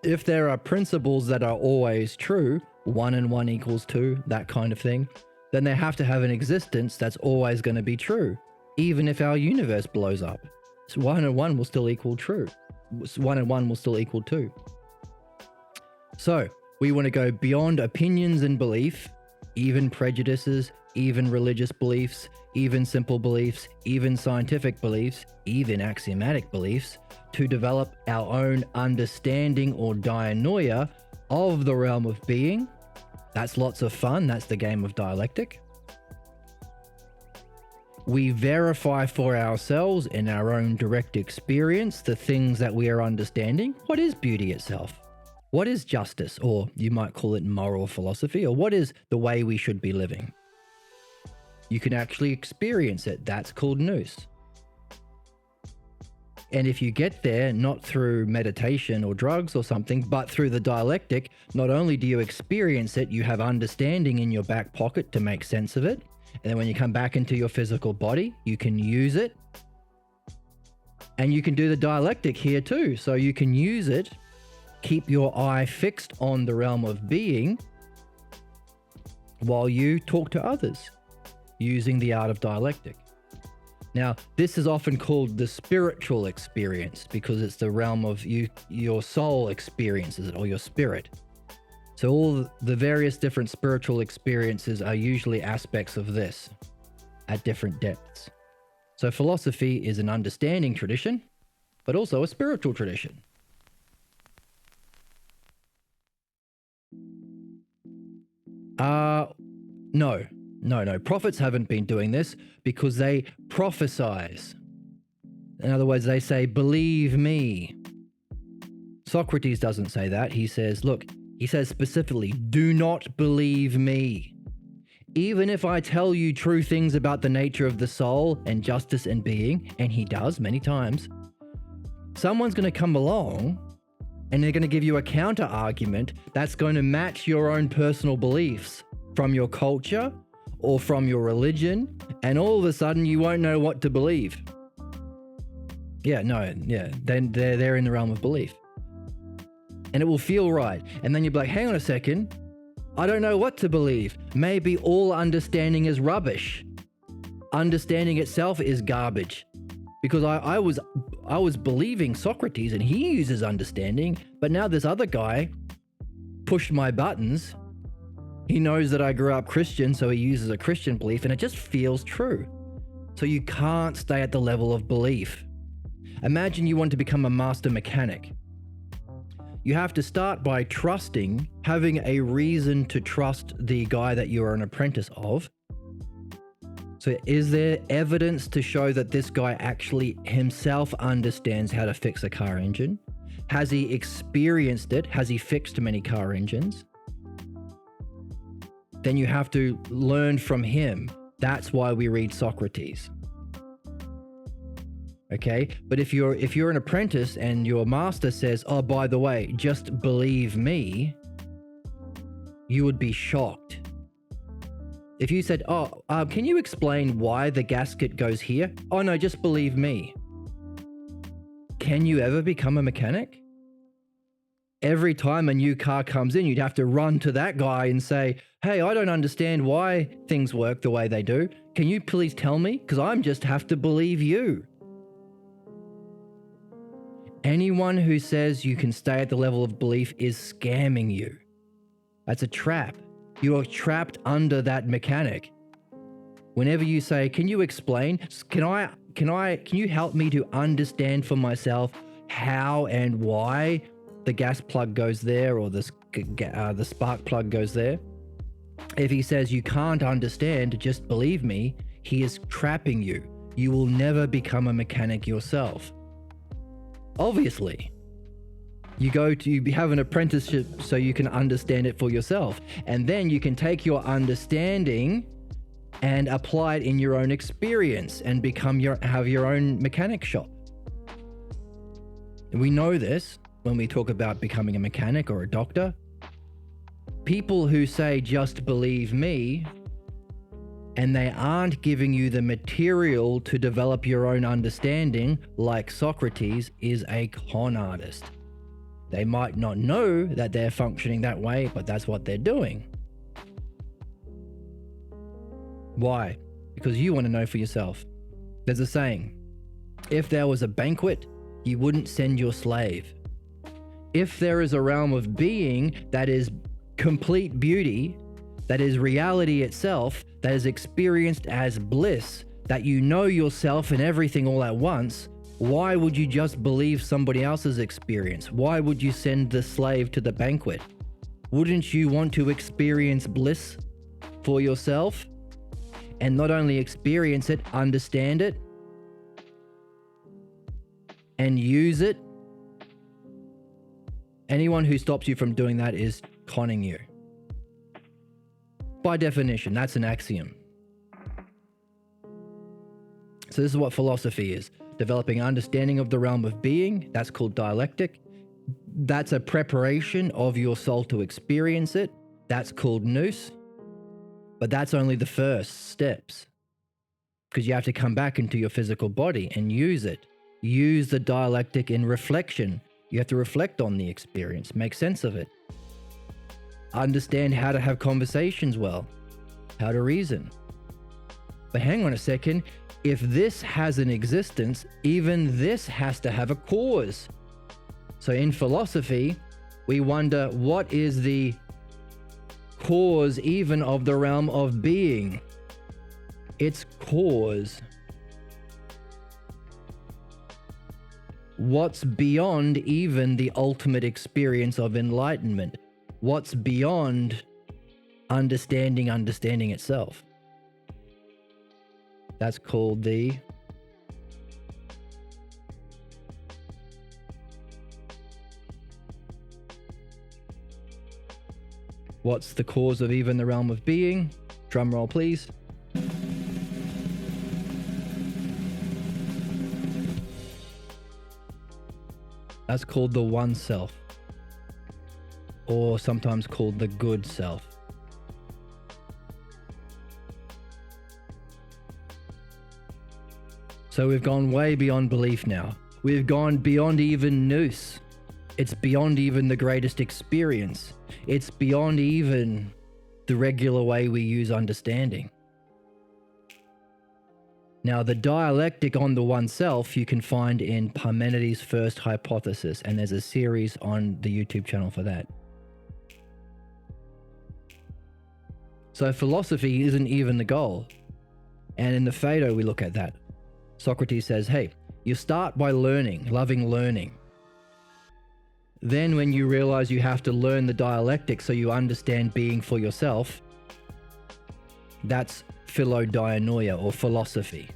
If there are principles that are always true, 1 and 1 equals 2, that kind of thing, then they have to have an existence that's always going to be true, even if our universe blows up. So 1 and 1 will still equal true. 1 and 1 will still equal 2. So we want to go beyond opinions and belief, even prejudices, even religious beliefs, even simple beliefs, even scientific beliefs, even axiomatic beliefs, to develop our own understanding or dianoia of the realm of being. That's lots of fun. That's the game of dialectic. We verify for ourselves in our own direct experience the things that we are understanding. What is beauty itself? What is justice? Or you might call it moral philosophy, or what is the way we should be living? You can actually experience it. That's called nous. And if you get there, not through meditation or drugs or something, but through the dialectic, not only do you experience it, you have understanding in your back pocket to make sense of it. And then when you come back into your physical body, you can use it. And you can do the dialectic here too. So you can use it, keep your eye fixed on the realm of being while you talk to others using the art of dialectic. Now, this is often called the spiritual experience because it's the realm of your soul experiences it, or your spirit. So all the various different spiritual experiences are usually aspects of this at different depths. So philosophy is an understanding tradition, but also a spiritual tradition. No. Prophets haven't been doing this because they prophesize. In other words, they say, believe me. Socrates doesn't say that. He says, look, he says specifically, do not believe me. Even if I tell you true things about the nature of the soul and justice and being, and he does many times, someone's going to come along and they're going to give you a counter argument that's going to match your own personal beliefs from your culture or from your religion, and all of a sudden you won't know what to believe. Then they're in the realm of belief. And it will feel right. And then you'll be like, hang on a second, I don't know what to believe. Maybe all understanding is rubbish. Understanding itself is garbage. Because I was believing Socrates and he uses understanding, but now this other guy pushed my buttons. He knows that I grew up Christian, so he uses a Christian belief, and it just feels true. So you can't stay at the level of belief. Imagine you want to become a master mechanic. You have to start by trusting, having a reason to trust the guy that you are an apprentice of. So is there evidence to show that this guy actually himself understands how to fix a car engine? Has he experienced it? Has he fixed many car engines? Then you have to learn from him. That's why we read Socrates. Okay? But if you're an apprentice and your master says, oh, by the way, just believe me, you would be shocked. If you said, can you explain why the gasket goes here? Oh, no, just believe me. Can you ever become a mechanic? Every time a new car comes in, you'd have to run to that guy and say, hey, I don't understand why things work the way they do. Can you please tell me? Because I'm just have to believe you. Anyone who says you can stay at the level of belief is scamming you. That's a trap. You are trapped under that mechanic. Whenever you say, can you explain? Can you help me to understand for myself how and why the gas plug goes there or the spark plug goes there? If he says you can't understand, just believe me, he is trapping you. You will never become a mechanic yourself. Obviously, you have an apprenticeship so you can understand it for yourself. And then you can take your understanding and apply it in your own experience and have your own mechanic shop. And we know this when we talk about becoming a mechanic or a doctor. People who say, just believe me, and they aren't giving you the material to develop your own understanding, like Socrates, is a con artist. They might not know that they're functioning that way, but that's what they're doing. Why? Because you want to know for yourself. There's a saying, if there was a banquet, you wouldn't send your slave. If there is a realm of being that is complete beauty, that is reality itself, that is experienced as bliss, that you know yourself and everything all at once, why would you just believe somebody else's experience? Why would you send the slave to the banquet? Wouldn't you want to experience bliss for yourself? And not only experience it, understand it, and use it? Anyone who stops you from doing that is conning you. By definition, that's an axiom. So this is what philosophy is. Developing understanding of the realm of being, that's called dialectic. That's a preparation of your soul to experience it. That's called nous. But that's only the first steps, because you have to come back into your physical body and use it. Use the dialectic in reflection. You have to reflect on the experience, make sense of it. Understand how to have conversations well, how to reason. But hang on a second, if this has an existence, even this has to have a cause. So in philosophy, we wonder, what is the cause even of the realm of being? Its cause. What's beyond even the ultimate experience of enlightenment? What's beyond understanding itself? That's called the what's the cause of even the realm of being? Drum roll, please. That's called the one self, or sometimes called the good self. So we've gone way beyond belief now. We've gone beyond even nous. It's beyond even the greatest experience. It's beyond even the regular way we use understanding. Now, the dialectic on the oneself you can find in Parmenides' First Hypothesis, and there's a series on the YouTube channel for that. So philosophy isn't even the goal. And in the Phaedo, we look at that. Socrates says, hey, you start by learning, loving learning. Then when you realize you have to learn the dialectic so you understand being for yourself, that's philodianoia, or philosophy.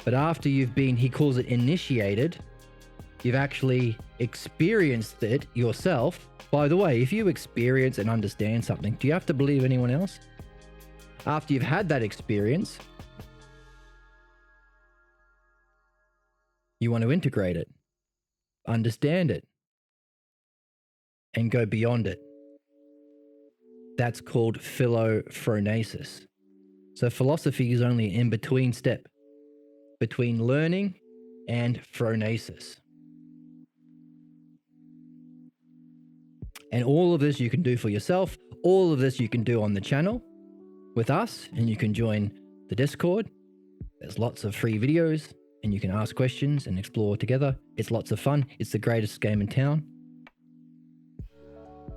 But after you've been, he calls it initiated, you've actually experienced it yourself. By the way, if you experience and understand something, do you have to believe anyone else? After you've had that experience, you want to integrate it, understand it, and go beyond it. That's called philophronesis. So philosophy is only an in-between step between learning and phronesis. And all of this you can do for yourself. All of this you can do on the channel with us, and you can join the Discord. There's lots of free videos, and you can ask questions and explore together. It's lots of fun. It's the greatest game in town.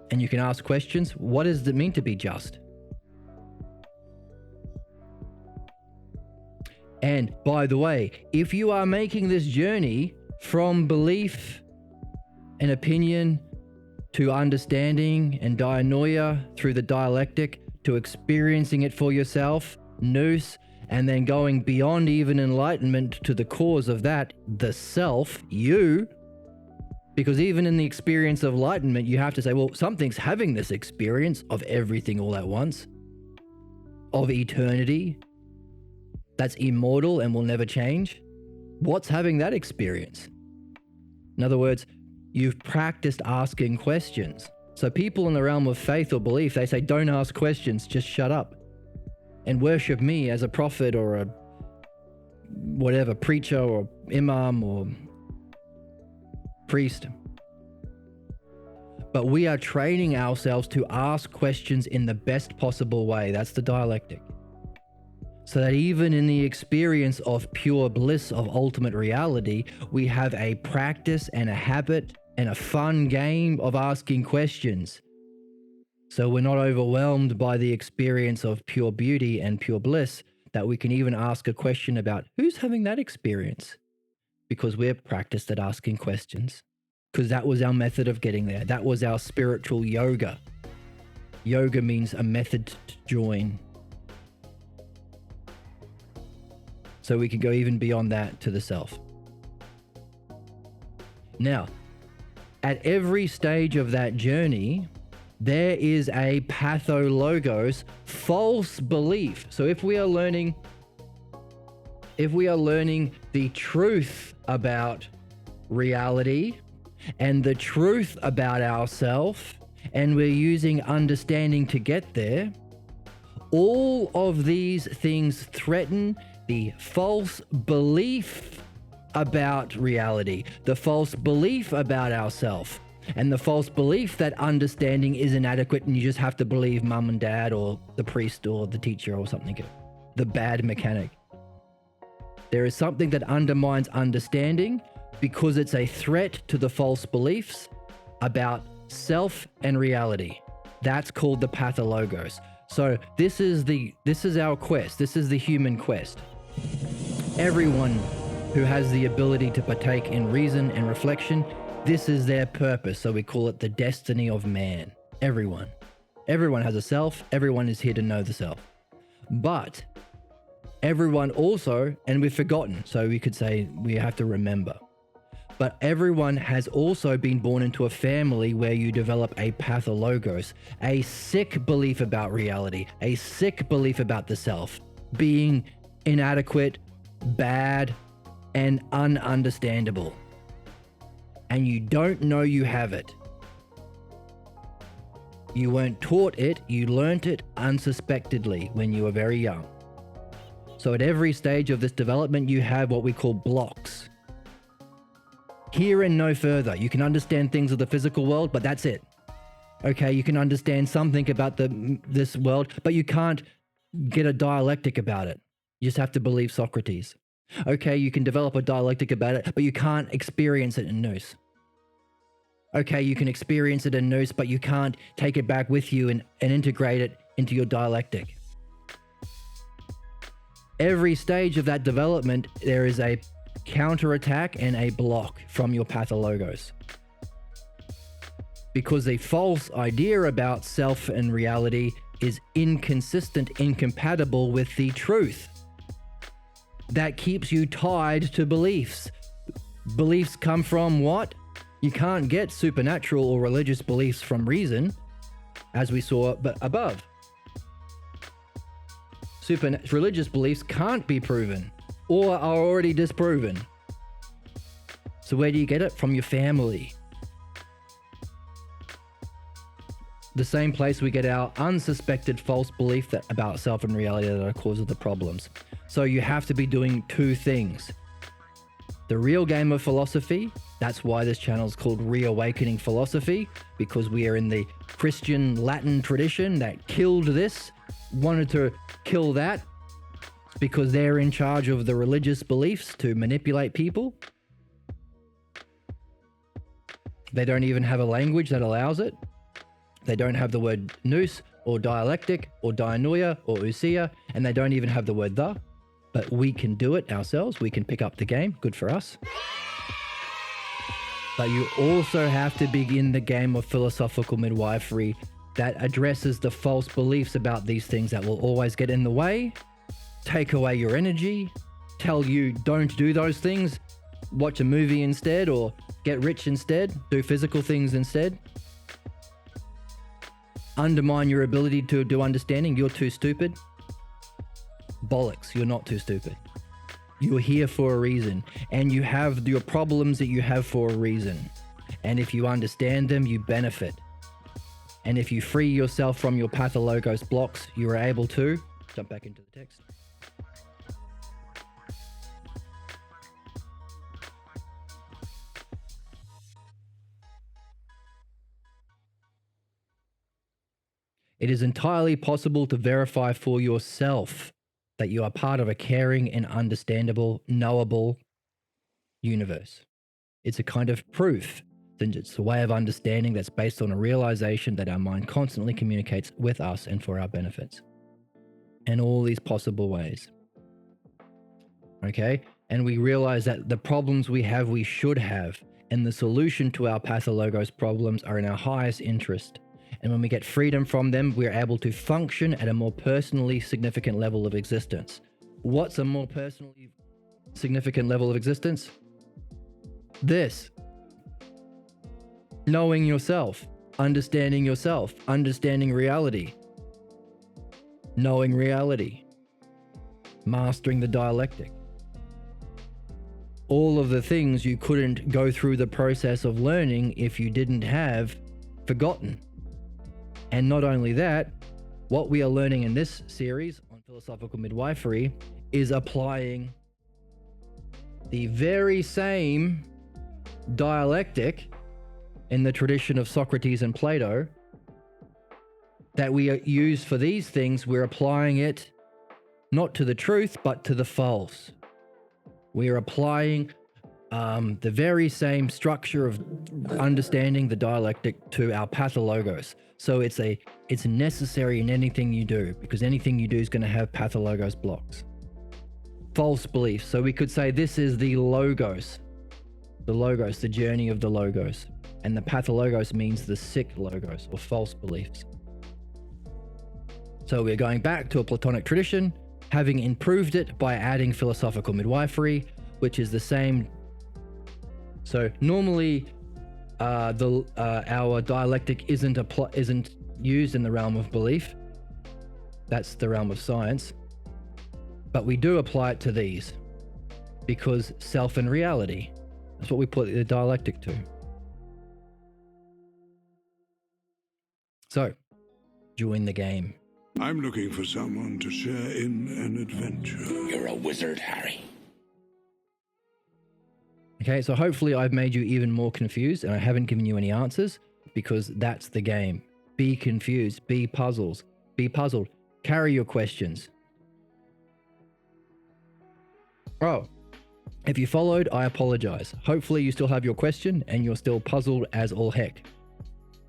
And you can ask questions. What does it mean to be just? And by the way, if you are making this journey from belief and opinion to understanding and dianoia through the dialectic to experiencing it for yourself, nous, and then going beyond even enlightenment to the cause of that, the self, you, because even in the experience of enlightenment, you have to say, well, something's having this experience of everything all at once, of eternity, that's immortal and will never change. What's having that experience? In other words, you've practiced asking questions. So people in the realm of faith or belief, they say, don't ask questions, just shut up and worship me as a prophet or a whatever, preacher or imam or priest. But we are training ourselves to ask questions in the best possible way. That's the dialectic. So that even in the experience of pure bliss of ultimate reality, we have a practice and a habit and a fun game of asking questions. So we're not overwhelmed by the experience of pure beauty and pure bliss, that we can even ask a question about who's having that experience, because we're practiced at asking questions. Because that was our method of getting there. That was our spiritual yoga. Yoga means a method to join. So we can go even beyond that to the self. Now, at every stage of that journey, there is a pathologos, false belief. So if we are learning the truth about reality and the truth about ourselves, and we're using understanding to get there, all of these things threaten the false belief about reality, the false belief about ourselves, and the false belief that understanding is inadequate and you just have to believe mum and dad or the priest or the teacher or something, the bad mechanic. There is something that undermines understanding because it's a threat to the false beliefs about self and reality. That's called the pathologos. So this is our quest. This is the human quest. Everyone who has the ability to partake in reason and reflection, this is their purpose. So we call it the destiny of man. Everyone has a self. Everyone is here to know the self. But everyone also, and we've forgotten, so we could say we have to remember, but everyone has also been born into a family where you develop a pathologos, a sick belief about reality, a sick belief about the self, being inadequate, bad, and ununderstandable. And you don't know you have it. You weren't taught it, you learnt it unsuspectedly when you were very young. So at every stage of this development, you have what we call blocks. Here and no further. You can understand things of the physical world, but that's it. Okay, you can understand something about this world, but you can't get a dialectic about it. You just have to believe Socrates. Okay, you can develop a dialectic about it, but you can't experience it in nous. Okay, you can experience it in nous, but you can't take it back with you and integrate it into your dialectic. Every stage of that development, there is a counterattack and a block from your pathologos. Because the false idea about self and reality is inconsistent, incompatible with the truth. That keeps you tied to beliefs. Beliefs come from what? You can't get supernatural or religious beliefs from reason, as we saw above. Religious beliefs can't be proven or are already disproven. So where do you get it? From your family. The same place we get our unsuspected false belief about self and reality that are cause of the problems. So you have to be doing two things. The real game of philosophy, that's why this channel is called Reawakening Philosophy, because we are in the Christian Latin tradition that killed this, wanted to kill that, because they're in charge of the religious beliefs to manipulate people. They don't even have a language that allows it. They don't have the word nous or dialectic or dianoia or ousia, and they don't even have the word the. But we can do it ourselves. We can pick up the game. Good for us. But you also have to begin the game of philosophical midwifery that addresses the false beliefs about these things that will always get in the way, take away your energy, tell you don't do those things, watch a movie instead, or get rich instead, do physical things instead. Undermine your ability to do understanding. You're too stupid. Bollocks, you're not too stupid. You're here for a reason, and you have your problems that you have for a reason. And if you understand them, you benefit. And if you free yourself from your Pathologos blocks, you are able to jump back into the text. It is entirely possible to verify for yourself that you are part of a caring and understandable, knowable universe. It's a kind of proof. It's a way of understanding that's based on a realization that our mind constantly communicates with us and for our benefits. In all these possible ways. Okay? And we realize that the problems we have, we should have. And the solution to our Pathologos problems are in our highest interest. And when we get freedom from them, we're able to function at a more personally significant level of existence. What's a more personally significant level of existence? This. Knowing yourself, understanding reality, knowing reality, mastering the dialectic. All of the things you couldn't go through the process of learning if you didn't have forgotten. And not only that, what we are learning in this series on philosophical midwifery is applying the very same dialectic in the tradition of Socrates and Plato that we use for these things. We're applying it not to the truth, but to the false. We are applying the very same structure of understanding the dialectic to our Pathologos. So it's necessary in anything you do, because anything you do is going to have Pathologos blocks. False beliefs. So we could say this is the logos, the journey of the logos. And the Pathologos means the sick logos or false beliefs. So we're going back to a Platonic tradition, having improved it by adding philosophical midwifery, which is the same. So normally our dialectic isn't used in the realm of belief. That's the realm of science. But we do apply it to these because self and reality. That's what we put the dialectic to. So, join the game.
I'm looking for someone to share in an adventure.
You're a wizard, Harry.
Okay, so hopefully I've made you even more confused and I haven't given you any answers, because that's the game. Be confused, be puzzled, carry your questions. Oh, if you followed, I apologize. Hopefully you still have your question and you're still puzzled as all heck.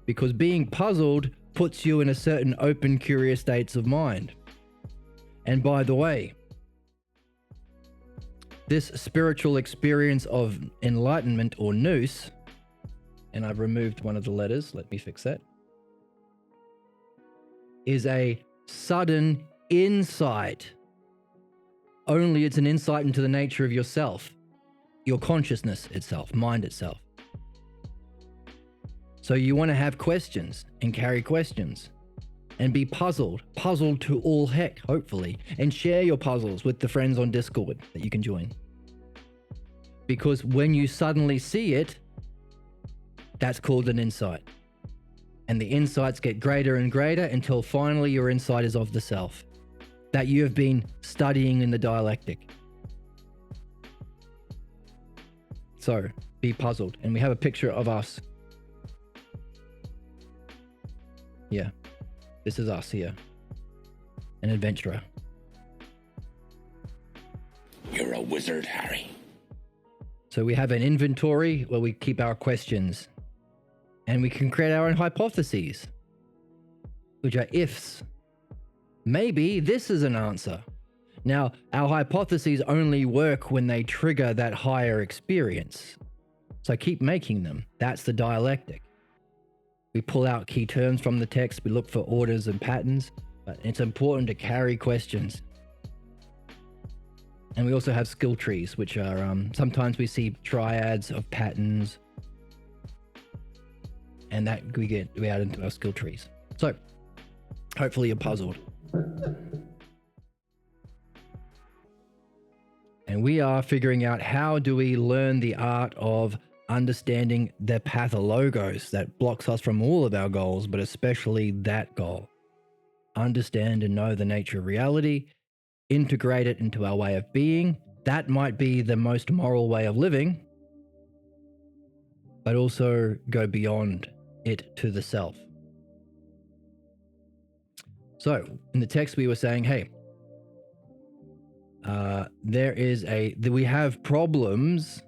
Because being puzzled puts you in a certain open, curious states of mind. And by the way, this spiritual experience of enlightenment or nous, and I've removed one of the letters, let me fix that, is a sudden insight. Only it's an insight into the nature of yourself, your consciousness itself, mind itself. So you want to have questions and carry questions and be puzzled to all heck, hopefully, and share your puzzles with the friends on Discord that you can join. Because when you suddenly see it, that's called an insight. And the insights get greater and greater until finally your insight is of the self that you have been studying in the dialectic. So be puzzled. And we have a picture of us. Yeah, this is us here, an adventurer.
You're a wizard, Harry.
So we have an inventory where we keep our questions, and we can create our own hypotheses, which are ifs. Maybe this is an answer. Now, our hypotheses only work when they trigger that higher experience. So keep making them. That's the dialectic. We pull out key terms from the text, we look for orders and patterns, but it's important to carry questions. And we also have skill trees, which are, sometimes we see triads of patterns, and that we add into our skill trees. So, hopefully you're puzzled. And we are figuring out how do we learn the art of understanding the pathologos that blocks us from all of our goals, but especially that goal. Understand and know the nature of reality, integrate it into our way of being. That might be the most moral way of living, but also go beyond it to the self. So in the text we were saying, hey, we have problems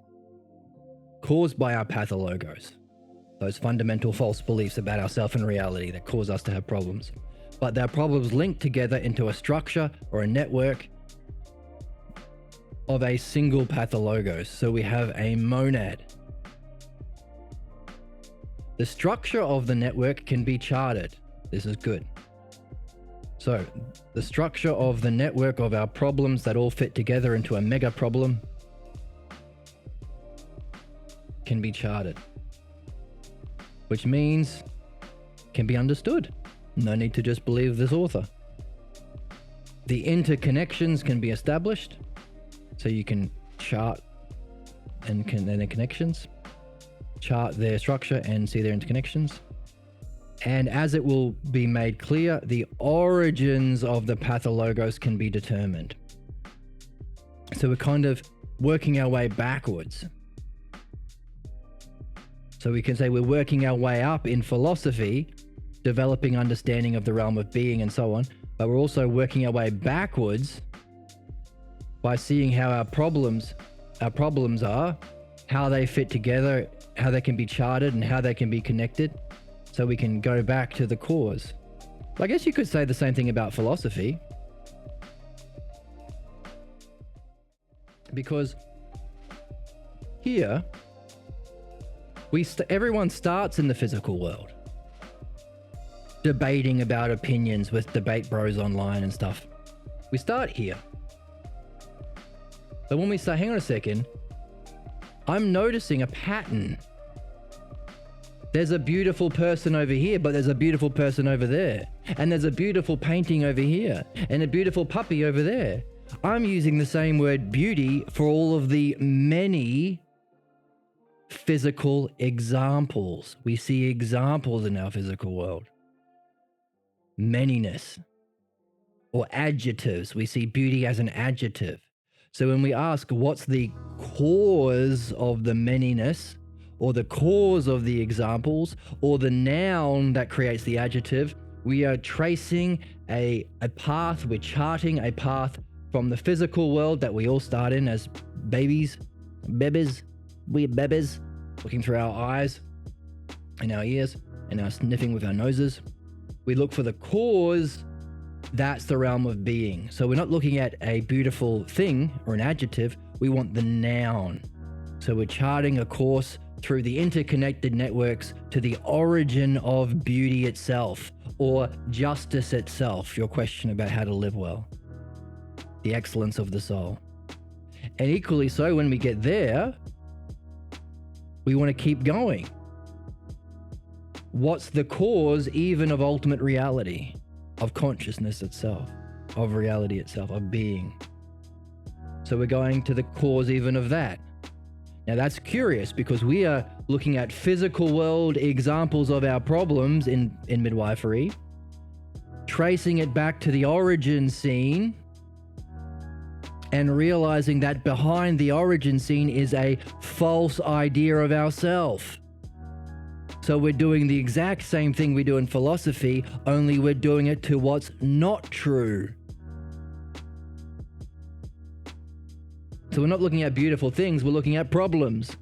caused by our pathologos, those fundamental false beliefs about ourself and reality that cause us to have problems. But they're problems linked together into a structure or a network of a single pathologos. So we have a monad. The structure of the network can be charted. This is good. So the structure of the network of our problems that all fit together into a mega problem can be charted, which means can be understood. No need to just believe this author. The interconnections can be established, so you can chart and their connections, chart their structure and see their interconnections. And as it will be made clear, the origins of the pathologos can be determined. So we're kind of working our way backwards. So we can say we're working our way up in philosophy, developing understanding of the realm of being and so on, but we're also working our way backwards by seeing how our problems are, how they fit together, how they can be charted and how they can be connected, so we can go back to the cause. I guess you could say the same thing about philosophy, because here everyone starts in the physical world, debating about opinions with debate bros online and stuff. We start here. But when we say, hang on a second, I'm noticing a pattern. There's a beautiful person over here, but there's a beautiful person over there. And there's a beautiful painting over here, and a beautiful puppy over there. I'm using the same word beauty for all of the many physical examples. We see examples in our physical world. Manyness or adjectives. We see beauty as an adjective. So when we ask what's the cause of the manyness, or the cause of the examples, or the noun that creates the adjective, we are tracing a path, we're charting a path from the physical world that we all start in as babies, we're bebes, looking through our eyes and our ears and our sniffing with our noses. We look for the cause. That's the realm of being. So we're not looking at a beautiful thing or an adjective. We want the noun. So we're charting a course through the interconnected networks to the origin of beauty itself, or justice itself, your question about how to live well, the excellence of the soul. And equally so, when we get there, we want to keep going. What's the cause even of ultimate reality, of consciousness itself, of reality itself, of being? So we're going to the cause even of that. Now that's curious, because we are looking at physical world examples of our problems in midwifery, tracing it back to the origin scene, and realizing that behind the origin scene is a false idea of ourself. So we're doing the exact same thing we do in philosophy, only we're doing it to what's not true. So we're not looking at beautiful things, we're looking at problems.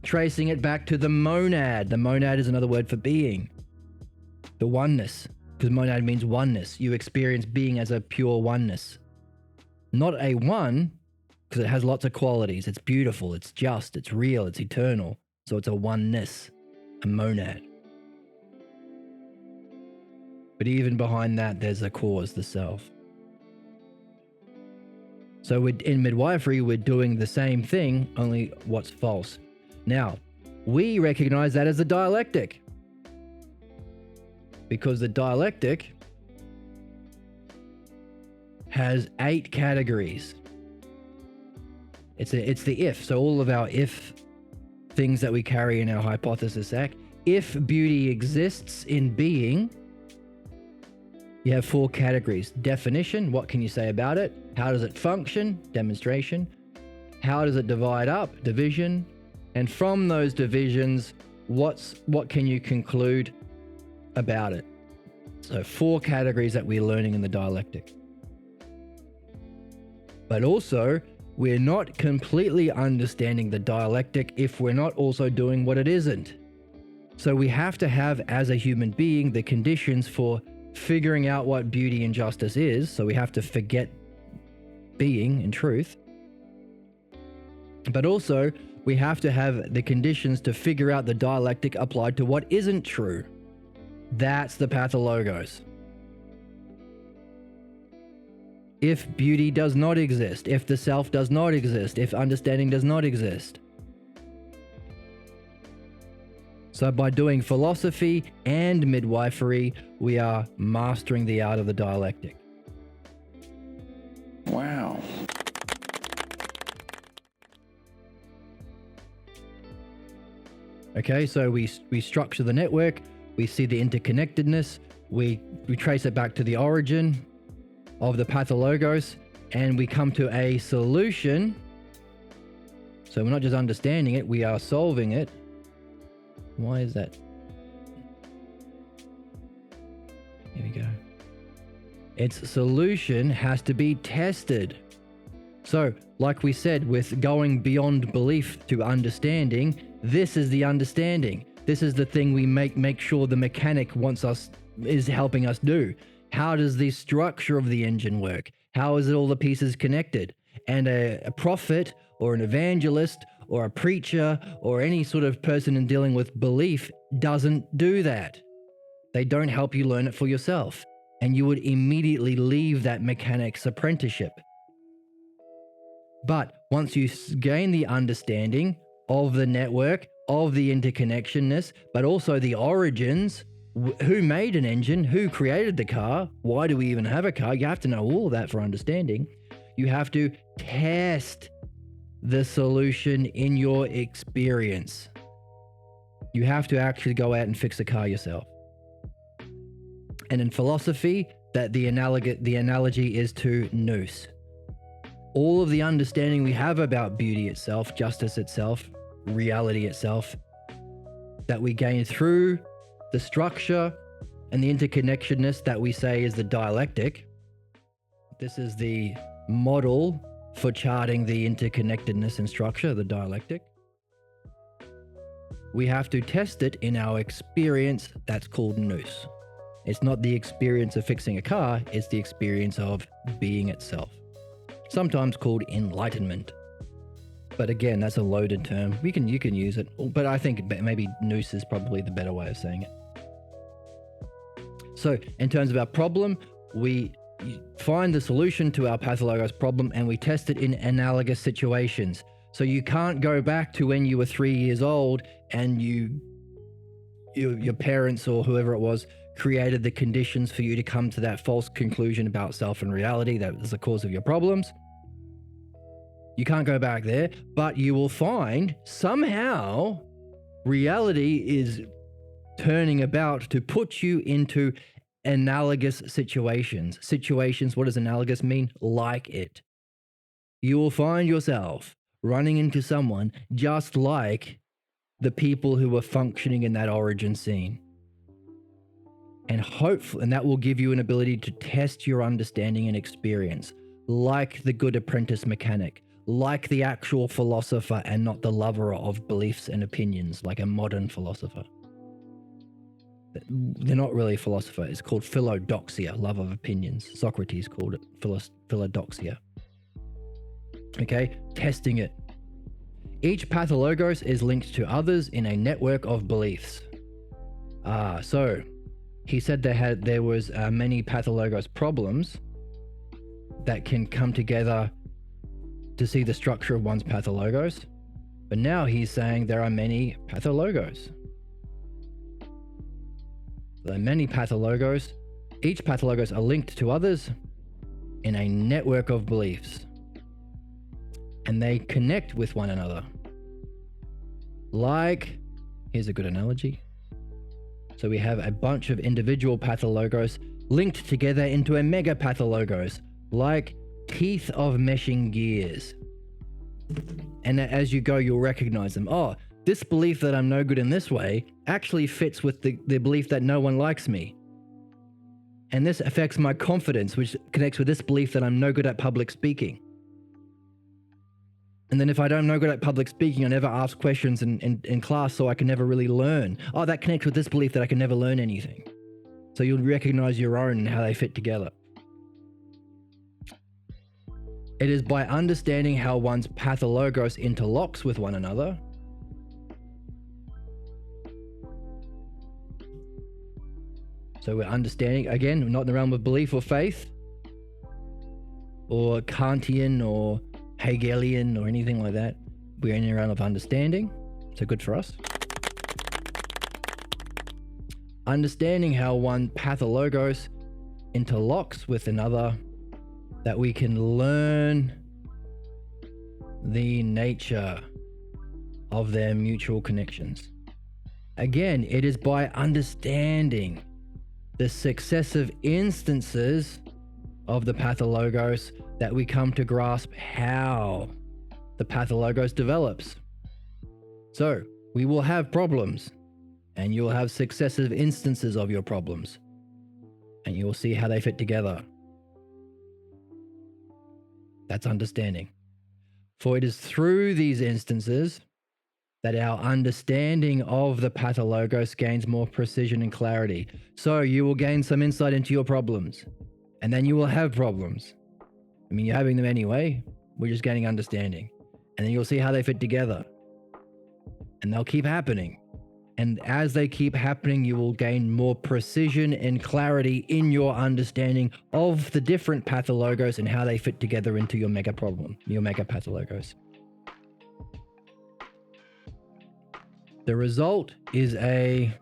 Tracing it back to the monad. The monad is another word for being. The oneness, because monad means oneness. You experience being as a pure oneness. Not a one, because it has lots of qualities. It's beautiful, it's just, it's real, it's eternal. So it's a oneness, a monad. But even behind that, there's a cause, the self. So in midwifery, we're doing the same thing, only what's false. Now, we recognize that as the dialectic. Because the dialectic has 8 categories. It's the if. So all of our if things that we carry in our hypothesis act. If beauty exists in being, you have 4 categories. Definition, what can you say about it? How does it function? Demonstration. How does it divide up? Division. And from those divisions, what can you conclude about it? So 4 categories that we're learning in the dialectic. But also, we're not completely understanding the dialectic if we're not also doing what it isn't. So we have to have, as a human being, the conditions for figuring out what beauty and justice is. So we have to forget being and truth. But also, we have to have the conditions to figure out the dialectic applied to what isn't true. That's the pathologos. If beauty does not exist, if the self does not exist, if understanding does not exist. So by doing philosophy and midwifery, we are mastering the art of the dialectic.
Wow.
Okay, so we structure the network, we see the interconnectedness, we trace it back to the origin of the pathologos, and we come to a solution. So we're not just understanding it, we are solving it. Why is that? Here we go. Its solution has to be tested. So, like we said, with going beyond belief to understanding, this is the understanding. This is the thing we make sure the mechanic is helping us do. How does the structure of the engine work? How is it all the pieces connected? And a prophet or an evangelist or a preacher or any sort of person in dealing with belief doesn't do that. They don't help you learn it for yourself. And you would immediately leave that mechanic's apprenticeship. But once you gain the understanding of the network, of the interconnectionness, but also the origins, who made an engine, who created the car, why do we even have a car? You have to know all of that for understanding. You have to test the solution in your experience. You have to actually go out and fix a car yourself. And in philosophy, that the analogy is to nous. All of the understanding we have about beauty itself, justice itself, reality itself, that we gain through the structure and the interconnectedness that we say is the dialectic. This is the model for charting the interconnectedness and structure, the dialectic. We have to test it in our experience. That's called nous. It's not the experience of fixing a car, it's the experience of being itself. Sometimes called enlightenment. But again, that's a loaded term. You can use it, but I think maybe nous is probably the better way of saying it. So in terms of our problem, we find the solution to our pathologos problem and we test it in analogous situations. So you can't go back to when you were 3 years old and your parents or whoever it was created the conditions for you to come to that false conclusion about self and reality that was the cause of your problems. You can't go back there, but you will find somehow reality is turning about to put you into analogous situations. Situations, what does analogous mean? Like it. You will find yourself running into someone just like the people who were functioning in that origin scene. And hopefully, and that will give you an ability to test your understanding and experience, like the good apprentice mechanic, like the actual philosopher and not the lover of beliefs and opinions, like a modern philosopher. They're not really a philosopher. It's called philodoxia, love of opinions. Socrates called it philodoxia. Okay, testing it. Each pathologos is linked to others in a network of beliefs. So he said there was many pathologos problems that can come together to see the structure of one's pathologos. But now he's saying there are many pathologos. There are many pathologos. Each pathologos are linked to others in a network of beliefs. And they connect with one another. Like, here's a good analogy. So we have a bunch of individual pathologos linked together into a mega pathologos, like teeth of meshing gears. And as you go, you'll recognize them. Oh, this belief that I'm no good in this way actually fits with the belief that no one likes me. And this affects my confidence, which connects with this belief that I'm no good at public speaking. And then if I don't know good at public speaking, I never ask questions in class, so I can never really learn. Oh, that connects with this belief that I can never learn anything. So you'll recognize your own and how they fit together. It is by understanding how one's pathologos interlocks with one another so we're understanding, again, not in the realm of belief or faith or Kantian or Hegelian or anything like that. We're in the realm of understanding, so good for us. Understanding how one pathologos interlocks with another, that we can learn the nature of their mutual connections. Again, it is by understanding the successive instances of the pathologos that we come to grasp how the pathologos develops. So we will have problems, and you'll have successive instances of your problems, and you'll see how they fit together. That's understanding. For it is through these instances that our understanding of the pathologos gains more precision and clarity. So you will gain some insight into your problems, and then you will have problems. I mean, you're having them anyway. We're just gaining understanding. And then you'll see how they fit together. And they'll keep happening. And as they keep happening, you will gain more precision and clarity in your understanding of the different pathologos and how they fit together into your mega problem, your mega pathologos. The result is that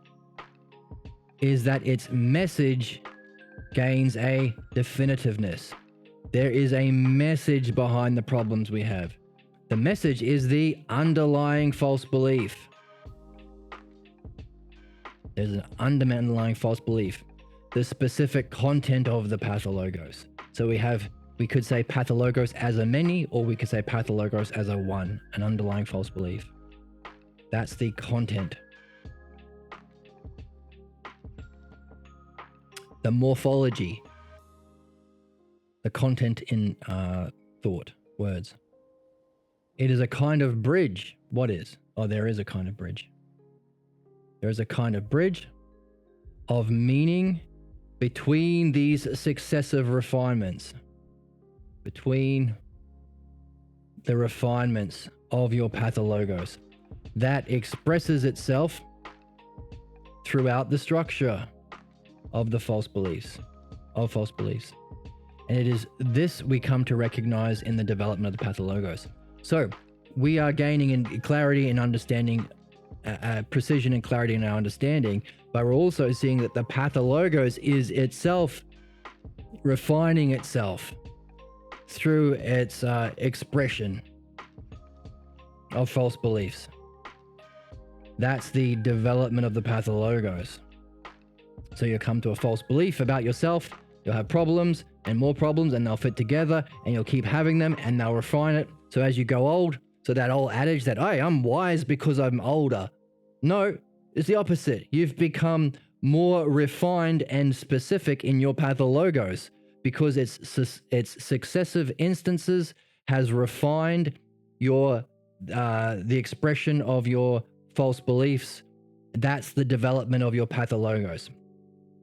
its message gains a definitiveness. There is a message behind the problems we have. The message is the underlying false belief. There's an underlying false belief. The specific content of the pathologos. So we could say pathologos as a many, or we could say pathologos as a one, an underlying false belief. That's the content. The morphology. The content in thought, words. It is a kind of bridge. What is? Oh, there is a kind of bridge. There is a kind of bridge of meaning between these successive refinements. Between the refinements of your pathologos. That expresses itself throughout the structure of the false beliefs. And it is this we come to recognize in the development of the pathologos. So we are gaining in clarity and understanding, precision and clarity in our understanding, but we're also seeing that the pathologos is itself refining itself through its expression of false beliefs. That's the development of the pathologos. So you'll come to a false belief about yourself, you'll have problems and more problems, and they'll fit together, and you'll keep having them, and they'll refine it. So as you go old, so that old adage that, hey, I'm wise because I'm older. No, it's the opposite. You've become more refined and specific in your pathologos because its successive instances has refined your the expression of your false beliefs That's the development of your pathologos.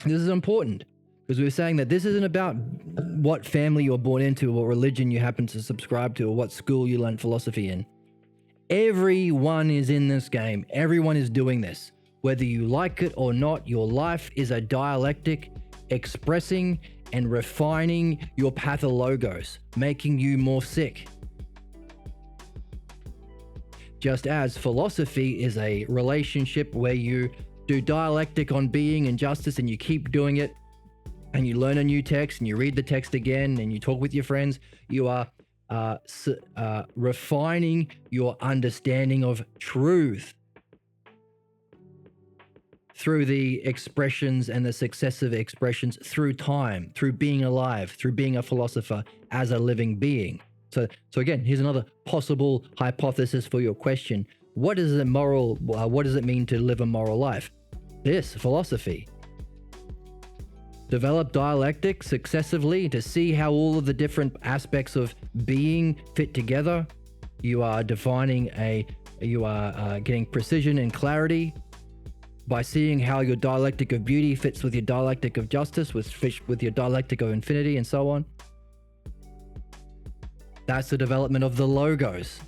This is important because we were saying that this isn't about what family you're born into, what religion you happen to subscribe to, or what school you learned philosophy in. Everyone is in this game. Everyone is doing this. Whether you like it or not, your life is a dialectic expressing and refining your pathologos, making you more sick. Just as philosophy is a relationship where you do dialectic on being and justice and you keep doing it, and you learn a new text and you read the text again and you talk with your friends, you are refining your understanding of truth through the expressions and the successive expressions through time, through being alive, through being a philosopher as a living being. So again, here's another possible hypothesis for your question. What is it what does it mean to live a moral life? This, philosophy. Develop dialectic successively to see how all of the different aspects of being fit together. You are getting precision and clarity by seeing how your dialectic of beauty fits with your dialectic of justice, with your dialectic of infinity, and so on. That's the development of the logos.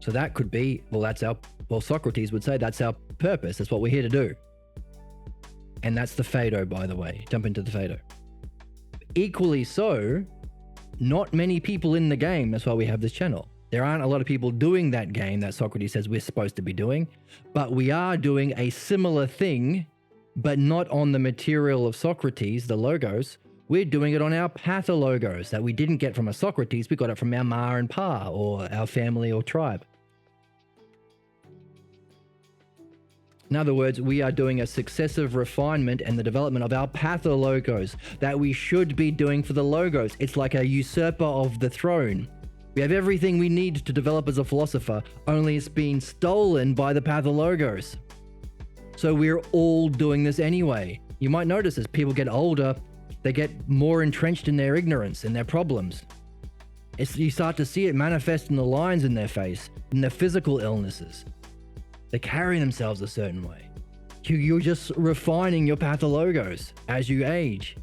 So that could be, Socrates would say that's our purpose. That's what we're here to do. And that's the Phaedo, by the way. Jump into the Phaedo. Equally so, not many people in the game. That's why we have this channel. There aren't a lot of people doing that game that Socrates says we're supposed to be doing, but we are doing a similar thing, but not on the material of Socrates, the logos. We're doing it on our pathologos that we didn't get from a Socrates. We got it from our Ma and Pa, or our family or tribe. In other words, we are doing a successive refinement and the development of our pathologos that we should be doing for the logos. It's like a usurper of the throne. We have everything we need to develop as a philosopher, only it's been stolen by the pathologos. So we're all doing this anyway. You might notice as people get older, they get more entrenched in their ignorance and their problems. You start to see it manifest in the lines in their face, in their physical illnesses. They carry themselves a certain way. You're just refining your pathologos as you age.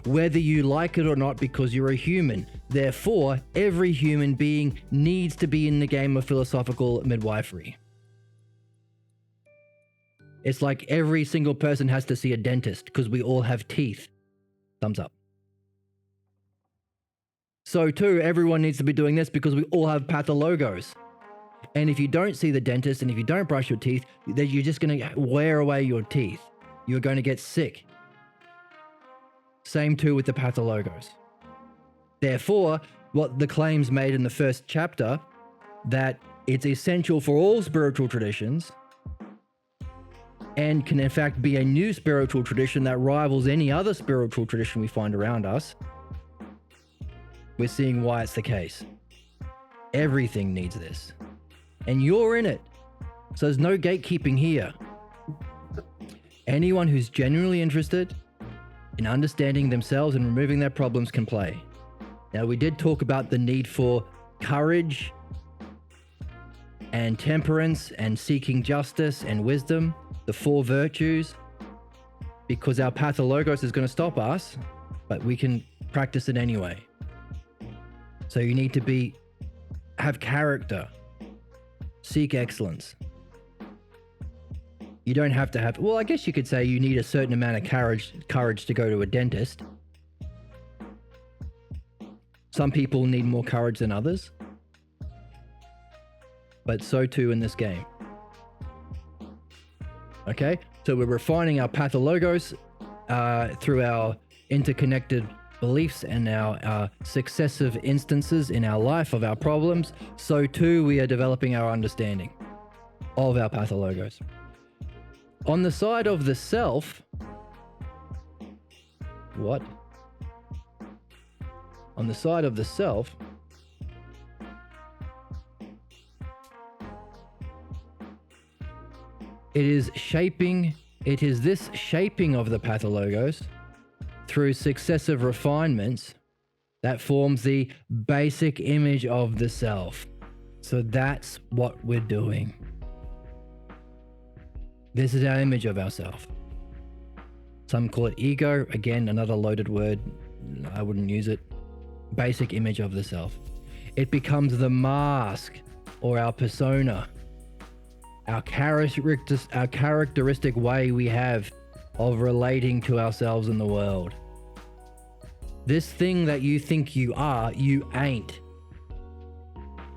Whether you like it or not, because you're a human. Therefore, every human being needs to be in the game of philosophical midwifery. It's like every single person has to see a dentist because we all have teeth. Thumbs up. So too, everyone needs to be doing this because we all have pathologos. And if you don't see the dentist and if you don't brush your teeth, then you're just going to wear away your teeth. You're going to get sick. Same too with the pathologos. Therefore, what the claims made in the first chapter, that it's essential for all spiritual traditions and can in fact be a new spiritual tradition that rivals any other spiritual tradition we find around us, we're seeing why it's the case. Everything needs this. And you're in it. So there's no gatekeeping here. Anyone who's genuinely interested in understanding themselves and removing their problems can play. Now, we did talk about the need for courage and temperance and seeking justice and wisdom, the 4 virtues, because our pathologos is going to stop us, but we can practice it anyway. So you need to have character. Seek excellence. You don't have to have, well, I guess you could say you need a certain amount of courage to go to a dentist. Some people need more courage than others. But so too in this game. Okay, so we're refining our pathologos through our interconnected beliefs and our successive instances in our life of our problems. So too we are developing our understanding of our pathologos. On the side of the self, on the side of the self, it is this shaping of the pathologos through successive refinements that forms the basic image of the self. So that's what we're doing. This is our image of ourselves. Some call it ego. Again, another loaded word. I wouldn't use it. Basic image of the self. It becomes the mask or our persona, our characteristic way we have of relating to ourselves in the world. This thing that you think you are, you ain't.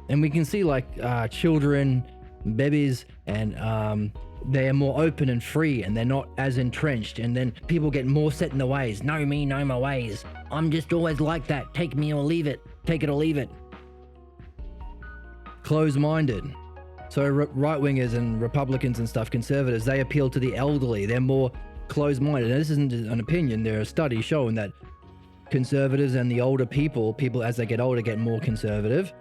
And we can see like children, babies, and they are more open and free, and they're not as entrenched. And then people get more set in their ways. Know me, know my ways. I'm just always like that. Take me or leave it. Take it or leave it. Closed-minded. So right-wingers and Republicans and stuff, conservatives, they appeal to the elderly. They're more closed-minded. And this isn't an opinion. There are studies showing that conservatives and the older people as they get older get more conservative,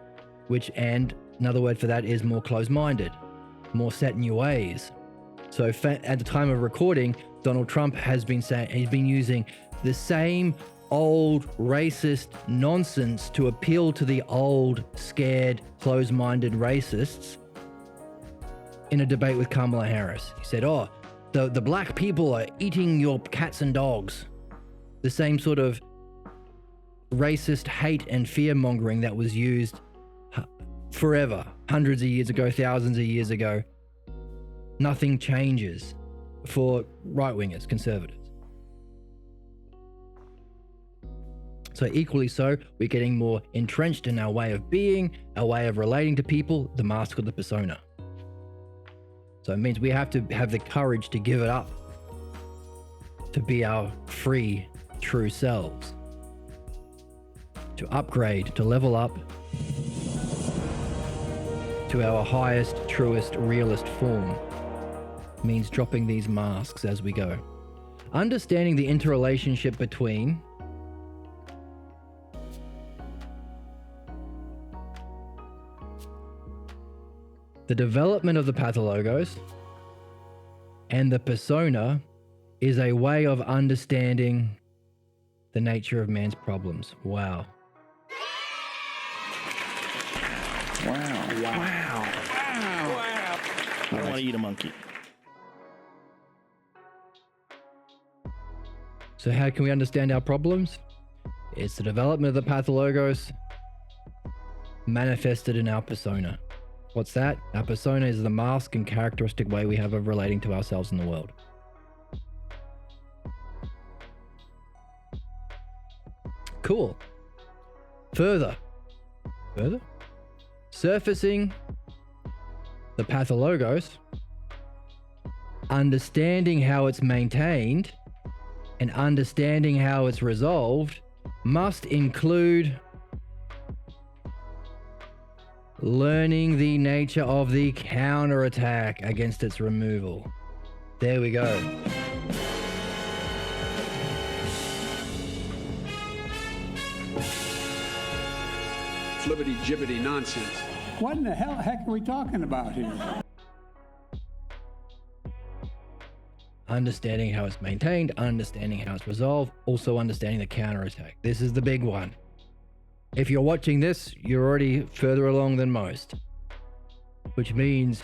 and another word for that is more closed-minded, more set in your ways. So at the time of recording, Donald Trump has been saying, he's been using the same old racist nonsense to appeal to the old, scared, closed-minded racists in a debate with Kamala Harris. He said, oh, the black people are eating your cats and dogs. The same sort of racist hate and fear-mongering that was used forever, hundreds of years ago, thousands of years ago. Nothing changes for right-wingers, conservatives. So equally so, we're getting more entrenched in our way of being, our way of relating to people, the mask of the persona. So it means we have to have the courage to give it up, to be our free, true selves, to upgrade, to level up to our highest, truest, realist form. Means dropping these masks as we go. Understanding the interrelationship between the development of the pathologos and the persona is a way of understanding the nature of man's problems. Wow.
Wow. I don't want to eat a monkey.
So how can we understand our problems? It's the development of the pathologos manifested in our persona. What's that? Our persona is the mask and characteristic way we have of relating to ourselves in the world. Cool. Further. Surfacing the pathologos, understanding how it's maintained, and understanding how it's resolved must include learning the nature of the counterattack against its removal. There we go.
Flibbity-jibbity nonsense.
What in the heck are we talking about here?
Understanding how it's maintained, understanding how it's resolved, also understanding the counterattack. This is the big one. If you're watching this, you're already further along than most, which means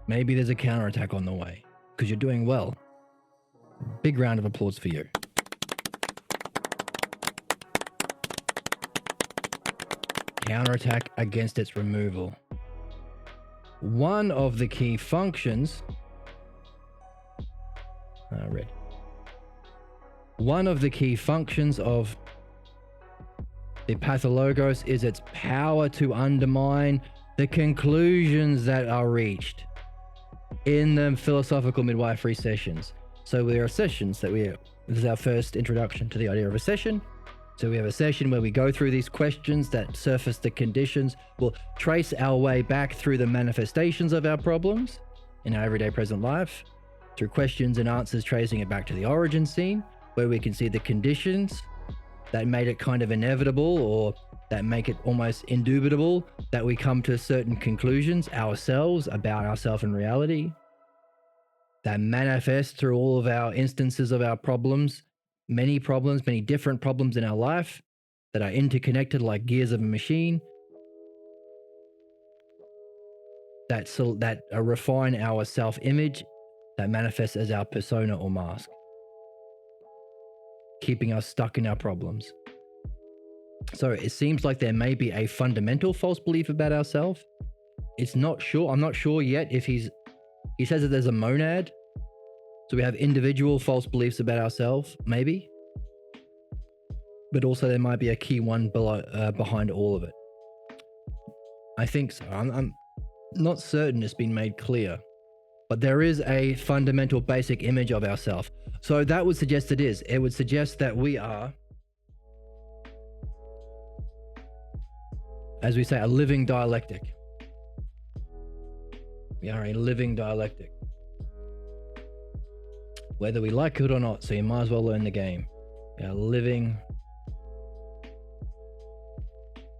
maybe there's a counterattack on the way because you're doing well. Big round of applause for you. Counterattack against its removal. One of the key functions One of the key functions of the pathologos is its power to undermine the conclusions that are reached in the philosophical midwifery sessions. So there are sessions this is our first introduction to the idea of a session. So we have a session where we go through these questions that surface the conditions. We'll trace our way back through the manifestations of our problems in our everyday present life, through questions and answers, tracing it back to the origin scene, where we can see the conditions that made it kind of inevitable or that make it almost indubitable that we come to certain conclusions ourselves about ourselves and reality, that manifest through all of our instances of our problems, many different problems in our life that are interconnected like gears of a machine. that refine our self-image that manifests as our persona or mask, keeping us stuck in our problems. So it seems like there may be a fundamental false belief about ourselves. I'm not sure yet if he says that there's a monad. So we have individual false beliefs about ourselves, maybe. But also there might be a key one behind all of it. I think so. I'm not certain it's been made clear. But there is a fundamental basic image of ourselves. So that would suggest it is. It would suggest that we are, as we say, a living dialectic. We are a living dialectic. Whether we like it or not, so you might as well learn the game. We are a living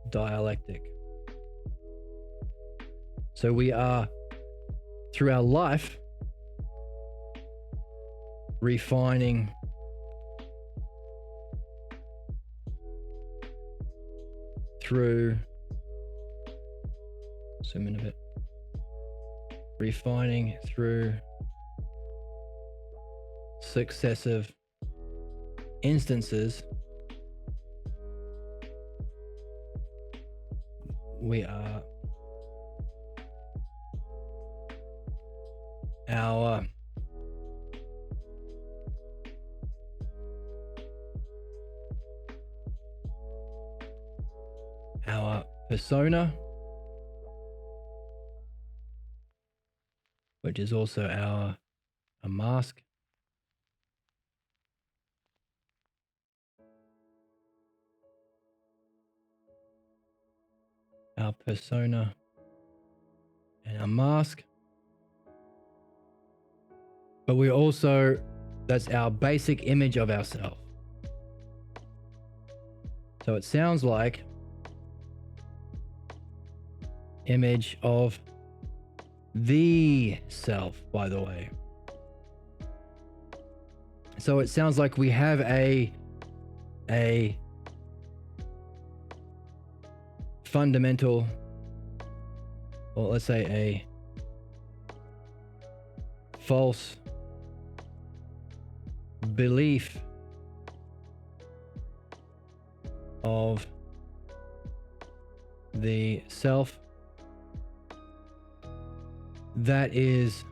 dialectic. So we are, through our life, refining through, zoom in a bit, refining through successive instances, we are our persona, which is also a mask, our persona and our mask. But we also, that's our basic image of ourselves. So it sounds like image of the self, by the way. So it sounds like we have a fundamental, or let's say a false belief of the self that is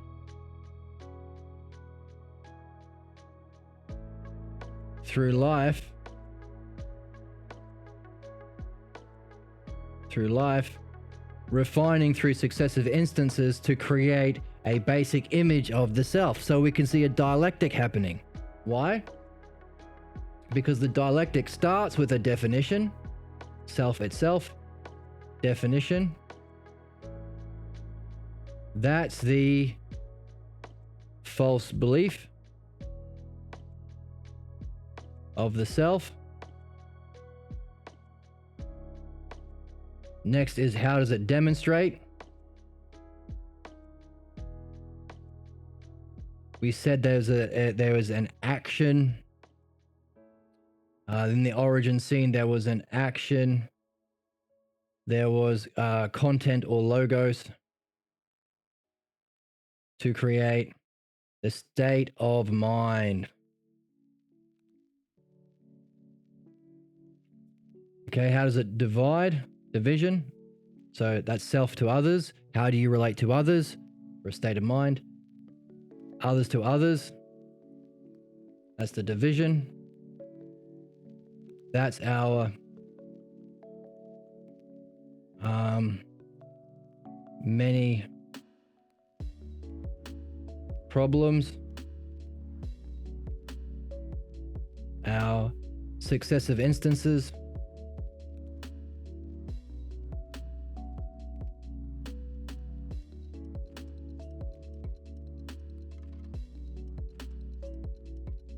through life refining through successive instances to create a basic image of the self. So we can see a dialectic happening. Why? Because the dialectic starts with a definition, self itself, definition. That's the false belief of the self. Next is, how does it demonstrate? We said there was an action. In the origin scene, there was an action. There was content or logos to create the state of mind. Okay, how does it divide? Division. So that's self to others. How do you relate to others? For a state of mind. Others to others. That's the division. That's our many problems. Our successive instances.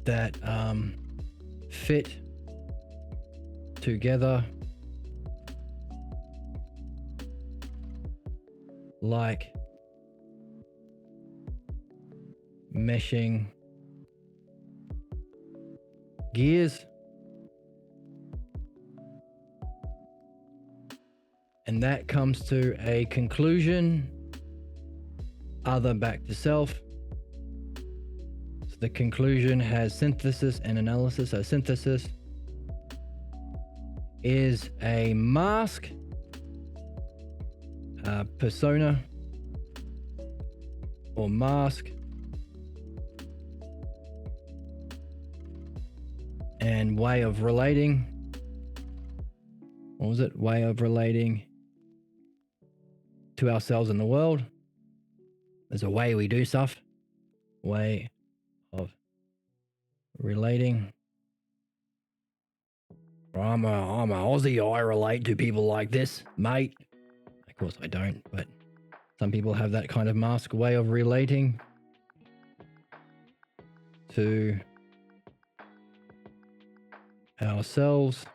That fit together like meshing gears, and that comes to a conclusion other back to self. So the conclusion has synthesis and analysis. So synthesis is a mask, persona, or mask, and way of relating. What was it? Way of relating to ourselves and the world. There's a way we do stuff. Way of relating. I'm a Aussie. I relate to people like this, mate. Of course I don't, but some people have that kind of mask way of relating to ourselves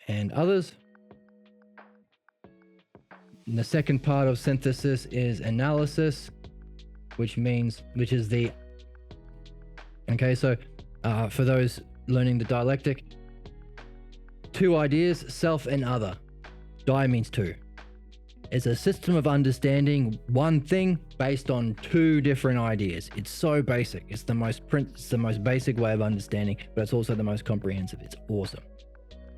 and others. And the second part of synthesis is analysis, which is the, okay, so for those learning the dialectic, two ideas, self and other. Di means two. It's a system of understanding one thing based on two different ideas. It's so basic. It's the most basic way of understanding, but it's also the most comprehensive. It's awesome.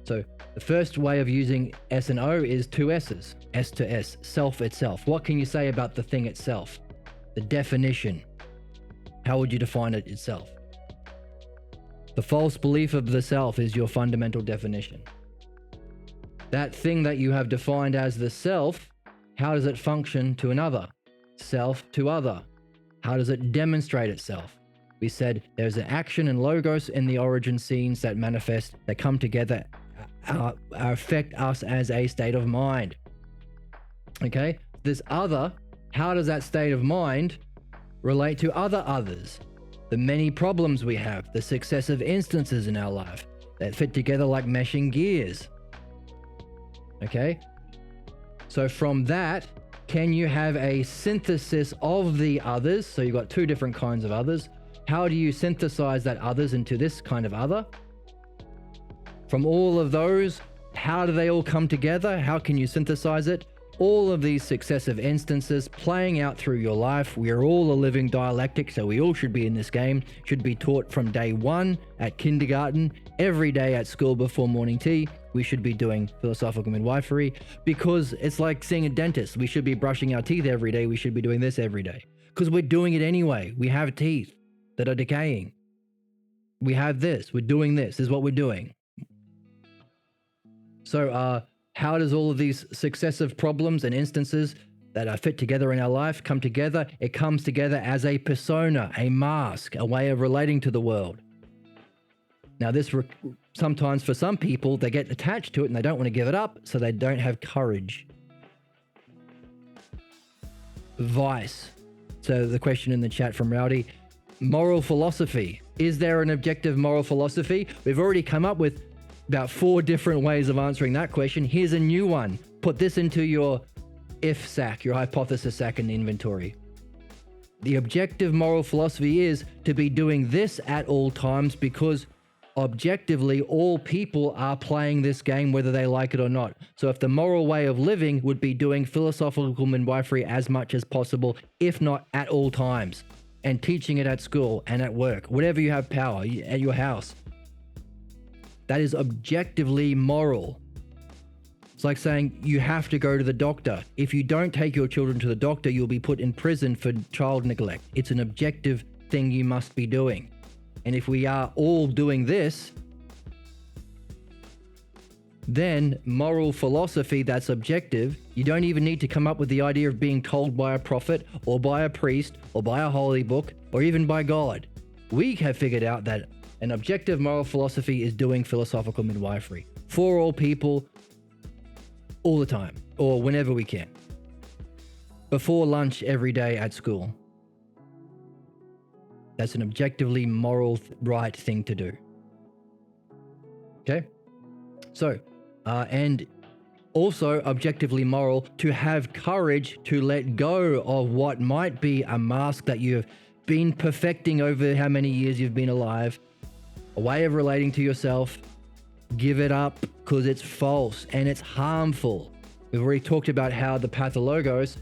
So the first way of using S and O is two S's, S to S, self itself. What can you say about the thing itself? The definition. How would you define it itself? The false belief of the self is your fundamental definition. That thing that you have defined as the self, how does it function to another? Self to other. How does it demonstrate itself? We said there's an action and logos in the origin scenes that manifest, that come together, affect us as a state of mind. Okay? This other, how does that state of mind relate to other others? The many problems we have, the successive instances in our life that fit together like meshing gears. Okay? So from that, can you have a synthesis of the others? So you've got two different kinds of others. How do you synthesize that others into this kind of other? From all of those, how do they all come together? How can you synthesize it? All of these successive instances playing out through your life. We are all a living dialectic, so we all should be in this game, should be taught from day one at kindergarten, every day at school before morning tea. We should be doing philosophical midwifery because it's like seeing a dentist. We should be brushing our teeth every day. We should be doing this every day because we're doing it anyway. We have teeth that are decaying. We have this. We're doing this. This is what we're doing. So how does all of these successive problems and instances that are fit together in our life come together? It comes together as a persona, a mask, a way of relating to the world. Now this sometimes for some people, they get attached to it and they don't want to give it up, so they don't have courage. Vice. So the question in the chat from Rowdy, moral philosophy. Is there an objective moral philosophy? We've already come up with about 4 different ways of answering that question. Here's a new one. Put this into your if sack, your hypothesis sack in the inventory. The objective moral philosophy is to be doing this at all times because objectively all people are playing this game whether they like it or not. So if the moral way of living would be doing philosophical midwifery as much as possible, if not at all times, and teaching it at school and at work, whatever you have power, at your house. That is objectively moral. It's like saying you have to go to the doctor. If you don't take your children to the doctor, you'll be put in prison for child neglect. It's an objective thing you must be doing. And if we are all doing this, then moral philosophy that's objective, you don't even need to come up with the idea of being told by a prophet or by a priest or by a holy book or even by God. We have figured out that an objective moral philosophy is doing philosophical midwifery for all people, all the time, or whenever we can. Before lunch every day at school. That's an objectively moral right thing to do. Okay? So, and also objectively moral to have courage to let go of what might be a mask that you have been perfecting over how many years you've been alive. A way of relating to yourself. Give it up because it's false and it's harmful. We've already talked about how the Pathologos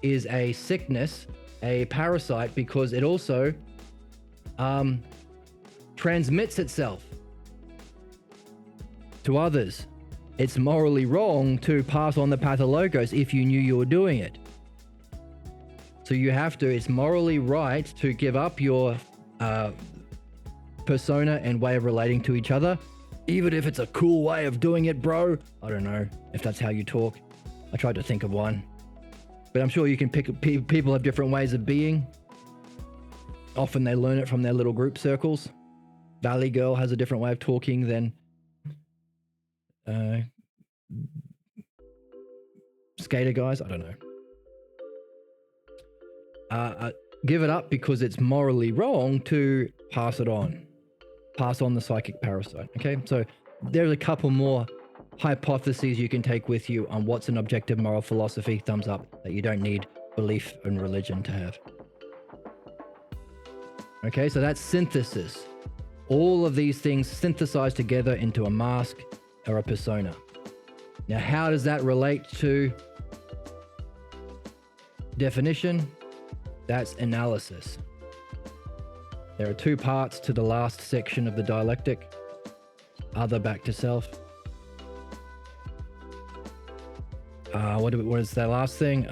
is a sickness, a parasite, because it also transmits itself to others. It's morally wrong to pass on the pathologos if you knew you were doing it. So you have to, it's morally right to give up your persona and way of relating to each other, even if it's a cool way of doing it, bro. I don't know if that's how you talk. I tried to think of one, but I'm sure you can pick. People have different ways of being. Often they learn it from their little group circles. Valley Girl has a different way of talking than skater guys. I don't know. Give it up because it's morally wrong to pass it on. Pass on the psychic parasite. Okay, so there's a couple more hypotheses you can take with you on what's an objective moral philosophy. Thumbs up that you don't need belief and religion to have. Okay, so that's synthesis. All of these things synthesized together into a mask or a persona. Now, how does that relate to definition? That's analysis. There are two parts to the last section of the dialectic. Other back to self. What is that last thing?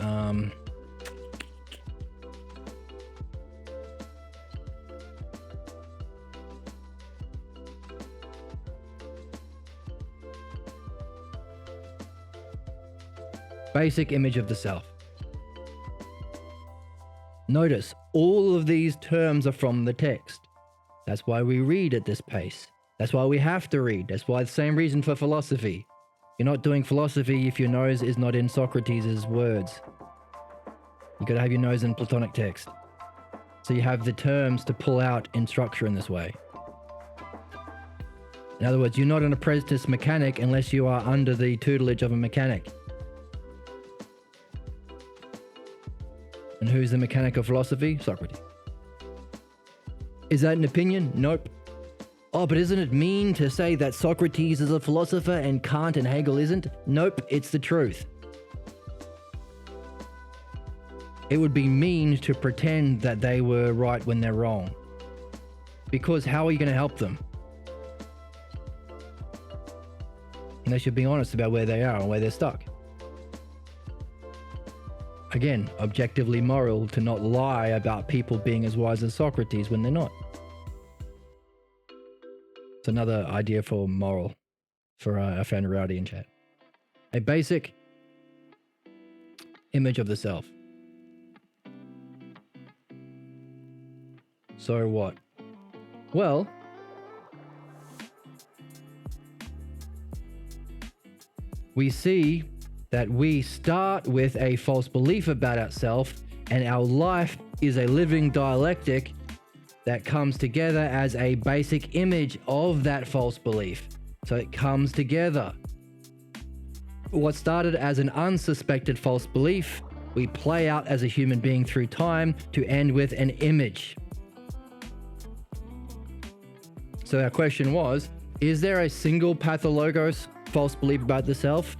Basic image of the self. Notice, all of these terms are from the text. That's why we read at this pace. That's why we have to read. That's why the same reason for philosophy. You're not doing philosophy if your nose is not in Socrates' words. You gotta have your nose in Platonic text. So you have the terms to pull out in structure in this way. In other words, you're not an apprentice mechanic unless you are under the tutelage of a mechanic. And who's the mechanic of philosophy? Socrates. Is that an opinion? Nope. Oh, but isn't it mean to say that Socrates is a philosopher and Kant and Hegel isn't? Nope, it's the truth. It would be mean to pretend that they were right when they're wrong. Because how are you going to help them? And they should be honest about where they are and where they're stuck. Again, objectively moral to not lie about people being as wise as Socrates when they're not. It's another idea for moral for our friend Rowdy in chat. A basic image of the self. So what? Well, we see that we start with a false belief about ourselves, and our life is a living dialectic that comes together as a basic image of that false belief. So it comes together. What started as an unsuspected false belief, we play out as a human being through time to end with an image. So our question was, is there a single pathologos false belief about the self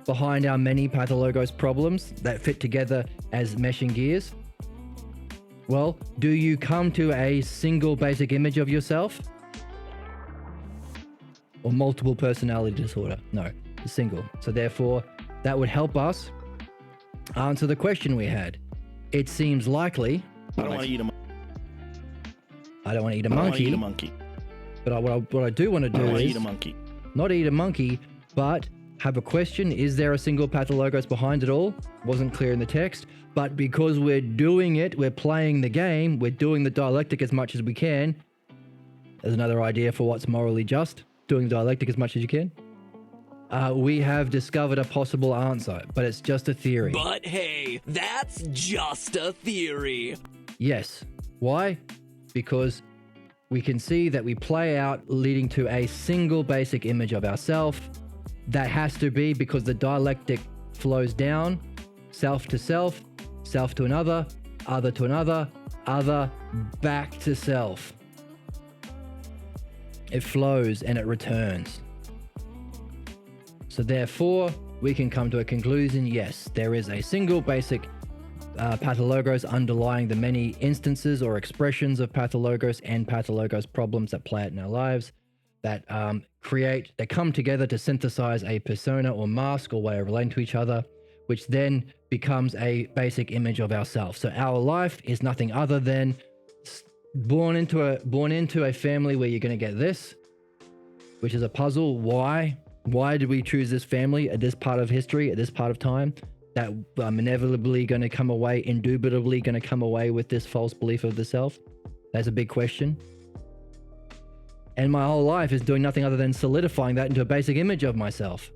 behind our many pathologos problems that fit together as meshing gears? Well, do you come to a single basic image of yourself? Or multiple personality disorder? No, a single. So therefore, that would help us answer the question we had. It seems likely...
I don't want to eat a monkey.
I don't want to eat a
I don't
monkey.
want to eat a monkey.
But what I do want to do is...
eat a monkey.
Not eat a monkey, but have a question. Is there a single pathologos behind it all? Wasn't clear in the text. But because we're doing it, we're playing the game, we're doing the dialectic as much as we can. There's another idea for what's morally just. Doing the dialectic as much as you can. We have discovered a possible answer, but it's just a theory.
But hey, that's just a theory.
Yes. Why? Because we can see that we play out leading to a single basic image of ourself. That has to be because the dialectic flows down, self to self to another, other to another, other back to self. It flows and it returns. So therefore, we can come to a conclusion, yes, there is a single basic Pathologos underlying the many instances or expressions of Pathologos and Pathologos problems that play out in our lives that they come together to synthesize a persona or mask or way of relating to each other, which then becomes a basic image of ourselves. So our life is nothing other than born into a family where you're going to get this, which is a puzzle. Why did we choose this family at this part of history, at this part of time, that I'm inevitably going to come away, indubitably going to come away with this false belief of the self? That's a big question. And my whole life is doing nothing other than solidifying that into a basic image of myself.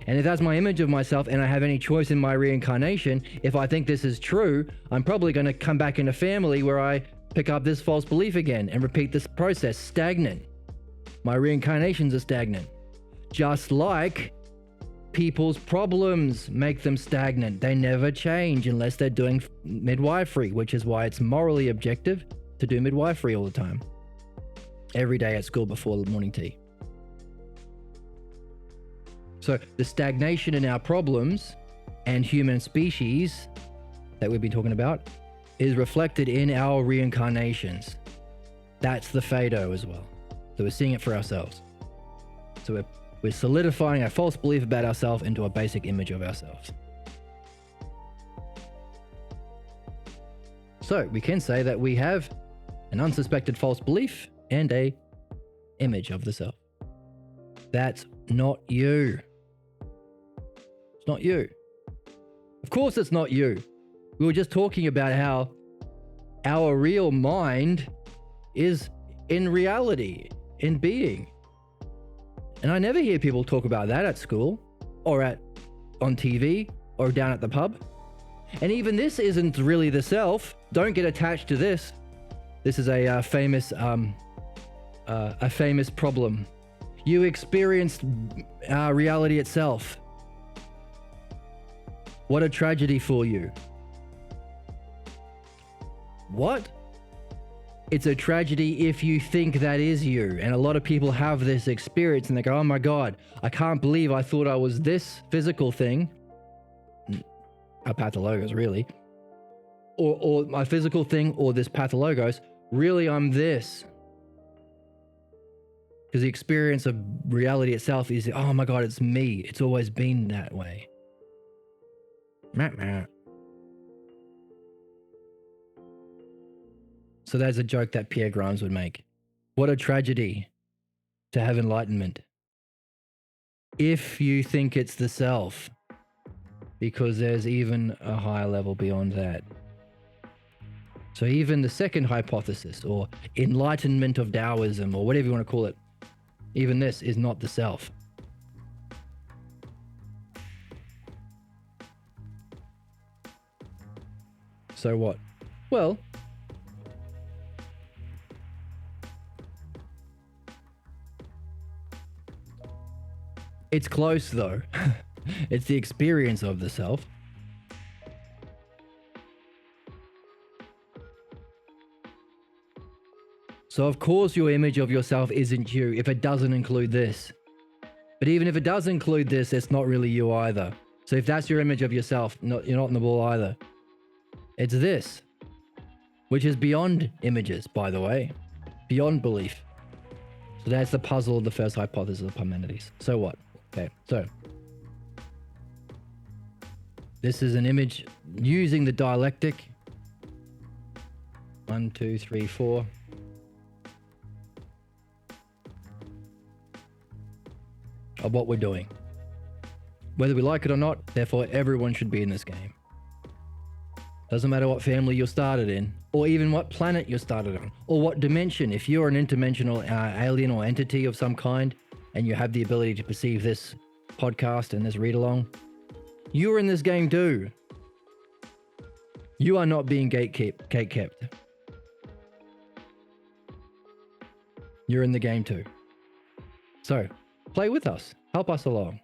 And if that's my image of myself and I have any choice in my reincarnation, if I think this is true, I'm probably going to come back in a family where I pick up this false belief again and repeat this process, stagnant. My reincarnations are stagnant. Just like people's problems make them stagnant. They never change unless they're doing midwifery, which is why it's morally objective to do midwifery all the time. Every day at school before the morning tea. So the stagnation in our problems and human species that we've been talking about is reflected in our reincarnations. That's the Phaedo as well. So we're seeing it for ourselves. So we're solidifying a false belief about ourselves into a basic image of ourselves. So we can say that we have an unsuspected false belief and a image of the self. That's not you. It's not you. Of course it's not you. We were just talking about how our real mind is in reality, in being. And I never hear people talk about that at school or on TV or down at the pub. And even this isn't really the self. Don't get attached to this. This is a famous problem. You experienced reality itself. What a tragedy for you. What? It's a tragedy if you think that is you. And a lot of people have this experience and they go, oh my God, I can't believe I thought I was this physical thing. A pathologos, really. Or my physical thing or this pathologos. Really, I'm this. Because the experience of reality itself is, oh my God, it's me. It's always been that way. So that's a joke that Pierre Grimes would make. What a tragedy to have enlightenment. If you think it's the self, because there's even a higher level beyond that. So even the second hypothesis, or enlightenment of Taoism, or whatever you want to call it, even this is not the self. So what? Well, it's close though. It's the experience of the self. So of course your image of yourself isn't you if it doesn't include this. But even if it does include this, it's not really you either. So if that's your image of yourself, you're not in the ball either. It's this, which is beyond images, by the way, beyond belief. So that's the puzzle of the first hypothesis of Parmenides. So what? Okay, so this is an image using the dialectic. 1, 2, 3, 4. Of what we're doing. Whether we like it or not, therefore everyone should be in this game. Doesn't matter what family you're started in, or even what planet you're started on, or what dimension. If you're an interdimensional alien or entity of some kind, and you have the ability to perceive this podcast and this read-along, you're in this game too. You are not being gate-kept. You're in the game too. So, play with us. Help us along.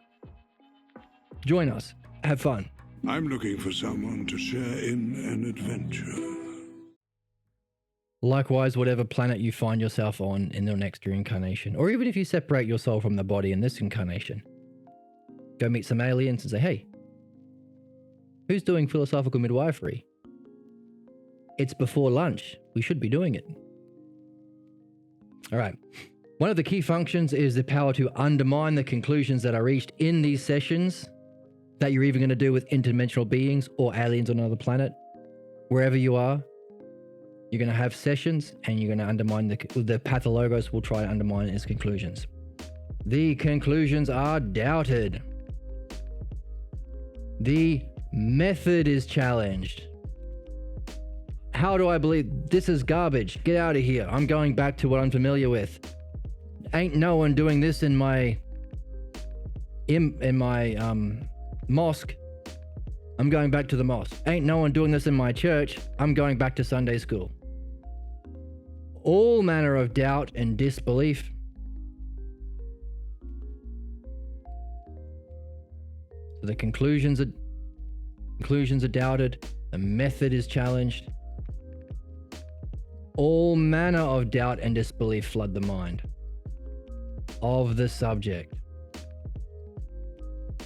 Join us. Have fun.
I'm looking for someone to share in an adventure.
Likewise, whatever planet you find yourself on in the next reincarnation, or even if you separate your soul from the body in this incarnation, go meet some aliens and say, hey, Who's doing philosophical midwifery? It's before lunch. We should be doing it. All right. One of the key functions is the power to undermine the conclusions that are reached in these sessions that you're even going to do with interdimensional beings or aliens on another planet. Wherever you are, you're going to have sessions and you're going to undermine the Pathologos will try to undermine its conclusions. The conclusions are doubted. The method is challenged. How do I believe this is garbage? Get out of here. I'm going back to what I'm familiar with. Ain't no one doing this in my mosque. I'm going back to the mosque. Ain't no one doing this in my church. I'm going back to Sunday school. All manner of doubt and disbelief. So the conclusions are doubted. The method is challenged. All manner of doubt and disbelief flood the mind of the subject.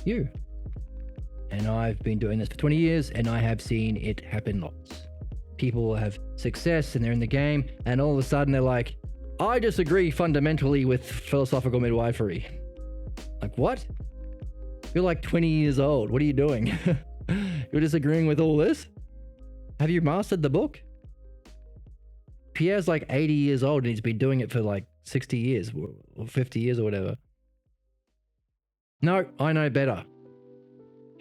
You. And I've been doing this for 20 years and I have seen it happen lots. People will have success and they're in the game and all of a sudden they're like, I disagree fundamentally with philosophical midwifery. Like, what? You're like 20 years old. What are you doing? You're disagreeing with all this? Have you mastered the book? Pierre's like 80 years old and he's been doing it for like 60 years or 50 years or whatever. No, I know better.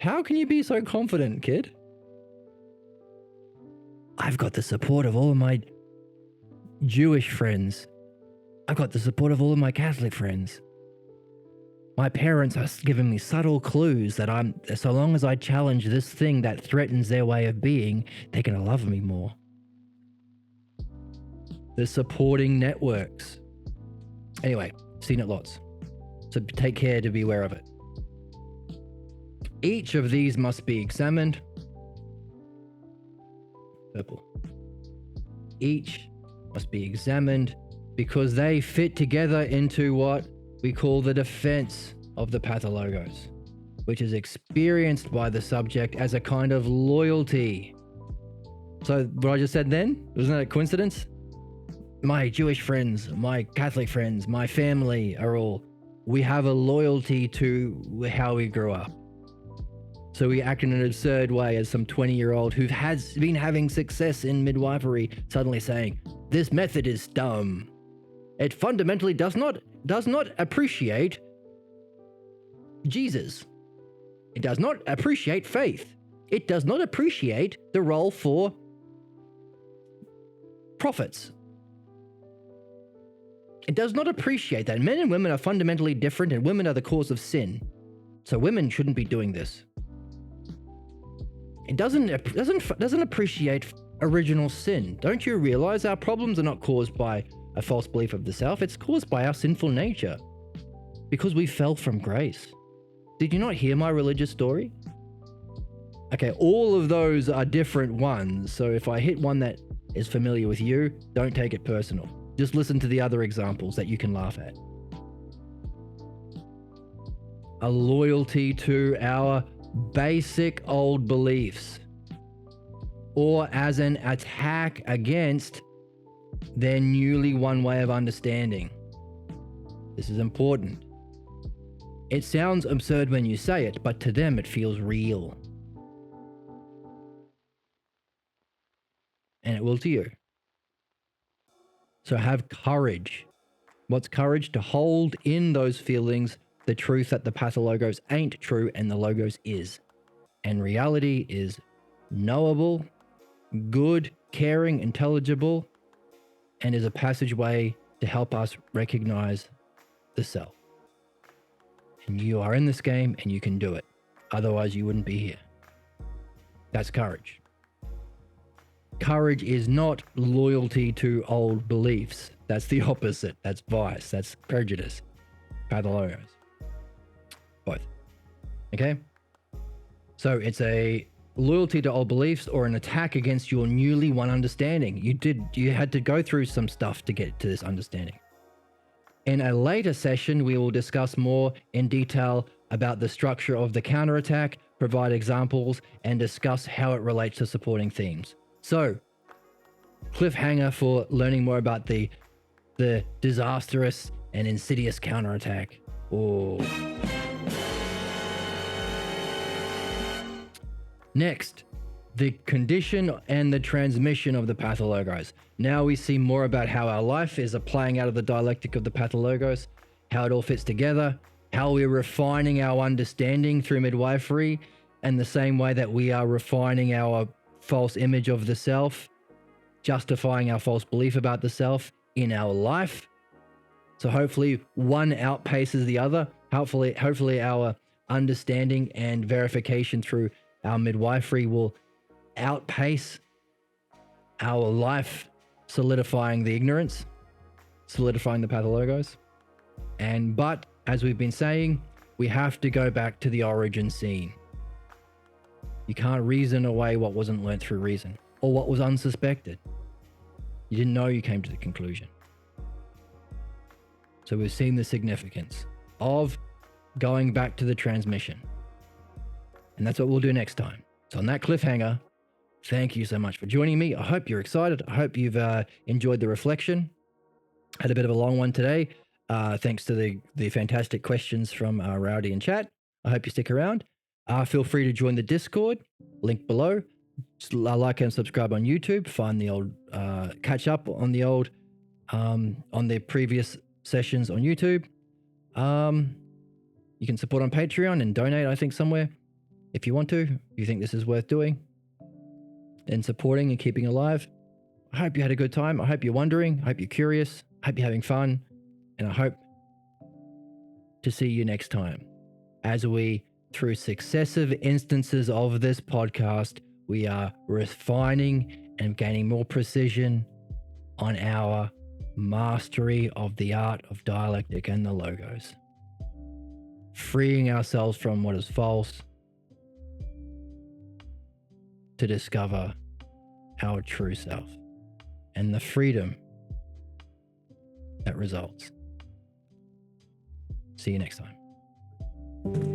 How can you be so confident, kid? I've got the support of all of my Jewish friends. I've got the support of all of my Catholic friends. My parents are giving me subtle clues that so long as I challenge this thing that threatens their way of being, they're going to love me more. The supporting networks. Anyway, seen it lots. So take care to be aware of it. Each of these must be examined. Purple. Each must be examined because they fit together into what we call the defense of the Pathologos, which is experienced by the subject as a kind of loyalty. So what I just said then, wasn't that a coincidence? My Jewish friends, my Catholic friends, my family we have a loyalty to how we grew up. So we act in an absurd way as some 20-year-old who has been having success in midwifery suddenly saying, this method is dumb. It fundamentally does not appreciate Jesus. It does not appreciate faith. It does not appreciate the role for prophets. It does not appreciate that men and women are fundamentally different and women are the cause of sin. So women shouldn't be doing this. It doesn't appreciate original sin. Don't you realize our problems are not caused by a false belief of the self? It's caused by our sinful nature. Because we fell from grace. Did you not hear my religious story? Okay, all of those are different ones. So if I hit one that is familiar with you, don't take it personal. Just listen to the other examples that you can laugh at. A loyalty to our basic old beliefs, or as an attack against their newly won way of understanding. This is important. It sounds absurd when you say it, but to them it feels real. And it will to you. So have courage. What's courage? To hold in those feelings the truth that the Pathologos ain't true and the Logos is. And reality is knowable, good, caring, intelligible, and is a passageway to help us recognize the self. And you are in this game and you can do it. Otherwise you wouldn't be here. That's courage. Courage is not loyalty to old beliefs. That's the opposite. That's vice. That's prejudice. Pathologos. Both. Okay? So it's a loyalty to old beliefs or an attack against your newly won understanding. You had to go through some stuff to get to this understanding. In a later session, we will discuss more in detail about the structure of the counterattack, provide examples, and discuss how it relates to supporting themes. So, cliffhanger for learning more about the disastrous and insidious counterattack. Oh. Next, the condition and the transmission of the Pathologos. Now we see more about how our life is a playing out of the dialectic of the Pathologos, how it all fits together, how we're refining our understanding through midwifery, and the same way that we are refining our false image of the self, justifying our false belief about the self in our life. So hopefully one outpaces the other. Hopefully our understanding and verification through our midwifery will outpace our life, solidifying the ignorance, solidifying the Pathologos. But as we've been saying, we have to go back to the origin scene. You can't reason away what wasn't learnt through reason, or what was unsuspected. You didn't know, you came to the conclusion. So we've seen the significance of going back to the transmission. And that's what we'll do next time. So on that cliffhanger, thank you so much for joining me. I hope you're excited. I hope you've enjoyed the reflection. Had a bit of a long one today. Thanks to the fantastic questions from Rowdy and chat. I hope you stick around. Feel free to join the Discord, link below. Just like and subscribe on YouTube. Find the old, catch up on the old, on the previous sessions on YouTube. You can support on Patreon and donate, I think, somewhere if you want to. If you think this is worth doing and supporting and keeping alive. I hope you had a good time. I hope you're wondering. I hope you're curious. I hope you're having fun. And I hope to see you next time as we, through successive instances of this podcast, we are refining and gaining more precision on our mastery of the art of dialectic and the logos, freeing ourselves from what is false to discover our true self and the freedom that results. See you next time.